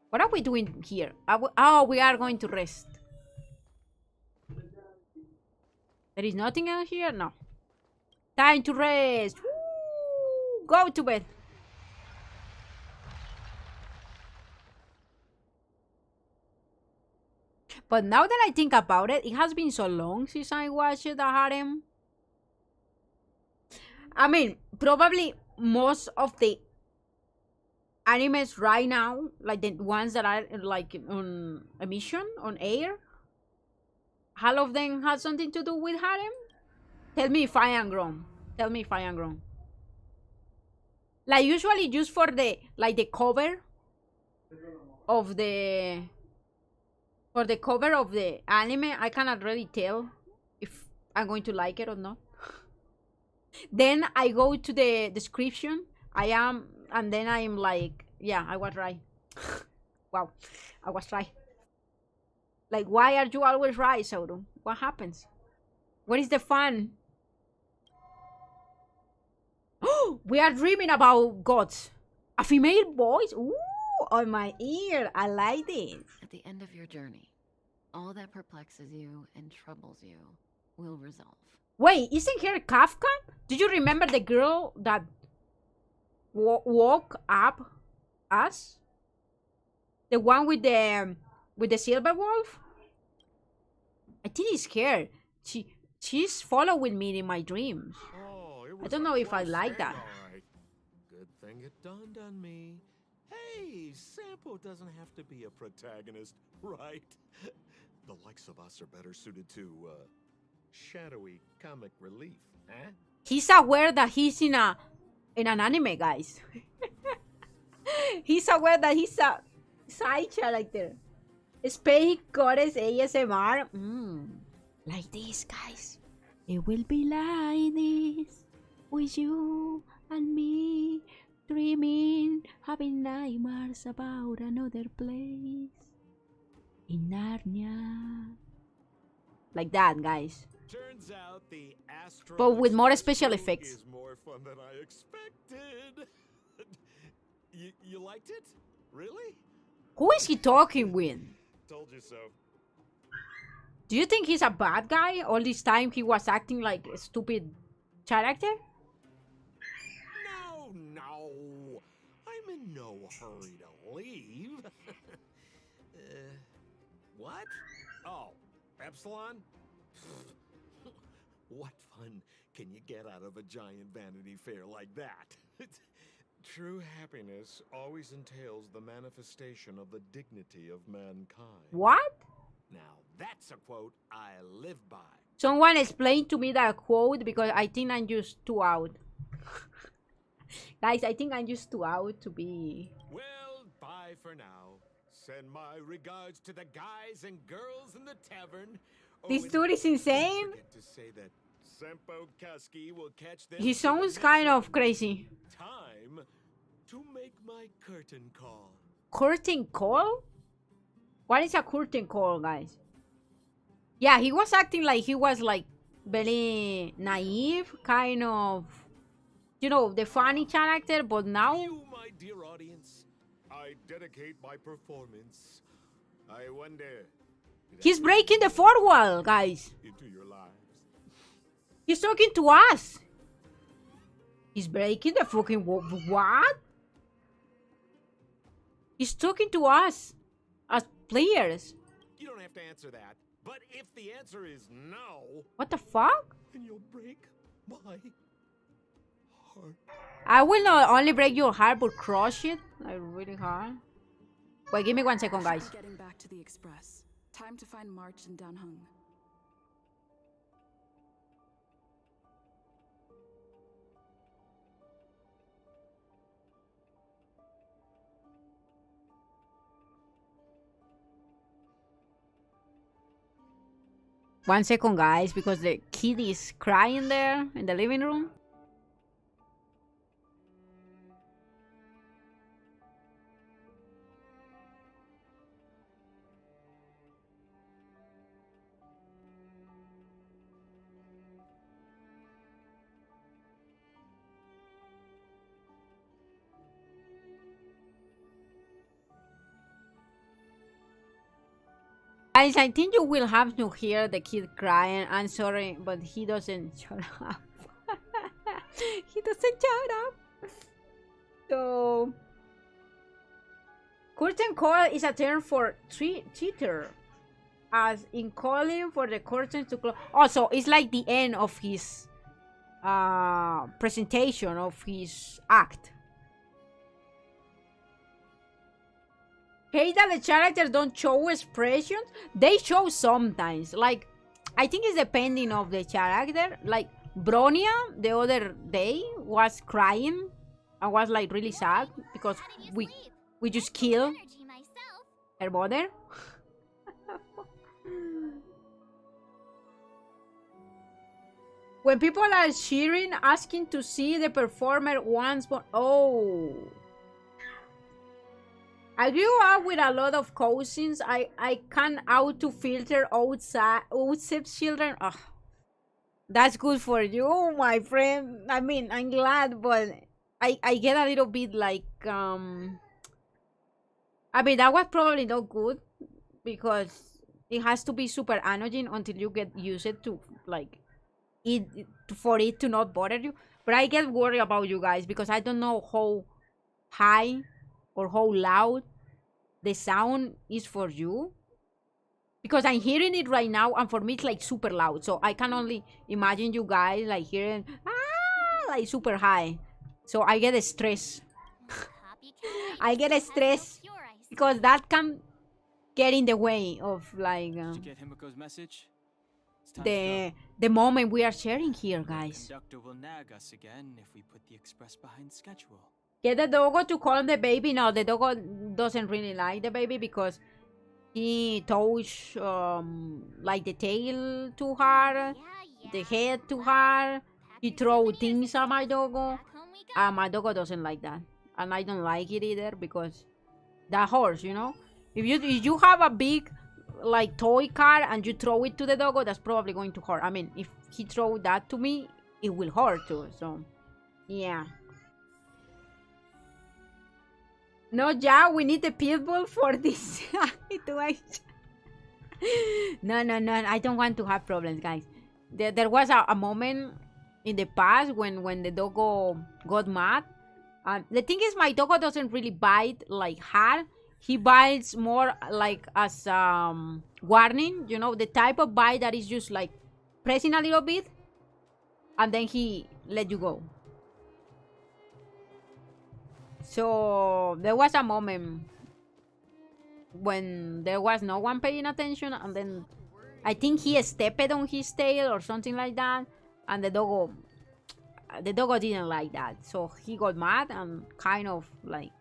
A: What are we doing here? Oh, we are going to rest. There is nothing else here? No. Time to rest. Woo! Go to bed. But now that I think about it, it has been so long since I watched the harem. I mean, probably most of the animes right now, like the ones that are like on emission, on air, all of them have something to do with harem. Tell me if I am wrong. Tell me if I am wrong. Like, usually just for the, like, the cover of the... For the cover of the anime, I cannot really tell if I'm going to like it or not. Then I go to the description. And then I'm like, yeah, I was right. Wow, I was right. Like, why are you always right, Sauru? What happens? What is the fun? Oh, we are dreaming about gods. A female voice? Ooh, on my ear. I like this.
K: At the end of your journey, all that perplexes you and troubles you will resolve.
A: Wait, isn't her Kafka? Do you remember the girl that woke up us? The one with the silver wolf? I think it's her. She's following me in my dreams.
N: Oh,
A: I don't know if I like that.
N: Alright. Good thing it dawned on me. Hey, Sampo doesn't have to be a protagonist, right? The likes of us are better suited to, shadowy comic relief, eh?
A: He's aware that he's in an anime, guys. He's aware that he's a side character. Space Goddess ASMR. Like this, guys. It will be like this. With you and me. Dreaming. Having nightmares about another place. In Narnia. Like that, guys.
N: Turns out the
A: but with more special effects.
N: Is more fun than I expected. You liked it? Really?
A: Who is he talking with?
N: Told you so.
A: Do you think he's a bad guy? All this time he was acting like a stupid character?
N: No. I'm in no hurry to leave. What? Oh, Epsilon? What fun can you get out of a giant Vanity Fair like that? True happiness always entails the manifestation of the dignity of mankind.
A: What?
N: Now, that's a quote I live by.
A: Someone explain to me that quote because I think I'm just too out. Guys, I think I'm just too out to be...
N: Well, bye for now. Send my regards to the guys and girls in the tavern.
A: This dude is insane.
N: To say that Sampo Kasky will catch them.
A: He sounds kind of crazy.
N: Time to make my curtain call.
A: Curtain call? What is a curtain call, guys? Yeah, he was acting like he was like very naive, kind of, you know, the funny character, but now...
N: You, my dear audience, I dedicate my performance. I wonder...
A: He's breaking the fourth wall, guys.
N: Into your lives.
A: He's talking to us. He's breaking the fucking wall. What? He's talking to us as players.
N: You don't have to answer that. But if the answer is no...
A: What the fuck?
N: Then you'll break my heart.
A: I will not only break your heart, but crush it. Like, really hard. Wait, give me 1 second, guys.
O: Getting back to the express. Time to find March and Danhung.
A: One second, guys, because the kid is crying there in the living room. Guys, I think you will have to hear the kid crying. I'm sorry, but he doesn't shut up. He doesn't shut up. So, curtain call is a term for cheater, as in calling for the curtain to close. Also, it's like the end of his presentation of his act. Hate that the characters don't show expressions. They show sometimes. Like, I think it's depending of the character. Like, Bronya the other day was crying. I was like really sad because we just killed her mother. When people are cheering, asking to see the performer once more. Oh. I grew up with a lot of cousins. I can auto-filter outside children. Oh, that's good for you, my friend. I mean, I'm glad, but I get a little bit like, I mean, that was probably not good because it has to be super annoying until you get used to, like, for it to not bother you. But I get worried about you guys because I don't know how high or how loud the sound is for you, because I'm hearing it right now and for me it's like super loud, so I can only imagine you guys like hearing like super high. So I get stressed. I get stressed because that can get in the way of like
D: Did you get Himiko's message? It's time to
A: the moment we are sharing here, guys.
D: The conductor will nag us again if we put the express behind schedule.
A: Get the doggo to calm the baby. No, the doggo doesn't really like the baby because he touched like the tail too hard, the head too hard. He throw things at my doggo. My doggo doesn't like that, and I don't like it either because that hurts, you know. If you have a big like toy car and you throw it to the doggo, that's probably going to hurt. I mean, if he throw that to me, it will hurt too. So, yeah. No, yeah, we need the pitbull for this situation. No, I don't want to have problems, guys. There was a moment in the past when the doggo got mad. The thing is, my doggo doesn't really bite like hard. He bites more like as warning, you know, the type of bite that is just like pressing a little bit and then he let you go. So there was a moment when there was no one paying attention, and then I think he stepped on his tail or something like that, and the doggo didn't like that, so he got mad and kind of like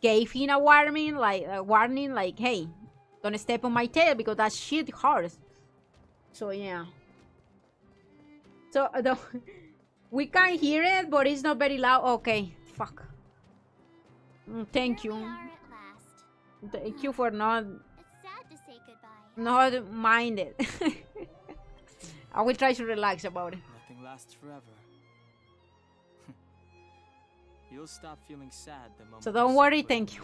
A: gave him a warning, like, hey, don't step on my tail because that shit hurts. So yeah. So we can hear it, but it's not very loud. Okay, fuck. Thank you. Thank you for not mind it. I will try to relax about it.
D: Nothing lasts forever. You'll stop feeling sad the moment.
A: So don't worry, thank you.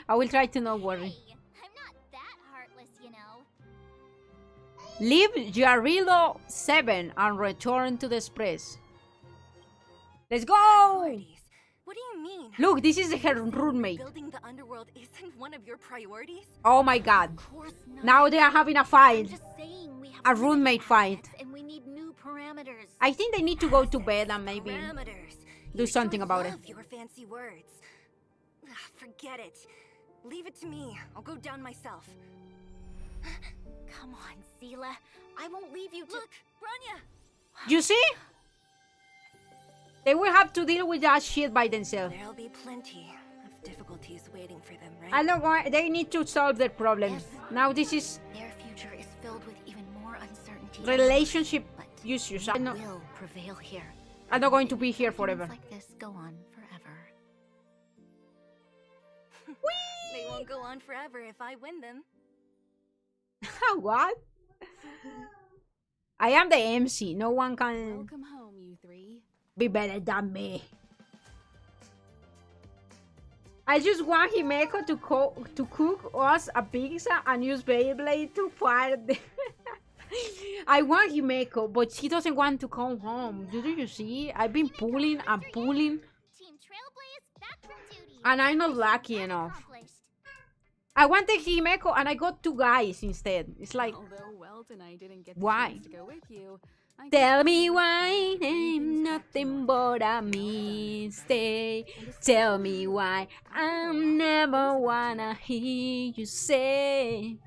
A: I will try to not worry.
G: Hey, I'm not that heartless, you know.
A: Leave Jarilo 7 and return to the express. Let's go!
P: What do you mean?
A: Look, this is her roommate.
P: Building the underworld isn't one of your priorities?
A: Oh my god. Now they are having a fight. A roommate fight.
B: And we need new parameters.
A: I think they need to go to bed and maybe do something about it.
P: Your fancy words. Ugh, forget it. Leave it to me. I'll go down myself.
B: Come on, Seela. I won't leave you to...
P: Look, Branya!
A: You see? They will have to deal with that shit by themselves.
P: There'll be plenty of difficulties waiting for them, right?
A: I don't want, they need to solve their problems.
B: Yes.
A: Now this is...
B: Their future is filled with even more uncertainty.
A: Relationship issues.
B: Will prevail here.
A: I'm not going to be here forever.
B: Things like this go on forever.
P: They won't go on forever if I win them.
A: What? I am the MC. No one can
O: Welcome home, you three.
A: be better than me. I just want Himeko to cook us a pizza and use Beyblade to fight the... I want Himeko, but she doesn't want to come home. Do you see? I've been pulling and pulling.
G: Team Trailblaze back from duty.
A: And I'm not lucky enough. I wanted Himeko and I got 2 guys instead. It's like...
O: Although Welt and I didn't get the
A: why?
O: chance to go with you,
A: Tell me why I'm nothing but a mistake. Tell me why I never wanna hear you say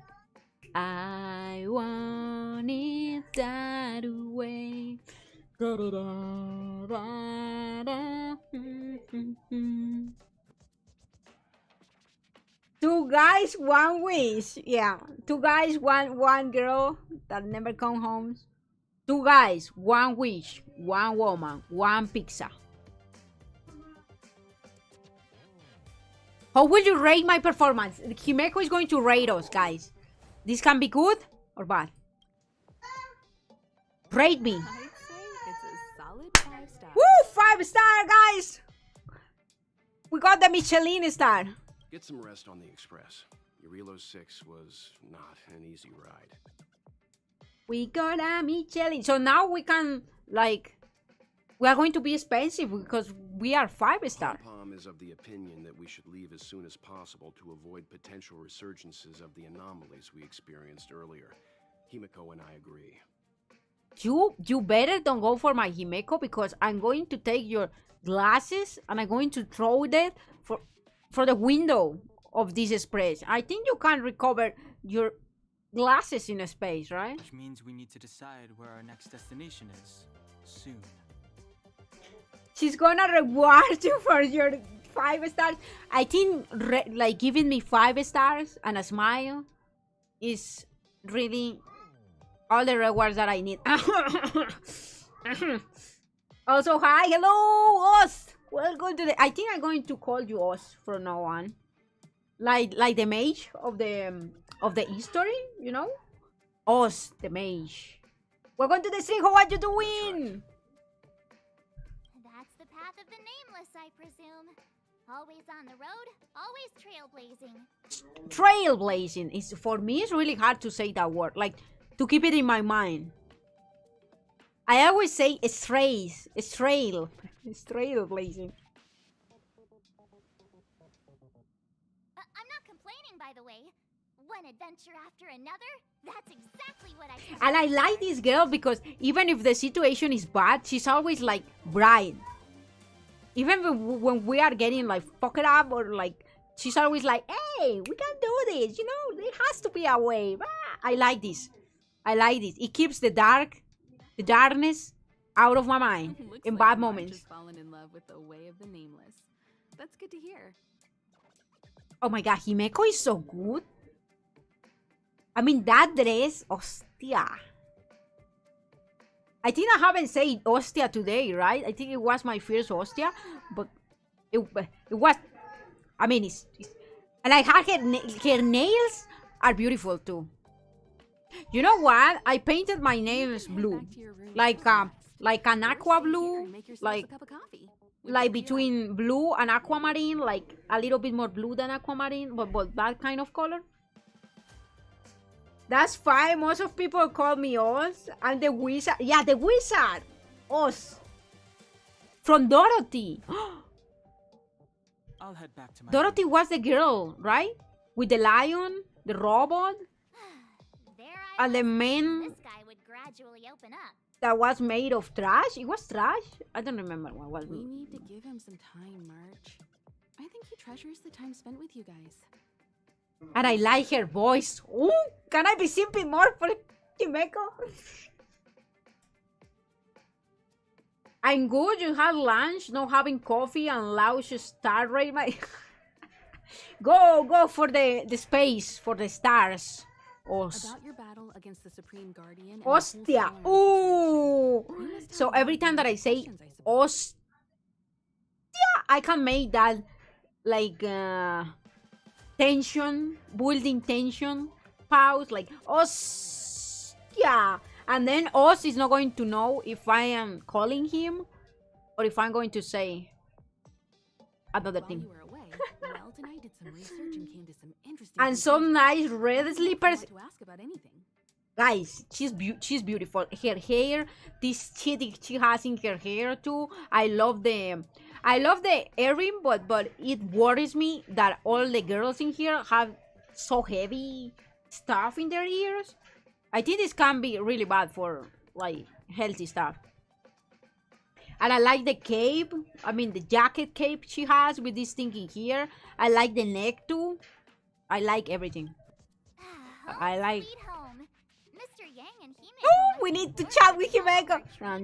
A: I want it that way. 2 guys, 1 wish. Yeah, 2 guys, one girl that never come home. 2 guys, 1 wish, 1 woman, 1 pizza. How will you rate my performance? Himeko is going to rate us, guys. This can be good or bad. Rate me.
O: I'd say it's a solid 5 stars.
A: Woo! 5 star, guys. We got the Michelin star.
Q: Get some rest on the express. Yurilo 6 was not an easy ride.
A: We got a Michelin. So now we can, like, we are going to be expensive because we are 5 star.
Q: Palm is of the opinion that we should leave as soon as possible to avoid potential resurgences of the anomalies we experienced earlier. Himiko and I agree.
A: You better don't go for my Himeko, because I'm going to take your glasses and I'm going to throw it for the window of this space. I think you can recover your glasses in space, right?
R: Which means we need to decide where our next destination is soon.
A: She's gonna reward you for your 5 stars. I think like giving me 5 stars and a smile is really all the rewards that I need. Also, hi, hello, Oz. Welcome to the. I think I'm going to call you Oz from now on, like the mage of the history, you know, Oz the mage. Welcome to the stream. How are you doing?
G: That's the path of the nameless, I presume. Always on the road, always trailblazing.
A: Trailblazing is, for me, it's really hard to say that word, like to keep it in my mind. I always say trailblazing.
G: I'm not complaining, by the way. One adventure after another, that's exactly what I.
A: And I like this girl because even if the situation is bad, she's always like bright. Even when we are getting like fucked up, or like, she's always like, hey, we can do this, you know, there has to be a way. I like this. It keeps the darkness out of my mind in bad moments.
O: Just fallen in love with the way of the nameless. That's good to hear.
A: Oh my god, Himeko is so good. I mean, that dress, hostia. I think I haven't said hostia today, right? I think it was my first hostia, but it was. I mean, it's and I had her nails are beautiful too. You know what? I painted my nails blue, like an aqua blue, like between blue and aquamarine, like a little bit more blue than aquamarine, but that kind of color. That's fine. Most of people call me Oz. And the wizard. Yeah, the wizard. Oz. From Dorothy.
R: I'll head back to my
A: Dorothy was the girl, right? With the lion, the robot, and the man
G: This guy would gradually open up.
A: that was made of trash. It was trash? I don't remember what was.
O: We need to give him some time, March. I think he treasures the time spent with you guys.
A: And I like her voice. Ooh, can I be simping more for Himeko? I'm good. You had lunch, not having coffee, and loud star rate. My go for the space, for the stars.
O: About your battle against the Supreme Guardian.
A: Hostia. Ooh. So every time that I say hostia, I can make that like tension, building tension, pause, like hostia. And then Oz is not going to know if I am calling him or if I'm going to say another thing. And some nice red slippers. Guys, she's beautiful. Her hair, this shit she has in her hair too. I love the earring, but it worries me that all the girls in here have so heavy stuff in their ears. I think this can be really bad for like healthy stuff. And I like the cape. I mean the jacket cape she has with this thing in here. I like the neck too. I like everything. I like.
G: Mr. Yang and
A: Oh, we need to chat with Himeko. No,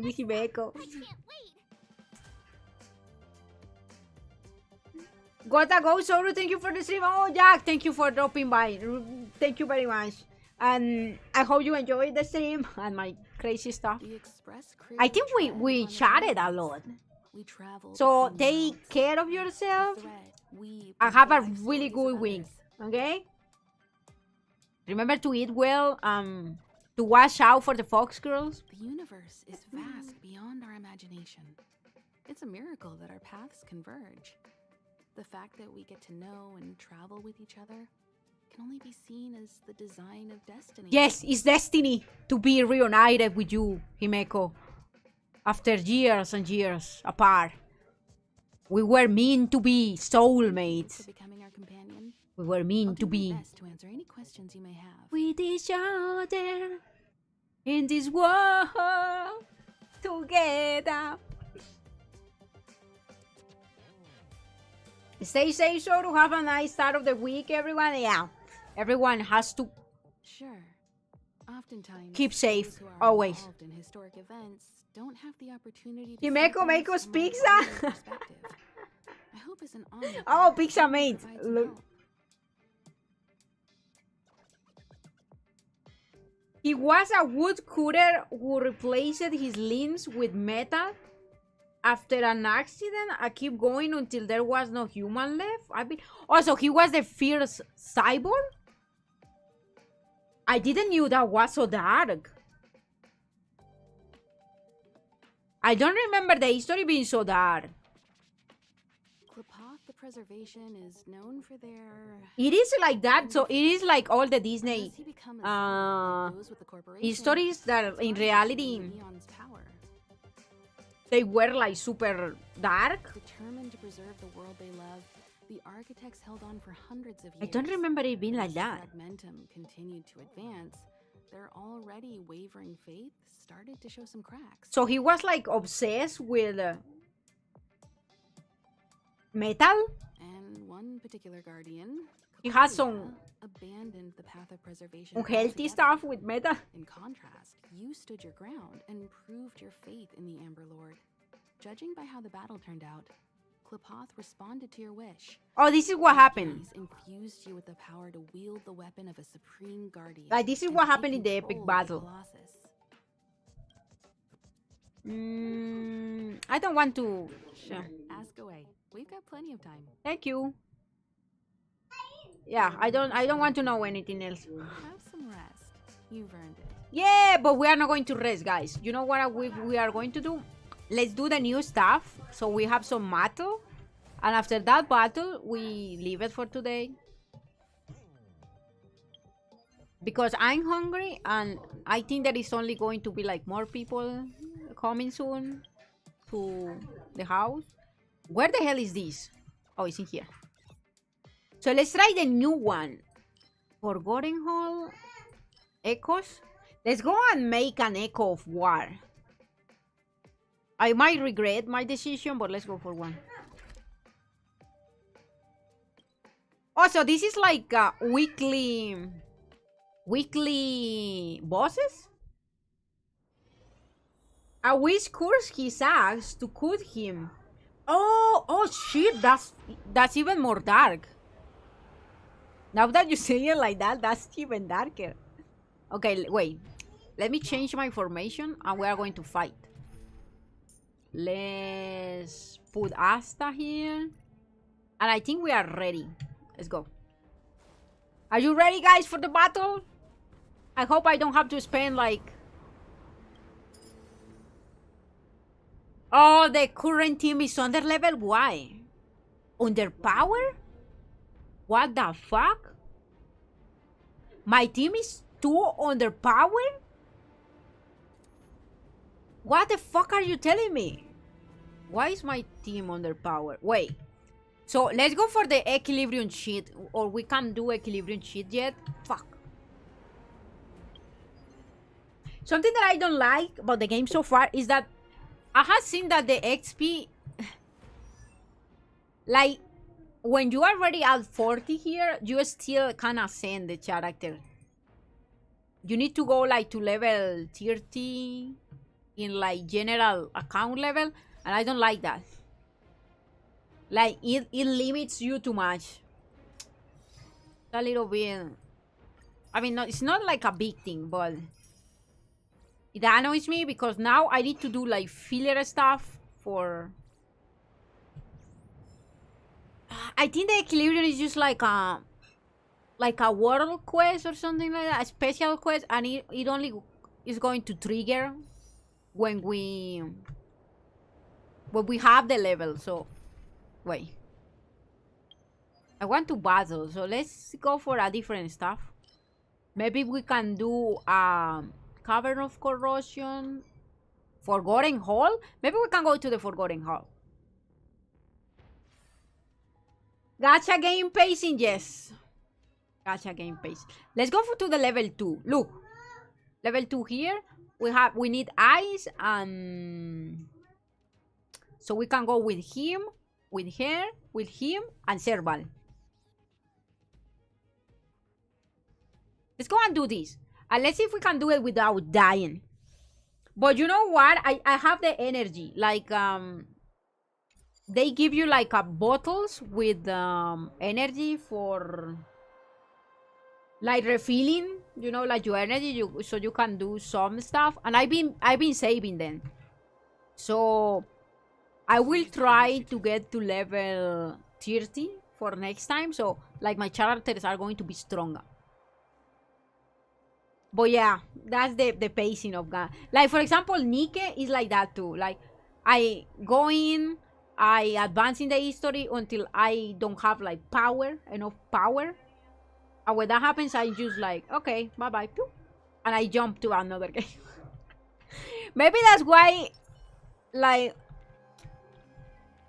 A: with Himeko. Gotta go, Soru. Thank you for the stream. Oh, Jack, thank you for dropping by. Thank you very much. And I hope you enjoyed the stream and my crazy stuff. I think we chatted a lot. So take care of yourself and have a really good week. Okay? Remember to eat well, to watch out for the fox girls.
O: The universe is vast beyond our imagination. It's a miracle that our paths converge. The fact that we get to know and travel with each other can only be seen as the design of destiny.
A: Yes, it's destiny to be reunited with you, Himeko. After years and years apart. We were meant to be soulmates.
O: Becoming our companion.
A: We were meant to be.
O: Best to answer any questions you may have.
A: With each other in this world together. Stay safe, so to have a nice start of the week, everyone. Yeah, everyone has to
O: Sure. Oftentimes,
A: keep safe,
O: those who are
A: always.
O: involved in historic events don't have the opportunity to
A: Himeko
O: see
A: make
O: things
A: us
O: from a
A: pizza.
O: wider perspective. I hope as an onlooker,
A: Oh, pizza
O: you
A: mate.
O: provide some
A: Look.
O: help.
A: He was a woodcutter who replaced his limbs with metal. After an accident, I keep going until there was no human left. Also, he was the first cyborg? I didn't knew that was so dark. I don't remember the history being so dark.
O: Klapoth the Preservation is known for their...
A: It is like that, so it is like all the Disney
O: Does he become a zealot like those with the corporation?
A: stories that in reality
O: Eon's power.
A: they were like super dark.
O: Determined to preserve the world they love, the architects held on for hundreds of years.
A: I don't remember it being like
O: As
A: that.
O: Fragmentum continued to advance, their already wavering faith started to show some cracks.
A: So he was like obsessed with metal.
O: And one particular guardian,
A: He has
O: Kapuya,
A: some
O: abandoned the path of preservation
A: unhealthy
O: altogether.
A: stuff with metal.
O: In contrast, you stood your ground and proved your faith in the Amber Lord. Judging by how the battle turned out, Klapoth responded to your wish.
A: Oh, this is what happened.
O: He's infused you with the power to wield the weapon of a supreme guardian.
A: Like this is
O: and
A: what
O: take
A: happened in the epic
O: control of the
A: battle.
O: Colossus.
A: I don't want to.
O: Sure, ask away. We've got plenty of time.
A: Thank you. Yeah, I don't want to know anything else.
O: Have some rest. You've earned it.
A: Yeah, but we are not going to rest, guys. You know what we are going to do? Let's do the new stuff. So we have some battle. And after that battle, we leave it for today. Because I'm hungry and I think there is only going to be like more people coming soon to the house. Where the hell is this? Oh, it's in here. So let's try the new one. Forgotten Hall. Echoes. Let's go and make an Echo of War. I might regret my decision, but let's go for one. Also, this is like weekly bosses. A which curse his axe to cut him. Oh shit, that's even more dark. Now that you say it like that, that's even darker. Okay, wait. Let me change my formation and we are going to fight. Let's put Asta here. And I think we are ready. Let's go. Are you ready, guys, for the battle? I hope I don't have to spend like... Oh, the current team is under level. Why? Under power? What the fuck? My team is too underpowered? What the fuck are you telling me? Why is my team underpowered? Wait. So let's go for the equilibrium sheet. Or we can't do equilibrium sheet yet. Fuck. Something that I don't like about the game so far is that I have seen that the XP... like, when you are already at 40 here, you still can't ascend the character. You need to go like to level 30 in like general account level, and I don't like that. Like it limits you too much. A little bit. I mean, no, it's not like a big thing, but it annoys me because now I need to do like filler stuff for... I think the equilibrium is just like a world quest or something like that, a special quest, and it only is going to trigger when we have the level. So wait, I want to battle, so let's go for a different stuff. Maybe we can do Cavern of Corrosion, Forgotten Hall. Maybe we can go to the Forgotten Hall. Gacha game pacing, yes. Gacha game pace. Let's go to the level 2. Look. Level 2 here. We need eyes and so we can go with him, with her, with him, and Serval. Let's go and do this. And let's see if we can do it without dying. But you know what? I have the energy. Like, they give you like bottles with energy for like refilling, you know, like your energy, so you can do some stuff. And I've been saving them. So I will try to get to level 30 for next time. So like my characters are going to be stronger. But yeah, that's the pacing of that. Like, for example, Nike is like that too. Like, I go in, I advance in the history until I don't have, like, enough power. And when that happens, I just like, okay, bye-bye. And I jump to another game. Maybe that's why, like,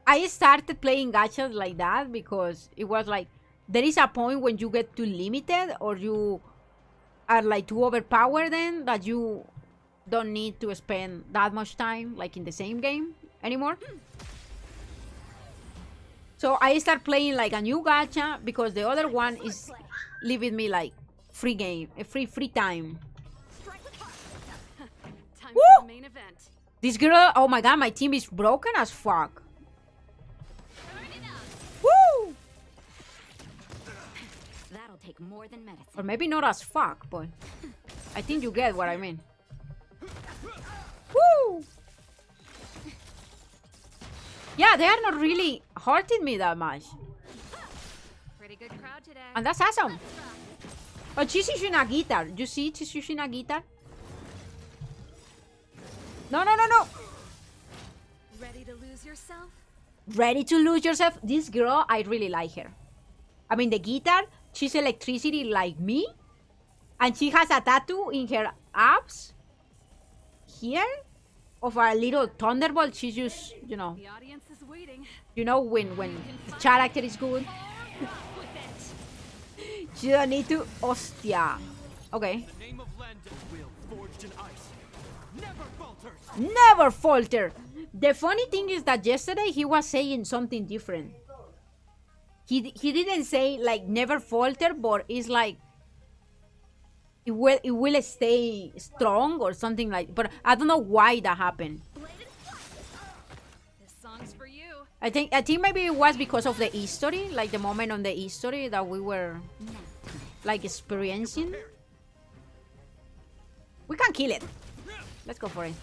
A: I started playing gachas like that. Because it was like, there is a point when you get too limited or you are like too overpowered then that you don't need to spend that much time like in the same game anymore. So I start playing like a new gacha because the other one is leaving me like free game, a free time.
J: Time for the main event.
A: This girl, oh my god, my team is broken as fuck. Woo!
K: That'll take more than medicine.
A: Or maybe not as fuck, but I think you get what I mean. Woo! Yeah, they are not really hurting me that much.
J: Pretty good crowd today.
A: And that's awesome. But she's using a guitar. You see she's using a guitar? No.
J: Ready to lose yourself?
A: Ready to lose yourself? This girl, I really like her. I mean, the guitar, she's electricity like me. And she has a tattoo in her abs. Here. Of a little thunderbolt. She's just, you know.
J: The audience is waiting.
A: You know, when the character is good. You don't need to. Hostia. Okay.
D: The name of Lando will forged in ice. Never falters.
A: Never falter. The funny thing is that yesterday he was saying something different. He didn't say like never falter, but it's like it will stay strong or something like. But I don't know why that happened.
J: This song's for you.
A: I think maybe it was because of the history, like the moment on the history that we were like experiencing. We can kill it. Let's go for it.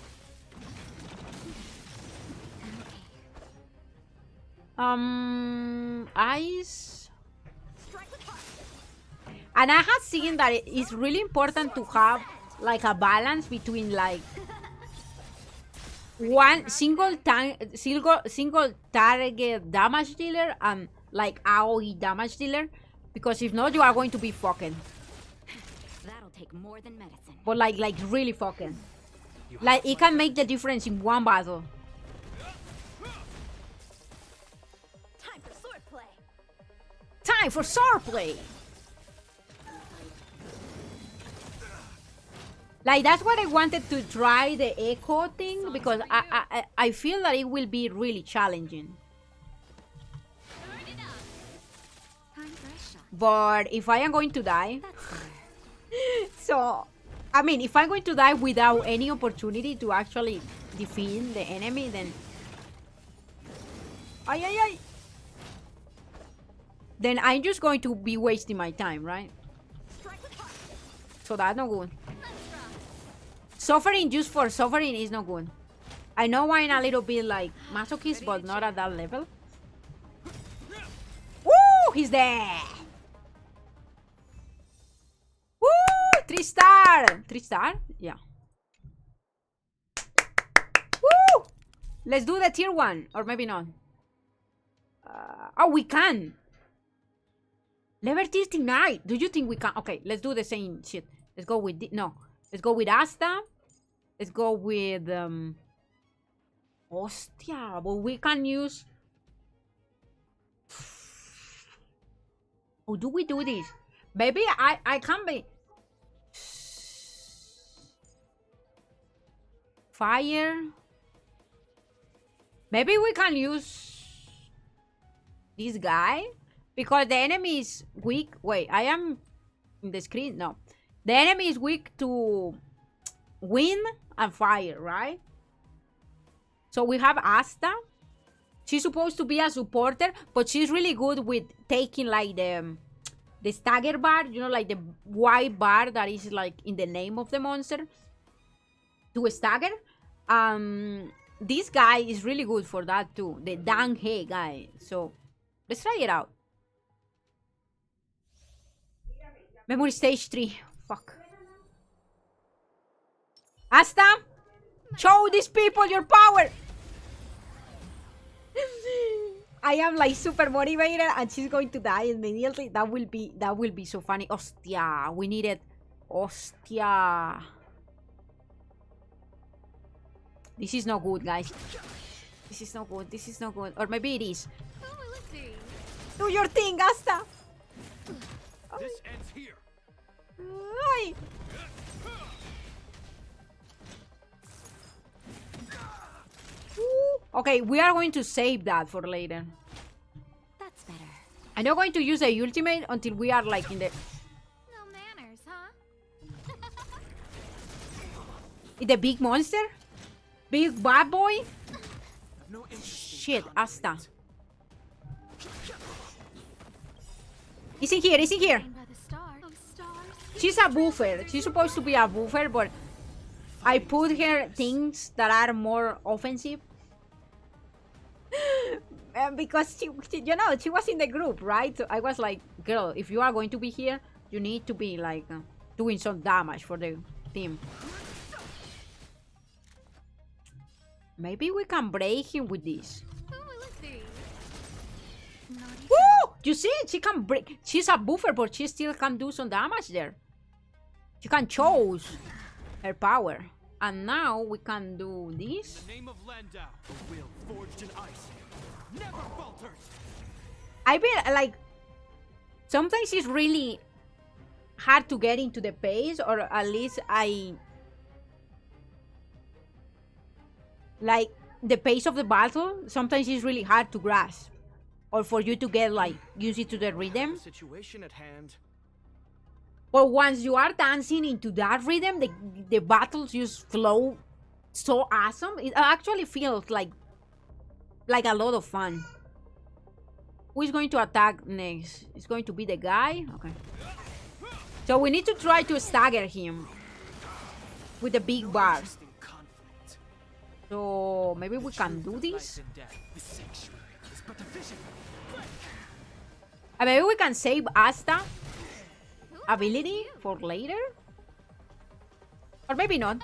A: Ice. And I have seen that it's really important to have like a balance between like one single target damage dealer and like AoE damage dealer, because if not you are going to be fucking.
K: That'll take more than medicine.
A: But like really fucking. Like it can make the difference in one battle.
B: Time for swordplay.
A: Time for swordplay. Like that's what I wanted to try, the echo thing, because I feel that it will be really challenging. But if I am going to die, so I mean, if I'm going to die without any opportunity to actually defeat the enemy, then then I'm just going to be wasting my time, right? So that's not good. Suffering just for suffering is not good. I know I'm a little bit like masochist, but not at that level. Woo! He's there! Woo! 3 star! 3 star? Yeah. Woo! Let's do the tier 1. Or maybe not. Oh, we can! Level 39! Do you think we can? Okay, let's do the same shit. Let's go with... No. Let's go with Asta. Let's go with... Hostia, but we can use... How do we do this? Maybe I can be... Fire. Maybe we can use this guy because the enemy is weak. Wait, I am in the screen. No, the enemy is weak to wind and fire, right? So we have Asta. She's supposed to be a supporter, but she's really good with taking like the stagger bar, you know, like the white bar that is like in the name of the monster to stagger. This guy is really good for that too, the Dang He guy. So let's try it out. Memory stage 3. Fuck. Asta, show these people your power. I am like super motivated and she's going to die immediately. That will be so funny. Ostia, we need it. Ostia. This is not good, guys. This is not good. This is not good. Or maybe it is. Do your thing, Asta.
H: This ends here.
A: Ay. Okay, we are going to save that for later.
B: That's better.
A: I'm not going to use the ultimate until we are like in the...
B: No manners, huh?
A: In the big monster? Big bad boy? Shit, Asta. Is in here, is in here. She's a buffer. She's supposed to be a buffer, but I put her things that are more offensive. Because she, you know, she was in the group, right? So I was like, girl, if you are going to be here, you need to be like doing some damage for the team. Maybe we can break him with this. Woo! You see, she can break. She's a buffer, but she still can do some damage there. She can choose her power. And now we can do this.
D: In the name of Landau, a will forged in ice never falters.
A: I feel like sometimes it's really hard to get into the pace, or at least like the pace of the battle. Sometimes it's really hard to grasp, or for you to get like used to the rhythm.
D: Situation at hand.
A: But once you are dancing into that rhythm, the battles just flow so awesome. It actually feels like a lot of fun. Who is going to attack next? It's going to be the guy? Okay. So we need to try to stagger him with the big bar. So maybe we can do this? And maybe we can save Asta ability for later? Or maybe not.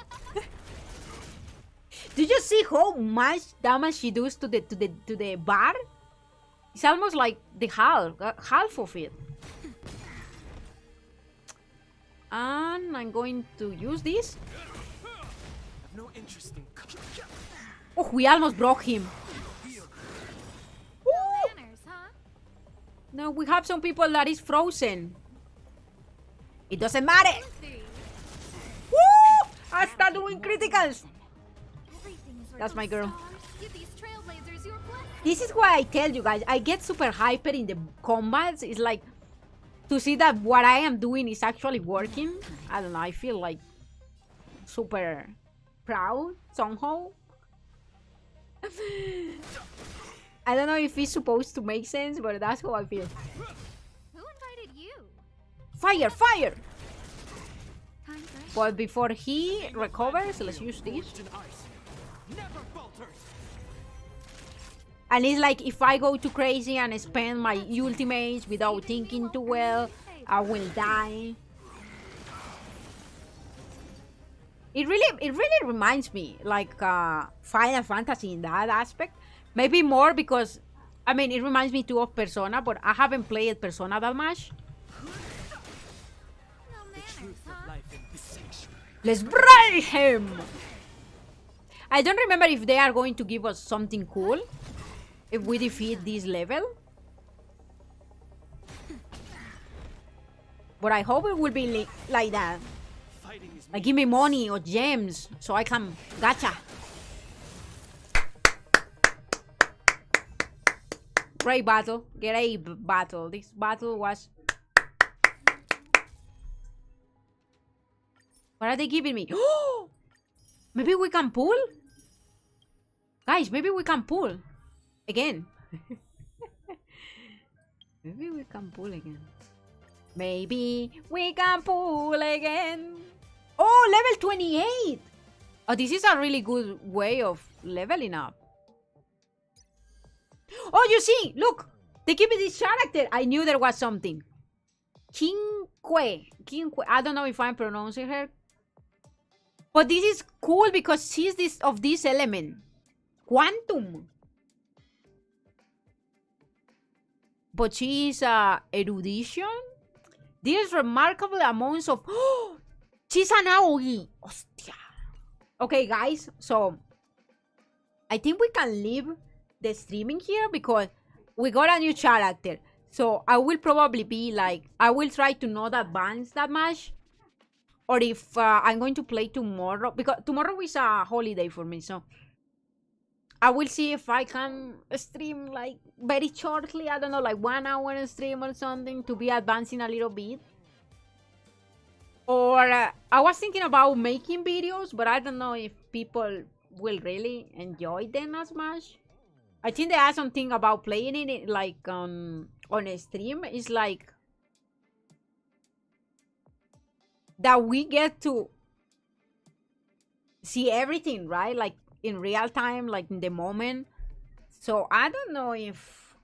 A: Did you see how much damage she does to the bar? It's almost like the half of it. And I'm going to use this.
D: No interest in...
A: Oh, we almost broke him. No, we have some people that is frozen. It doesn't matter. Woo! Asta doing criticals. That's my girl. This is why I tell you guys, I get super hyper in the combats. It's like to see that what I am doing is actually working. I don't know, I feel like super proud somehow. I don't know if it's supposed to make sense, but that's how I feel.
B: Who invited you?
A: Fire, fire! But before he recovers, let's use this. And it's like if I go too crazy and spend my ultimates without thinking too well, I will die. It really reminds me like Final Fantasy in that aspect. Maybe more because, I mean, it reminds me too of Persona, but I haven't played Persona that much. Let's break him! I don't remember if they are going to give us something cool if we defeat this level. But I hope it will be like that. Like, give me money or gems so I can gacha. Great battle. Great battle. This battle was... What are they giving me? Oh! Maybe we can pull? Guys, maybe we can pull. Again. Maybe we can pull again. Maybe we can pull again. Oh, level 28. Oh, this is a really good way of leveling up. Oh, you see, look. They give me this character. I knew there was something. Quinque. I don't know if I'm pronouncing her. But this is cool because she's of this element. Quantum. But she is erudition. There's remarkable amounts of... Oh, she's an Aoi. Hostia. Okay, guys. So, I think we can leave the streaming here because we got a new character. So, I will probably be like... I will try to not advance that much. Or if I'm going to play tomorrow. Because tomorrow is a holiday for me. So, I will see if I can stream like very shortly. I don't know, like 1 hour stream or something to be advancing a little bit. Or I was thinking about making videos, but I don't know if people will really enjoy them as much. I think they have something about playing it like on a stream. It's like that we get to see everything, right? Like in real time, like in the moment. So I don't know if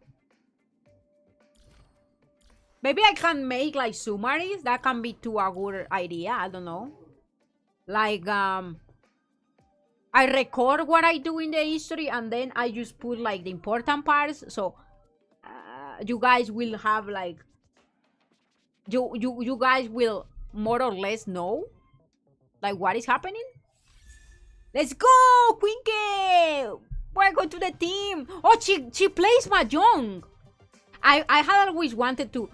A: maybe I can make like summaries. That can be too a good idea. I don't know. Like I record what I do in the history and then I just put like the important parts. So you guys will have like you guys will more or less know like what is happening. Let's go, Quinque! Welcome to the team. Oh, she plays mahjong. I had always wanted to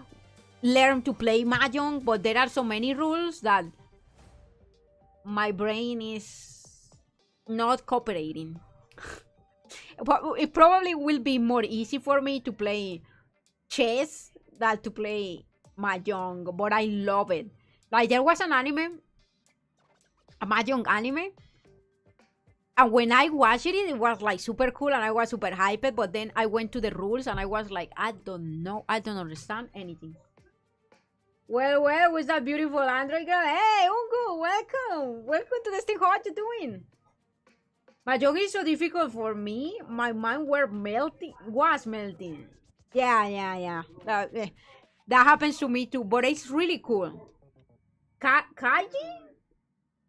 A: learn to play mahjong, but there are so many rules that my brain is not cooperating. But it probably will be more easy for me to play chess than to play mahjong, but I love it. Like, there was an anime, a mahjong anime, and when I watched it, it was like super cool and I was super hyped, but then I went to the rules and I was like, I don't know, I don't understand anything. Well, with that beautiful Android girl. Hey, Ungu, welcome. Welcome to the stream. How are you doing? Mahjong is so difficult for me. My mind was melting. Yeah. That happens to me too, but it's really cool. Kaiji?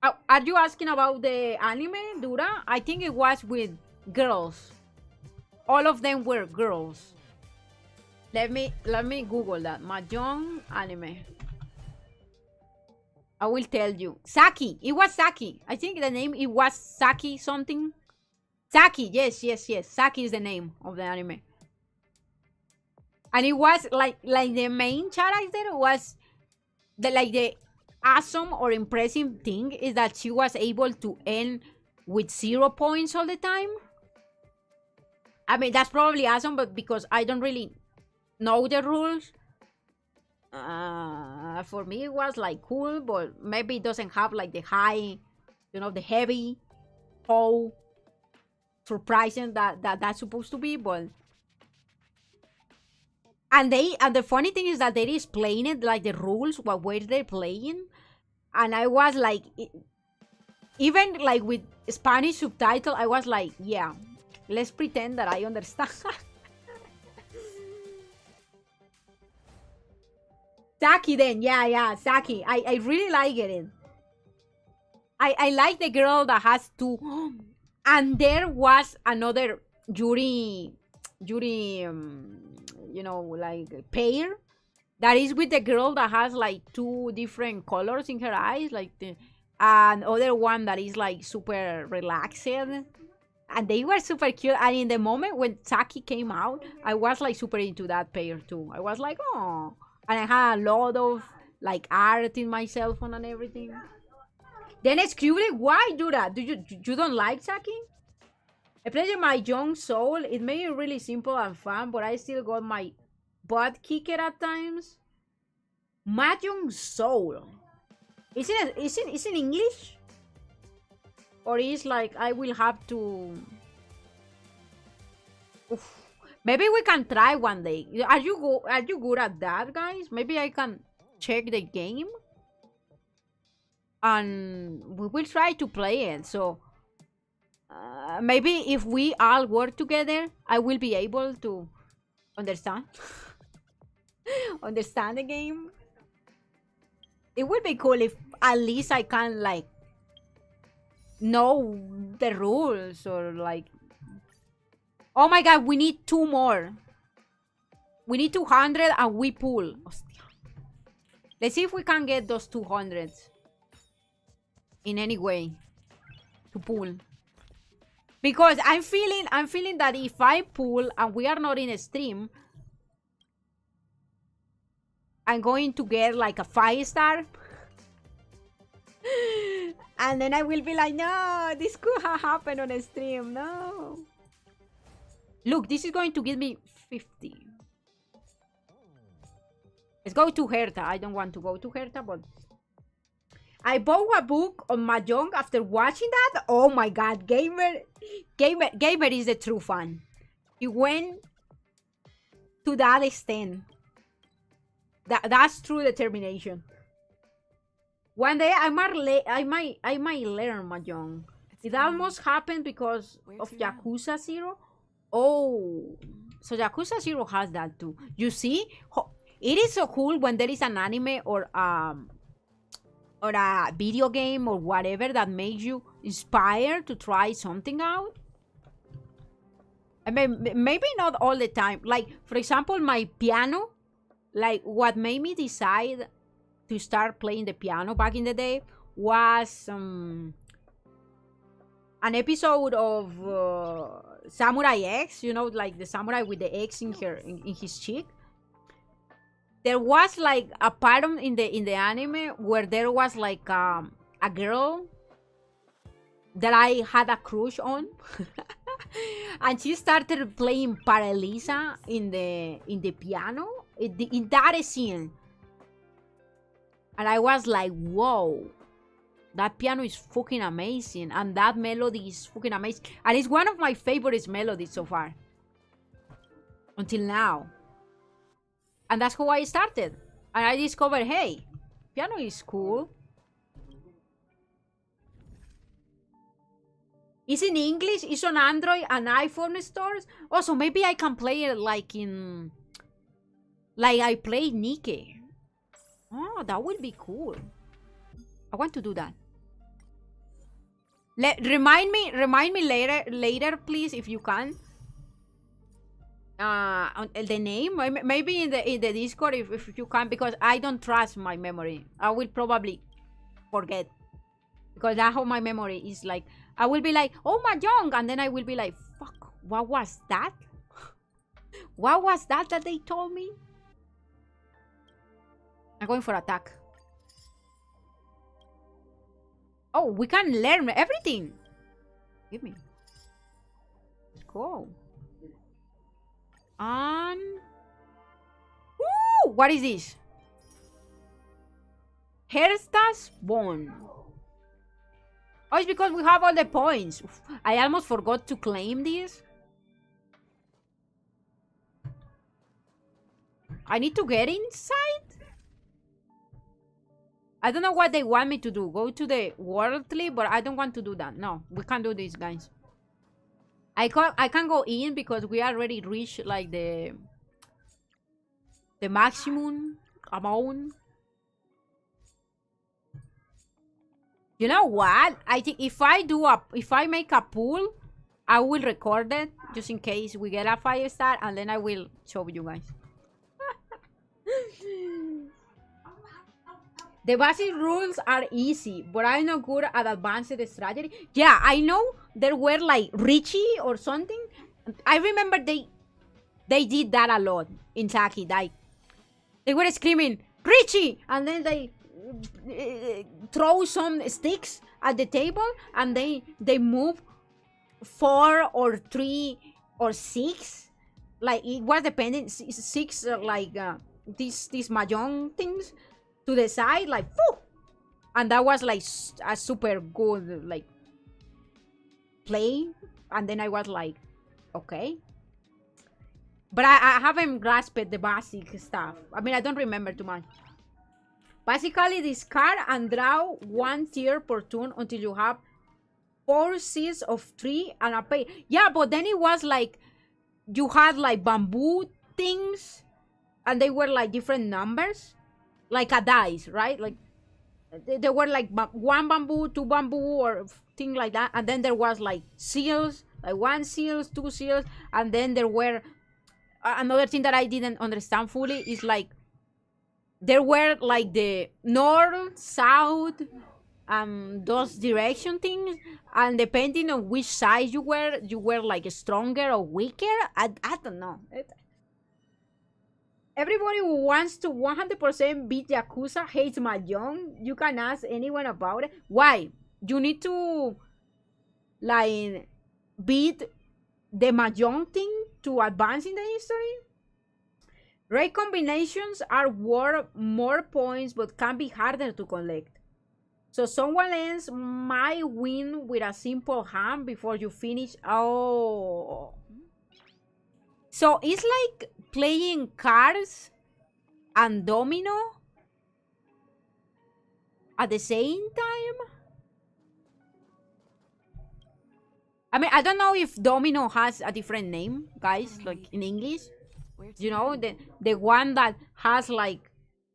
A: Are you asking about the anime, Dura? I think it was with girls. All of them were girls. Let me Google that. Mahjong anime. I will tell you. Saki. It was Saki. I think the name, it was Saki something. Saki. Yes. Saki is the name of the anime. And it was like the main character was the awesome or impressive thing is that she was able to end with 0 points all the time. I mean, that's probably awesome, but because I don't really know the rules, for me it was like cool, but maybe it doesn't have like the high, the heavy, whole surprising that's supposed to be. But and the funny thing is that they explain it like the rules, what were they playing, and I was like, even like with Spanish subtitle, I was like, yeah, let's pretend that I understand. Saki then, yeah, Saki. I really like it. I like the girl that has two, and there was another Yuri, like pair that is with the girl that has like 2 different colors in her eyes, like and other one that is like super relaxed, and they were super cute. And in the moment when Saki came out, I was like super into that pair too. I was like, oh, and I had a lot of like art in my cell phone and everything. Then excuse me, why do that? You don't like sucking? I played my young soul. It made it really simple and fun, but I still got my butt kicked at times. Mahjong Soul. Is it in English? Or is like I will have to... Oof. Maybe we can try one day. Are you good at that, guys? Maybe I can check the game. And we will try to play it. So maybe if we all work together, I will be able to understand. Understand the game. It would be cool if at least I can like know the rules or like... Oh my god, we need 2 more. We need 200 and we pull. Hostia. Let's see if we can get those 200 in any way to pull. Because I'm feeling that if I pull and we are not in a stream, I'm going to get like a 5-star. And then I will be like, no, this could have happened on a stream. No. Look, this is going to give me 50. Let's go to Herta. I don't want to go to Herta, but... I bought a book on Mahjong after watching that. Oh my god, Gamer is the true fan. He went to that extent. That's true determination. One day I might learn Mahjong. It almost happened because of Yakuza 0. Oh, so Yakuza 0 has that too. You see, it is so cool when there is an anime or a video game or whatever that makes you inspired to try something out. I mean, maybe not all the time. Like, for example, my piano. Like, what made me decide to start playing the piano back in the day was an episode of Samurai X. You know, like the samurai with the X in his cheek. There was like a part in the anime where there was like a girl that I had a crush on, and she started playing Paralisa in the piano in that scene, and I was like, whoa, that piano is fucking amazing, and that melody is fucking amazing, and it's one of my favorite melodies so far until now. And that's how I started. And I discovered, hey, piano is cool. It's in English, it's on Android and iPhone stores. Oh, so maybe I can play it like I played Nike. Oh, that would be cool. I want to do that. Remind me later, please, if you can. The name, maybe in the Discord if you can, because I don't trust my memory. I will probably forget, because that's how my memory is. Like, I will be like, oh Mahjong, and then I will be like, fuck, what was that? What was that they told me? I'm going for attack. Oh, we can learn everything. Give me. Let's go. And... Woo! What is this? Hersta's Bone. Oh, it's because we have all the points. Oof, I almost forgot to claim this. I need to get inside? I don't know what they want me to do. Go to the worldly, but I don't want to do that. No, we can't do this, guys. I can go in because we already reached like the maximum amount. You know what? I think if I make a pool, I will record it just in case we get a 5-star, and then I will show you guys. The basic rules are easy, but I'm not good at advanced strategy. Yeah, I know there were like Richie or something. I remember they did that a lot in Saki. Like, they were screaming, Richie! And then they throw some sticks at the table, and they move 4 or 3 or 6. Like, it was depending, 6 like these mahjong things to the side, like, whoo! And that was like a super good like play. And then I was like, okay. But I haven't grasped the basic stuff. I mean, I don't remember too much. Basically, discard and draw 1 tier per turn until you have 4 seeds of 3 and a pay. Yeah, but then it was like, you had like bamboo things, and they were like different numbers. Like a dice, right? Like, they were like 1 bamboo, 2 bamboo, or thing like that. And then there was like seals, like 1 seals, 2 seals. And then there were... another thing that I didn't understand fully is like, there were like the north, south, those direction things, and depending on which side you were like stronger or weaker. I don't know. Everybody who wants to 100% beat Yakuza hates Mahjong. You can ask anyone about it. Why? You need to like beat the Mahjong thing to advance in the history. Rate combinations are worth more points but can be harder to collect. So someone else might win with a simple hand before you finish. Oh. So it's like playing cards and domino at the same time? I mean, I don't know if domino has a different name, guys, like in English. You know, the one that has like,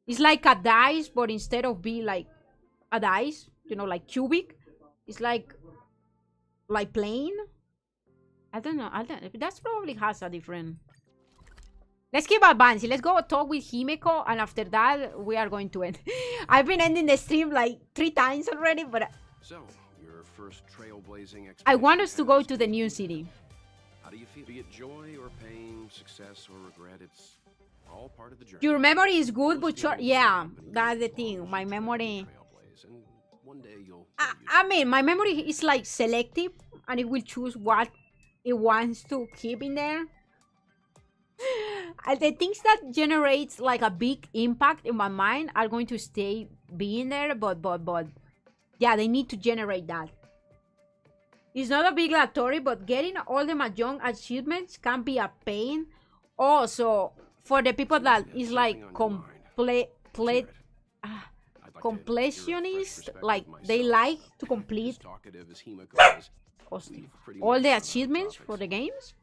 A: it's like a dice, but instead of being like a dice, you know, like cubic, it's like plain. I don't know. That's probably has a different. Let's keep advancing. Let's go talk with Himeko, and after that, we are going to end. I've been ending the stream like 3 times already, but
Q: So, your first trailblazing expedition.
A: I want us to go to the new city.
Q: How do you feel? Be it joy or pain, success or regret, it's all part of the journey.
A: Your memory is good, but short. Yeah, that's the thing. My memory.
Q: One day you'll.
A: I mean, my memory is like selective, and it will choose what it wants to keep in there. The things that generates like a big impact in my mind are going to stay being there, but yeah, they need to generate that. It's not a big lottery, but getting all the Mahjong achievements can be a pain. Also, for the people that is like completionist, like they like to complete all the achievements for the games.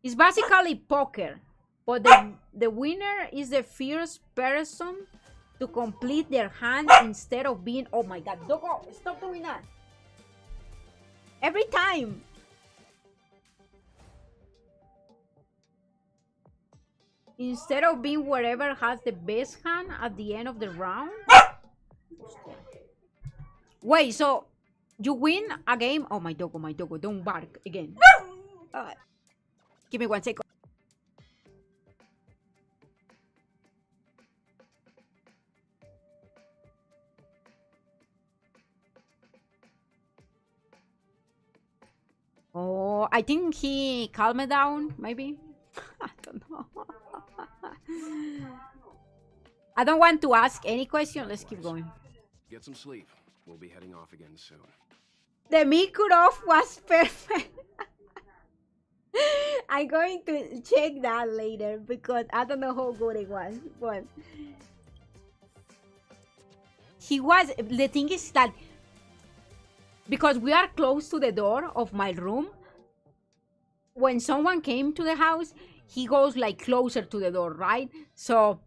A: It's basically poker, but the winner is the first person to complete their hand instead of being... Oh my god, Doggo, stop doing that. Every time. Instead of being wherever has the best hand at the end of the round. Wait, so you win a game? Oh my doggo, don't bark again. Give me 1 second. Oh, I think he calmed down, maybe. I don't know. I don't want to ask any question. Let's keep going.
Q: Get some sleep. We'll be heading off again soon.
A: The Mikurov was perfect. I'm going to check that later because I don't know how good it was. But he was. The thing is that because we are close to the door of my room, when someone came to the house, he goes like closer to the door, right? So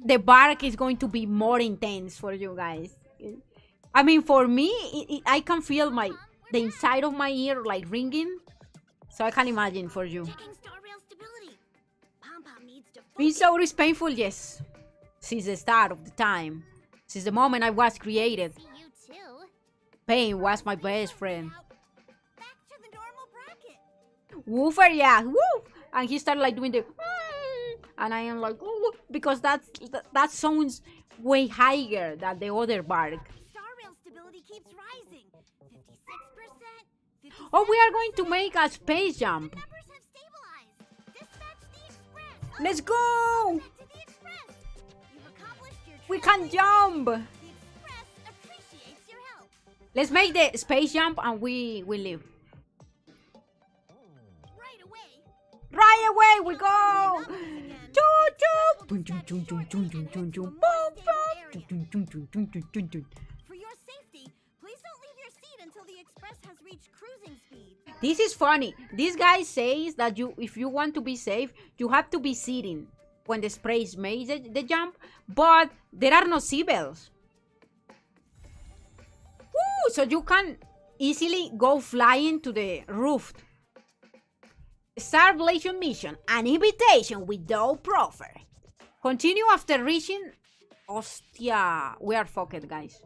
A: the bark is going to be more intense for you guys. I mean, for me, I can feel the inside of my ear like ringing. So I can imagine for you. Being so is painful, yes. Since the start of the time. Since the moment I was created. Pain was my best friend. Woofer, yeah. Woof! And he started like doing the... and I am like, oh, because that sounds way higher than the other bark.
B: Star rail stability keeps rising. 56%.
A: Oh, we are going to make a space jump.
B: The numbers have stabilized. Dispatch the express.
A: Let's go!
B: To the express. You've accomplished your
A: We can jump.
B: The express appreciates your help.
A: Let's make the space jump and we leave.
B: Right away.
A: Right away we go. Choo choo.
B: For your safety, please don't leave your seat until the express has reached cruising speed.
A: This is funny. This guy says that if you want to be safe, you have to be sitting when the sprays made the jump, but there are no seatbelts. Woo! So you can easily go flying to the roof. Start relation mission, an invitation with no proffer. Continue after reaching. Hostia, we are fucked, guys.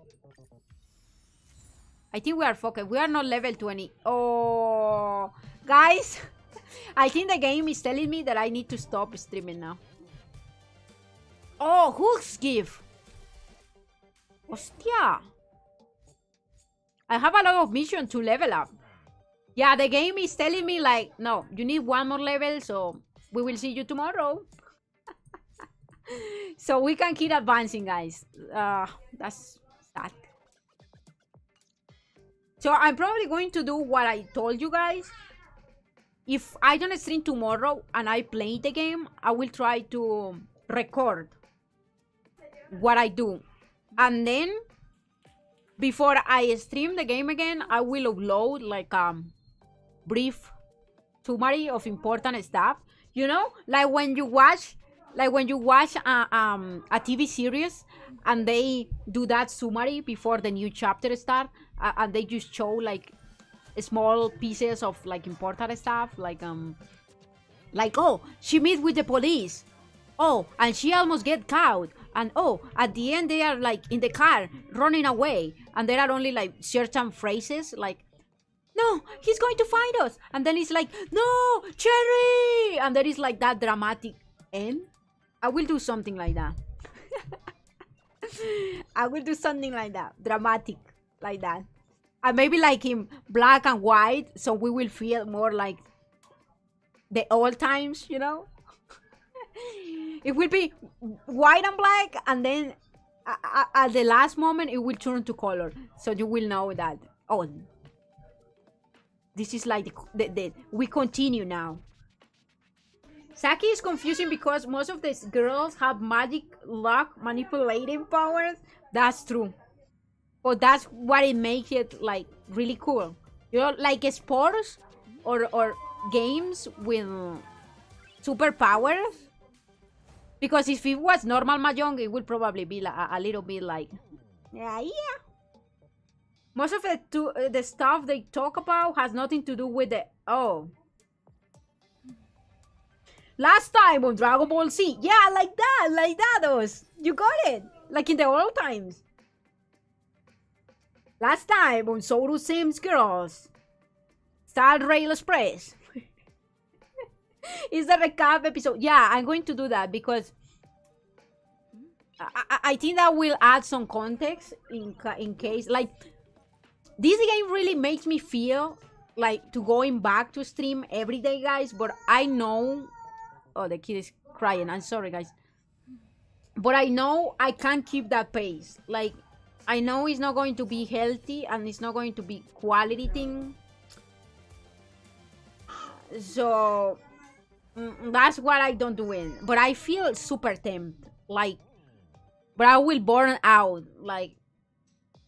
A: I think we are fucked. We are not level 20. Oh, guys, I think the game is telling me that I need to stop streaming now. Oh, Hook's gift. Hostia. I have a lot of mission to level up. Yeah, the game is telling me like, no, you need one more level, so we will see you tomorrow. So we can keep advancing, guys. That's sad. So I'm probably going to do what I told you guys. If I don't stream tomorrow and I play the game, I will try to record what I do. And then, before I stream the game again, I will upload like brief summary of important stuff. You know, like when you watch a TV series and they do that summary before the new chapter start, and they just show like small pieces of like important stuff, like oh, she meets with the police, oh, and she almost get caught, and oh, at the end they are like in the car running away, and there are only like certain phrases like, no, he's going to find us, and then it's like, no, Cherry, and there is like that dramatic end. I will do something like that. I will do something like that, dramatic like that, and maybe like in black and white, so we will feel more like the old times, you know. It will be white and black, and then at the last moment it will turn to color, so you will know that, oh, this is like we continue now. Saki is confusing because most of these girls have magic, luck, manipulating powers. That's true, but that's what it makes it like really cool. You know, like sports or games with superpowers. Because if it was normal mahjong, it would probably be like a little bit like, yeah. Most of the stuff they talk about has nothing to do with the, oh. Last time on Dragon Ball Z. Yeah, like that, those. You got it. Like in the old times. Last time on Soru Sims Girls. Star Rail Express. Is the recap episode. Yeah, I'm going to do that because I think that will add some context in case, like, this game really makes me feel like to going back to stream every day, guys, but I know, oh, the kid is crying, I'm sorry, guys, but I know I can't keep that pace. Like, I know it's not going to be healthy and it's not going to be quality thing, so that's what I don't do it. But I feel super tempted, like, but I will burn out, like,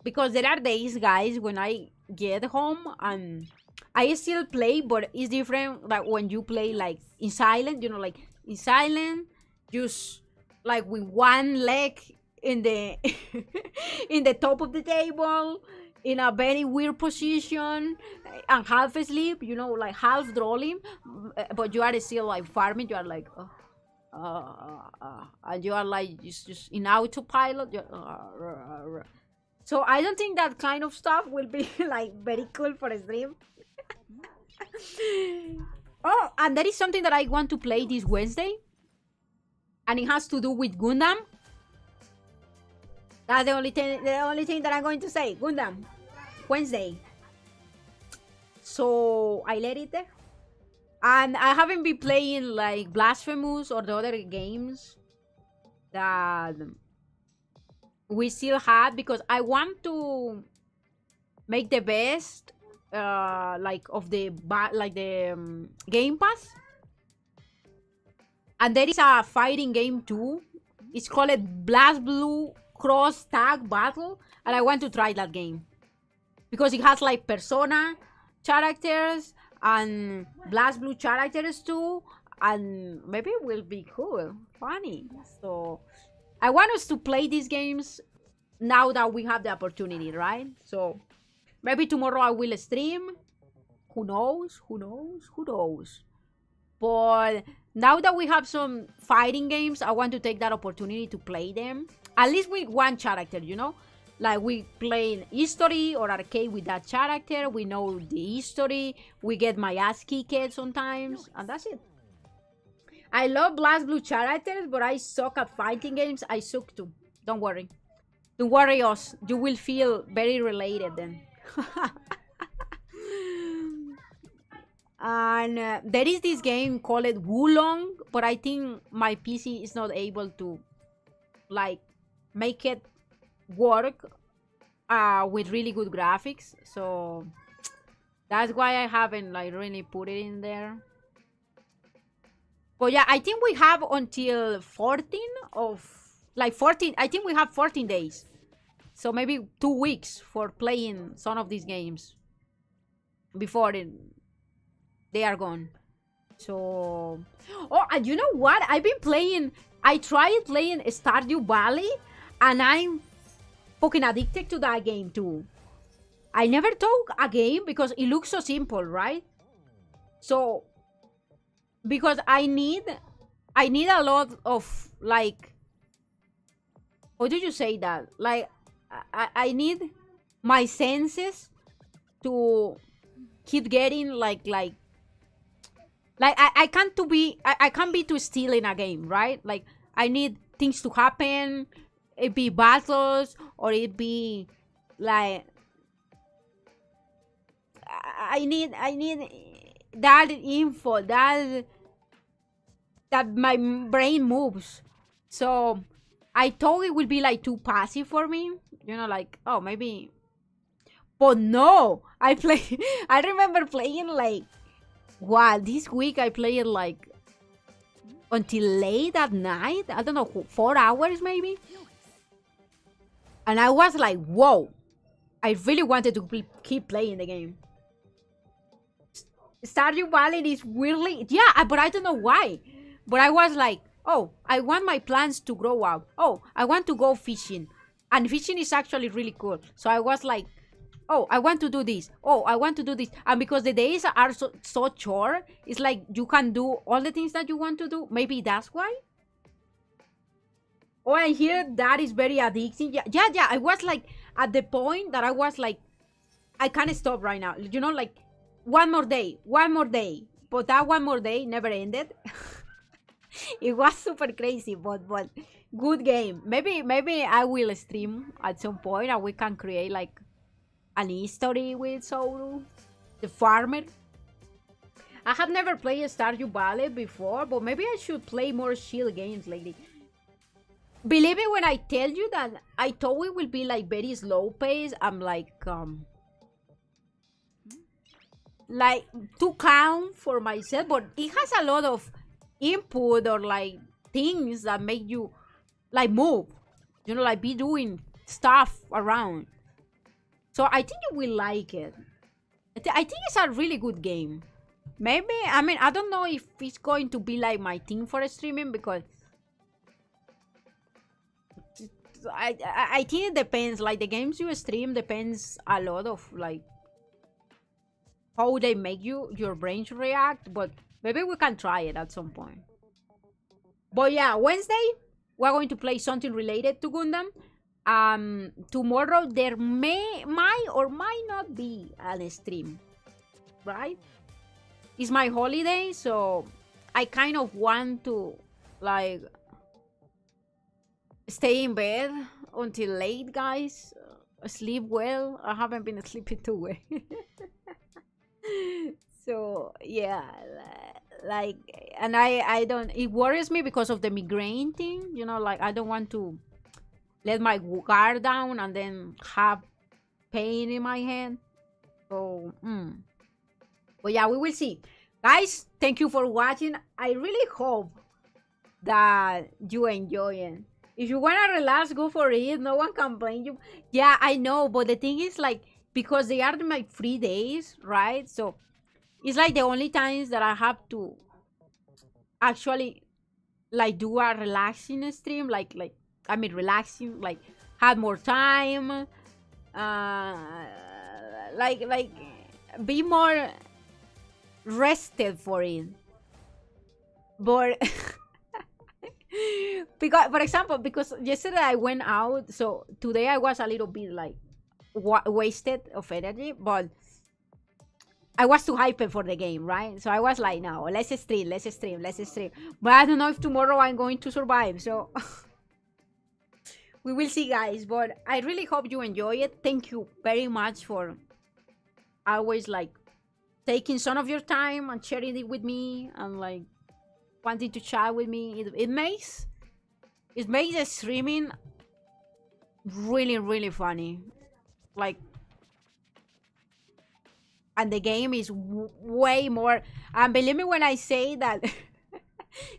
A: because there are days, guys, when I get home and I still play, but it's different. Like when you play like in silent, you know, like in silent, just like with one leg in the in the top of the table, in a very weird position, and half asleep, you know, like half drooling, but you are still like farming. You are like, and you are like just in autopilot. So I don't think that kind of stuff will be like very cool for a stream. Oh, and that is something that I want to play this Wednesday. and it has to do with Gundam. That's the only thing that I'm going to say. Gundam. Wednesday. So I let it there. And I haven't been playing like Blasphemous or the other games that we still have, because I want to make the best like of the Game Pass. And there is a fighting game too. It's called Blast Blue Cross Tag Battle, and I want to try that game because it has like Persona characters and Blast Blue characters too, and maybe it will be cool, funny. So I want us to play these games now that we have the opportunity, right? So maybe tomorrow I will stream. Who knows? Who knows? Who knows? But now that we have some fighting games, I want to take that opportunity to play them. At least with one character, you know? Like we play history or arcade with that character. We know the history. We get my ass kicked sometimes. And that's it. I love Blast Blue characters, but I suck at fighting games. I suck too. Don't worry. Don't worry us. You will feel very related then. And there is this game called Wulong, but I think my PC is not able to like make it work with really good graphics. So that's why I haven't like really put it in there. But yeah, I think we have until 14 of like 14. I think we have 14 days. So maybe 2 weeks for playing some of these games before they are gone. So, oh, and you know what? I tried playing Stardew Valley, and I'm fucking addicted to that game too. I never took a game because it looks so simple, right? So, because I need a lot of like, how do you say that? Like, I need my senses to keep getting I can't be too still in a game, right? Like I need things to happen. It be battles or it be like I need that info that my brain moves. So I thought it would be like too passive for me, you know, like oh maybe, but no, I remember playing like. Wow, this week I played like until late at night. I don't know, 4 hours maybe. And I was like, whoa. I really wanted to keep playing the game. Stardew Valley is weirdly... Yeah, but I don't know why. But I was like, oh, I want my plants to grow out. Oh, I want to go fishing. And fishing is actually really cool. So I was like, oh, I want to do this. Oh, I want to do this. And because the days are so short, it's like you can do all the things that you want to do. Maybe that's why. Oh, I hear that is very addicting. Yeah. I was like, at the point that I was like, I can't stop right now. You know, like, one more day. But that one more day never ended. It was super crazy, but good game. Maybe I will stream at some point and we can create like an history with Soru, the farmer. I have never played Stardew Valley before, but maybe I should play more chill games lately. Believe me when I tell you that I thought it will be like very slow pace. I'm like too calm for myself, but it has a lot of input or like things that make you like move, you know, like be doing stuff around. So I think you will like it. I think it's a really good game. Maybe, I mean, I don't know if it's going to be like my thing for streaming because I think it depends. Like the games you stream depends a lot of like how they make your brain react. But maybe we can try it at some point. But yeah, Wednesday we're going to play something related to Gundam. Tomorrow there might or might not be a stream, right? It's my holiday, so I kind of want to like stay in bed until late, guys. Sleep well. I haven't been sleeping too well. So yeah, like, and I don't, it worries me because of the migraine thing, you know, like I don't want to let my guard down and then have pain in my hand. So but yeah, we will see, guys. Thank you for watching. I really hope that you enjoy it. If you want to relax, go for it. No one can blame you. Yeah, I know, but the thing is, like, because they are my free days, right? So it's like the only times that I have to actually like do a relaxing stream, like I mean relaxing, like have more time, like be more rested for it. But because, for example, because yesterday I went out, so today I was a little bit like wasted of energy, but I was too hyped for the game, right? So I was like, no, let's stream. But I don't know if tomorrow I'm going to survive, so we will see, guys. But I really hope you enjoy it. Thank you very much for always like taking some of your time and sharing it with me and like wanting to chat with me. It makes the streaming really funny, like, and the game is way more. And believe me when I say that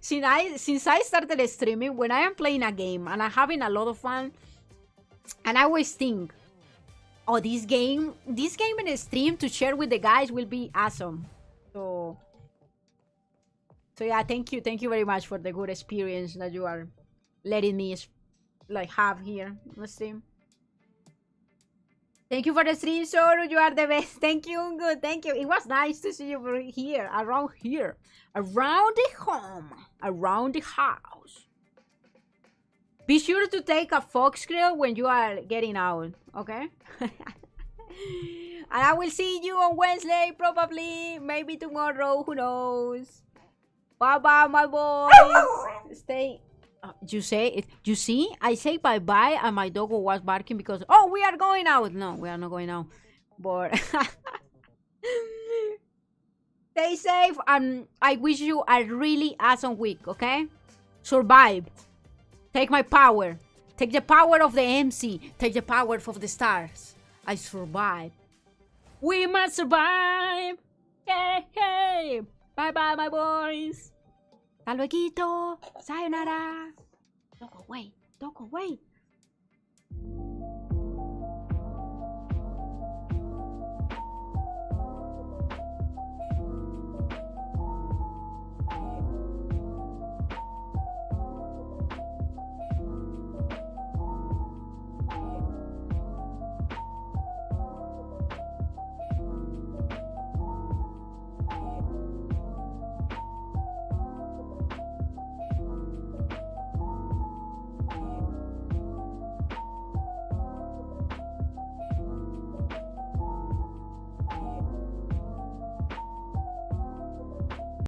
A: since I started streaming, when I am playing a game and I'm having a lot of fun, and I always think, oh, this game in a stream to share with the guys will be awesome. So yeah, thank you very much for the good experience that you are letting me like have here on the stream. Thank you for the stream, Soru. You are the best. Thank you, good. Thank you. It was nice to see you here, around the home, around the house. Be sure to take a fox grill when you are getting out, okay? And I will see you on Wednesday, probably, maybe tomorrow. Who knows? Bye bye, my boys. Stay. You say it. You see, I say bye bye, and my dog was barking because, oh, we are going out. No, we are not going out. But stay safe, and I wish you a really awesome week. Okay, survive. Take my power. Take the power of the MC. Take the power of the stars. I survive. We must survive. Hey, hey. Bye bye, my boys. Hasta luego. Sayonara. Don't go away. Don't go away.